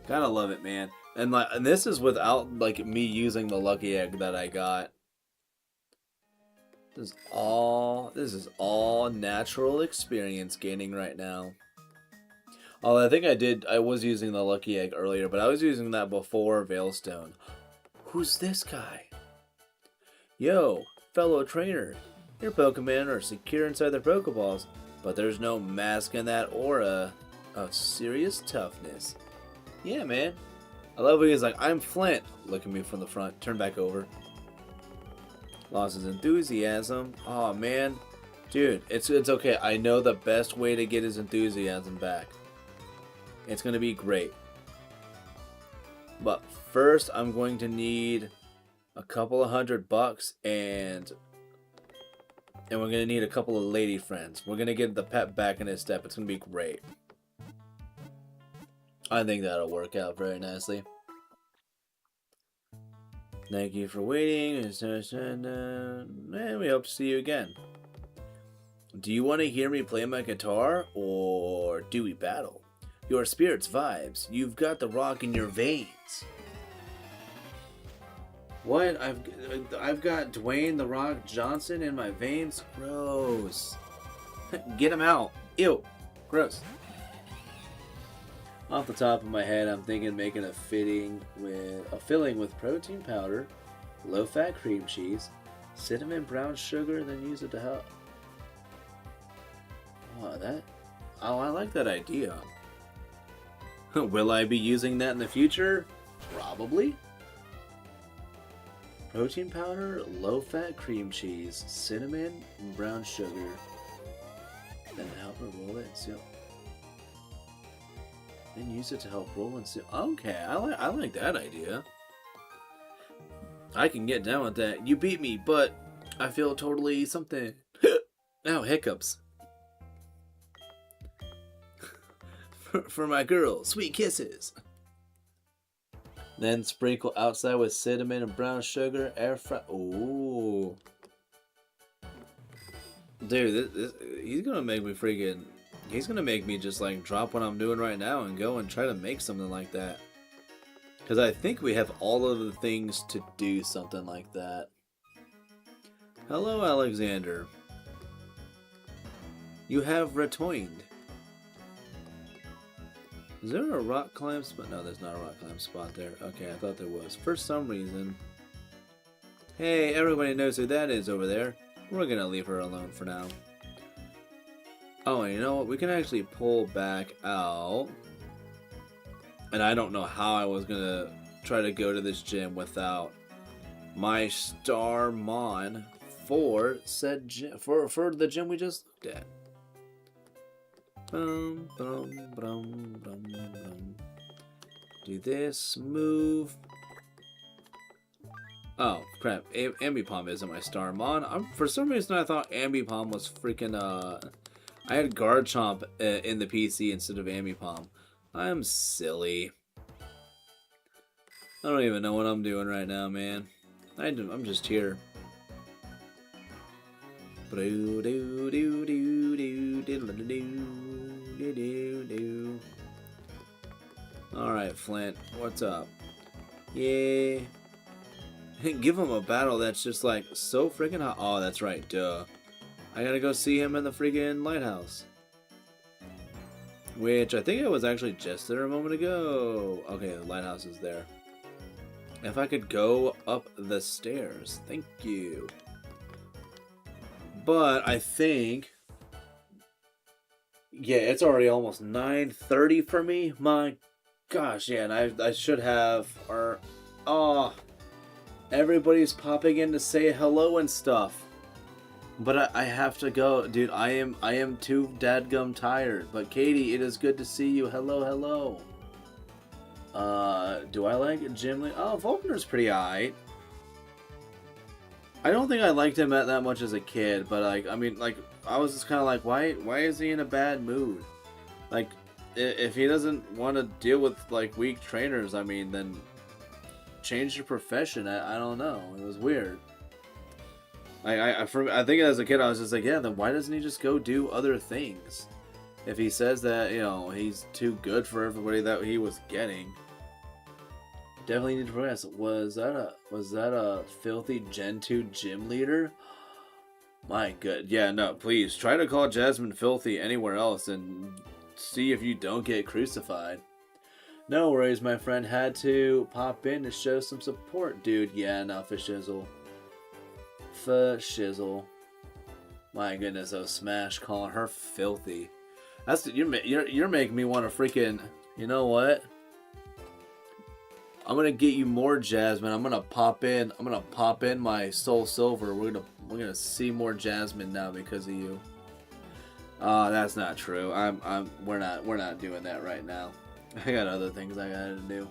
[SPEAKER 1] Gotta love it, man. And this is without like me using the lucky egg that I got. This is all natural experience gaining right now. Oh, I think I was using the lucky egg earlier, but I was using that before Veilstone. Who's this guy? Yo, fellow trainer. Your Pokemon are secure inside their Pokeballs, but there's no masking that aura of serious toughness. Yeah, man. I love when he's like, I'm Flint. Look at me from the front. Turn back over. Lost his enthusiasm. Oh, man. Dude, it's okay. I know the best way to get his enthusiasm back. It's going to be great. But first, I'm going to need a couple of $100 and we're going to need a couple of lady friends. We're going to get the pep back in his step. It's going to be great. I think that'll work out very nicely. Thank you for waiting. And we hope to see you again. Do you want to hear me play my guitar, or do we battle? Your spirit's vibes. You've got the rock in your veins. What? I've got Dwayne the Rock Johnson in my veins? Gross. Get him out. Ew. Gross. Off the top of my head, I'm thinking making a filling with protein powder, low-fat cream cheese, cinnamon brown sugar, and then use it to help. Oh, I like that idea. Will I be using that in the future? Probably. Protein powder, low-fat cream cheese, cinnamon, and brown sugar. Then help her roll it and seal. Then use it to help roll and seal. Okay, I like that idea. I can get down with that. You beat me, but I feel totally something. Now hiccups. For my girl, sweet kisses. Then sprinkle outside with cinnamon and brown sugar. Air fry. Ooh, dude, he's gonna make me freaking. He's gonna make me just like drop what I'm doing right now and go and try to make something like that. Because I think we have all of the things to do something like that. Hello, Alexander. You have returned. Is there a rock climb spot? No, there's not a rock climb spot there. Okay, I thought there was. For some reason. Hey, everybody knows who that is over there. We're gonna leave her alone for now. Oh, and you know what? We can actually pull back out. And I don't know how I was gonna try to go to this gym without my star mon for said gym, for the gym we just looked at. Boom, boom, boom, boom, boom. Do this move. Oh crap! Ambipom isn't my Starmon. For some reason I thought Ambipom was freaking. I had Garchomp in the PC instead of Ambipom. I'm silly. I don't even know what I'm doing right now, man. I'm just here. Alright, Flint, what's up? Yeah. Give him a battle that's just like so freaking hot. Oh, that's right, duh. I gotta go see him in the freaking lighthouse. Which I think I was actually just there a moment ago. Okay, the lighthouse is there. If I could go up the stairs. Thank you. But I think... yeah, it's already almost 9:30 for me. My gosh, yeah, and I should have... oh, everybody's popping in to say hello and stuff. But I have to go. Dude, I am too dadgum tired. But Katie, it is good to see you. Hello, hello. Do I like Jim Lee? Oh, Volkner's pretty aight. I don't think I liked him that much as a kid, but like, I mean, like, I was just kind of like, why is he in a bad mood? Like, if he doesn't want to deal with like weak trainers, I mean, then change your profession. I don't know. It was weird. I think as a kid I was just like, yeah, then why doesn't he just go do other things? If he says that, you know, he's too good for everybody that he was getting. Definitely need to progress. Was that a filthy Gen 2 gym leader? My good. Yeah, no, please try to call Jasmine filthy anywhere else and see if you don't get crucified. No worries, my friend. Had to pop in to show some support, dude. Yeah, no, for shizzle. For shizzle. My goodness, those Smash calling her filthy. That's you're making me want to freaking. You know what? I'm gonna get you more Jasmine. I'm gonna pop in my Soul Silver. We're gonna see more Jasmine now because of you. That's not true. We're not doing that right now. I got other things I gotta do.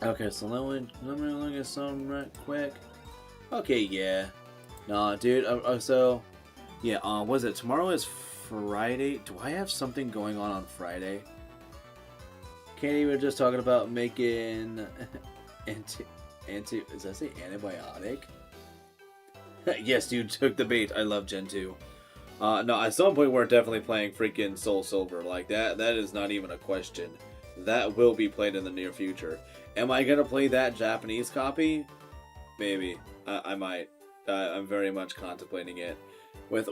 [SPEAKER 1] Okay, so let me look at something right quick. Okay, yeah. Nah, dude. So, yeah. Was it tomorrow? Is Friday? Do I have something going on Friday? Katie, we were just talking about making does that say antibiotic? Yes, you took the bait. I love Gen 2. No, at some point we're definitely playing freaking Soul Silver. Like that is not even a question. That will be played in the near future. Am I gonna play that Japanese copy? Maybe. I might. I'm very much contemplating it. With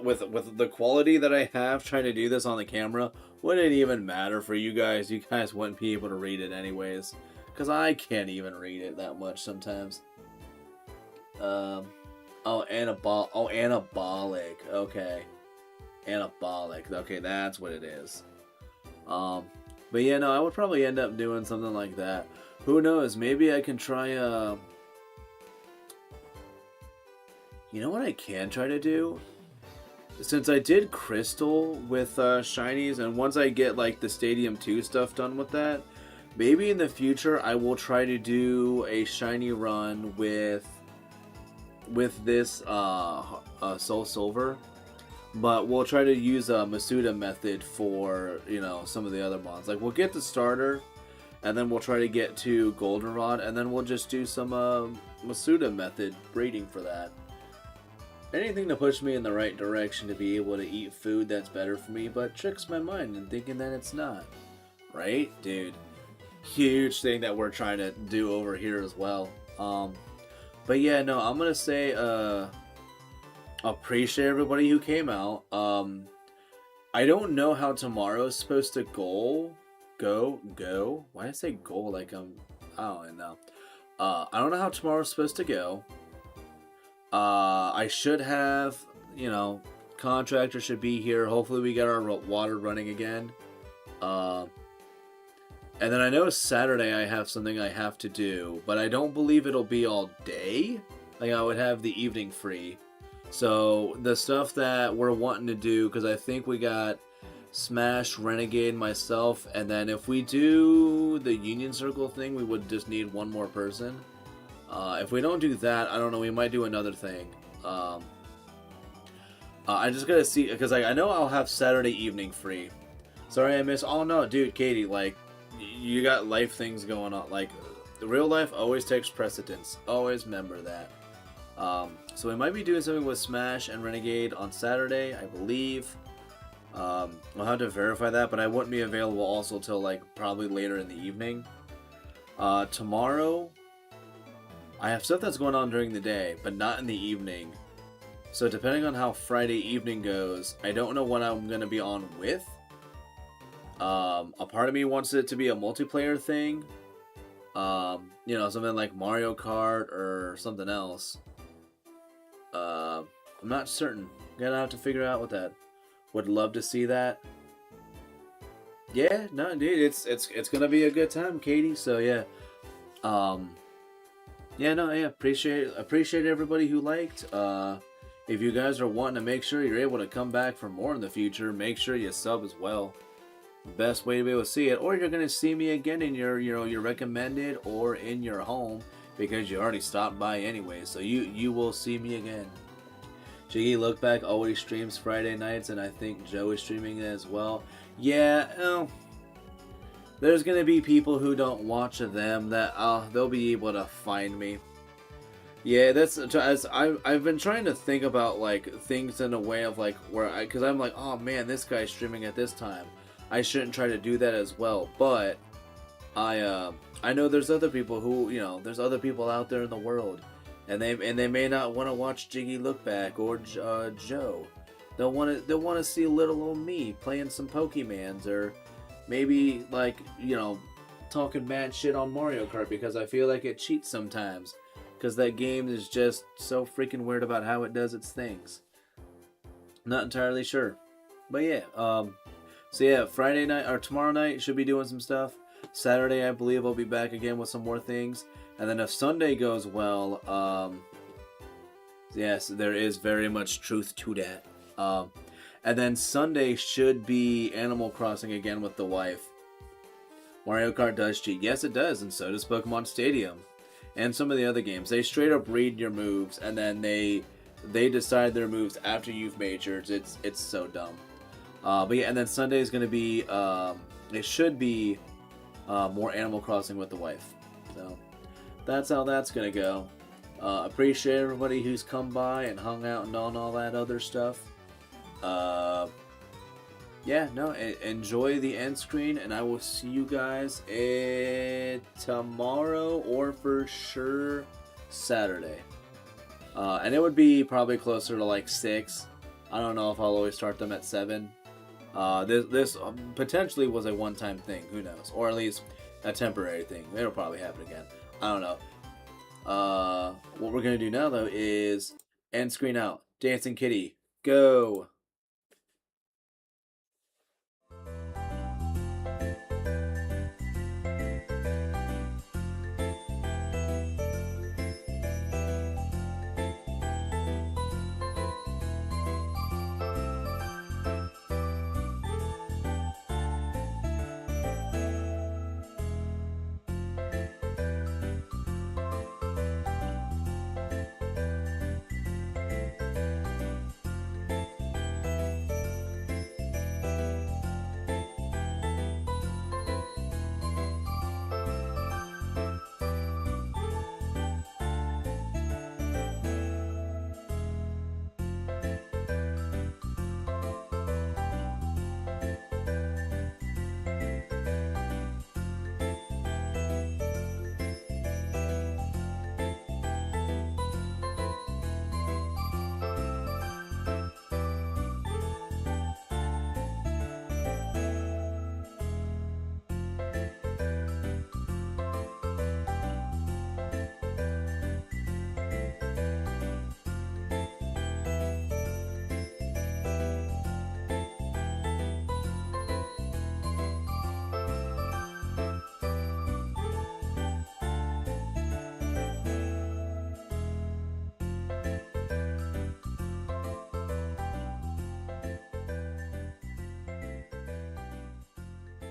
[SPEAKER 1] the quality that I have trying to do this on the camera, wouldn't even matter for you guys. You guys wouldn't be able to read it anyways. Because I can't even read it that much sometimes. Anabolic. Okay. Anabolic. Okay, that's what it is. But yeah, no, I would probably end up doing something like that. Who knows? Maybe I can try you know what I can try to do? Since I did Crystal with Shinies, and once I get like the Stadium 2 stuff done with that, maybe in the future I will try to do a Shiny run with this Soul Silver. But we'll try to use a Masuda method for, you know, some of the other mons. Like, we'll get the starter, and then we'll try to get to Goldenrod, and then we'll just do some Masuda method breeding for that. Anything to push me in the right direction to be able to eat food that's better for me, but tricks my mind in thinking that it's not. Right? Dude. Huge thing that we're trying to do over here as well. But yeah, no, I'm going to say, appreciate everybody who came out. I don't know how tomorrow's supposed to go. Why did I say go like I don't know. I don't know how tomorrow's supposed to go. I should have, you know, contractor should be here. Hopefully we get our water running again. And then I know Saturday I have something I have to do, but I don't believe it'll be all day. Like, I would have the evening free. So the stuff that we're wanting to do, because I think we got Smash, Renegade, myself, and then if we do the Union Circle thing, we would just need one more person. If we don't do that, I don't know, we might do another thing. I just gotta see, because I know I'll have Saturday evening free. Sorry I missed. Oh no, dude, Katie, like, you got life things going on. Like, the real life always takes precedence. Always remember that. So we might be doing something with Smash and Renegade on Saturday, I believe. I'll have to verify that, but I wouldn't be available also till like probably later in the evening. Tomorrow, I have stuff that's going on during the day, but not in the evening. So depending on how Friday evening goes, I don't know what I'm going to be on with. A part of me wants it to be a multiplayer thing. You know, something like Mario Kart or something else. I'm not certain. Gonna have to figure out what that. Would love to see that. Yeah, no, dude, it's gonna be a good time, Katie. So yeah, yeah, no, yeah, appreciate everybody who liked. If you guys are wanting to make sure you're able to come back for more in the future, make sure you sub as well. Best way to be able to see it, or you're gonna see me again in your, you know, your recommended or in your home because you already stopped by anyway. So you will see me again. Jiggy Look Back always streams Friday nights, and I think Joe is streaming it as well. Yeah, there's gonna be people who don't watch them that they'll be able to find me. Yeah, that's as I've been trying to think about like things in a way of like where because I'm like, oh man, this guy's streaming at this time. I shouldn't try to do that as well, but I know there's other people who, you know, there's other people out there in the world, and they may not want to watch Jiggy Look Back or Joe. They'll want to see little old me playing some Pokemans, or maybe like, you know, talking mad shit on Mario Kart because I feel like it cheats sometimes. because that game is just so freaking weird about how it does its things. Not entirely sure. But yeah, so yeah, Friday night or tomorrow night should be doing some stuff. Saturday, I believe I'll be back again with some more things. And then if Sunday goes well, yes, there is very much truth to that. And then Sunday should be Animal Crossing again with the wife. Mario Kart does cheat. Yes, it does, and so does Pokemon Stadium. And some of the other games. They straight up read your moves, and then they decide their moves after you've made yours. It's so dumb. But yeah, and then Sunday is going to be, it should be more Animal Crossing with the wife. So that's how that's going to go. Appreciate everybody who's come by and hung out and done all that other stuff. Yeah, no, enjoy the end screen, and I will see you guys tomorrow or for sure Saturday. And it would be probably closer to like 6. I don't know if I'll always start them at 7. This potentially was a one-time thing, who knows? Or at least a temporary thing. It'll probably happen again. I don't know. What we're going to do now, though, is end screen out. Dancing Kitty, go!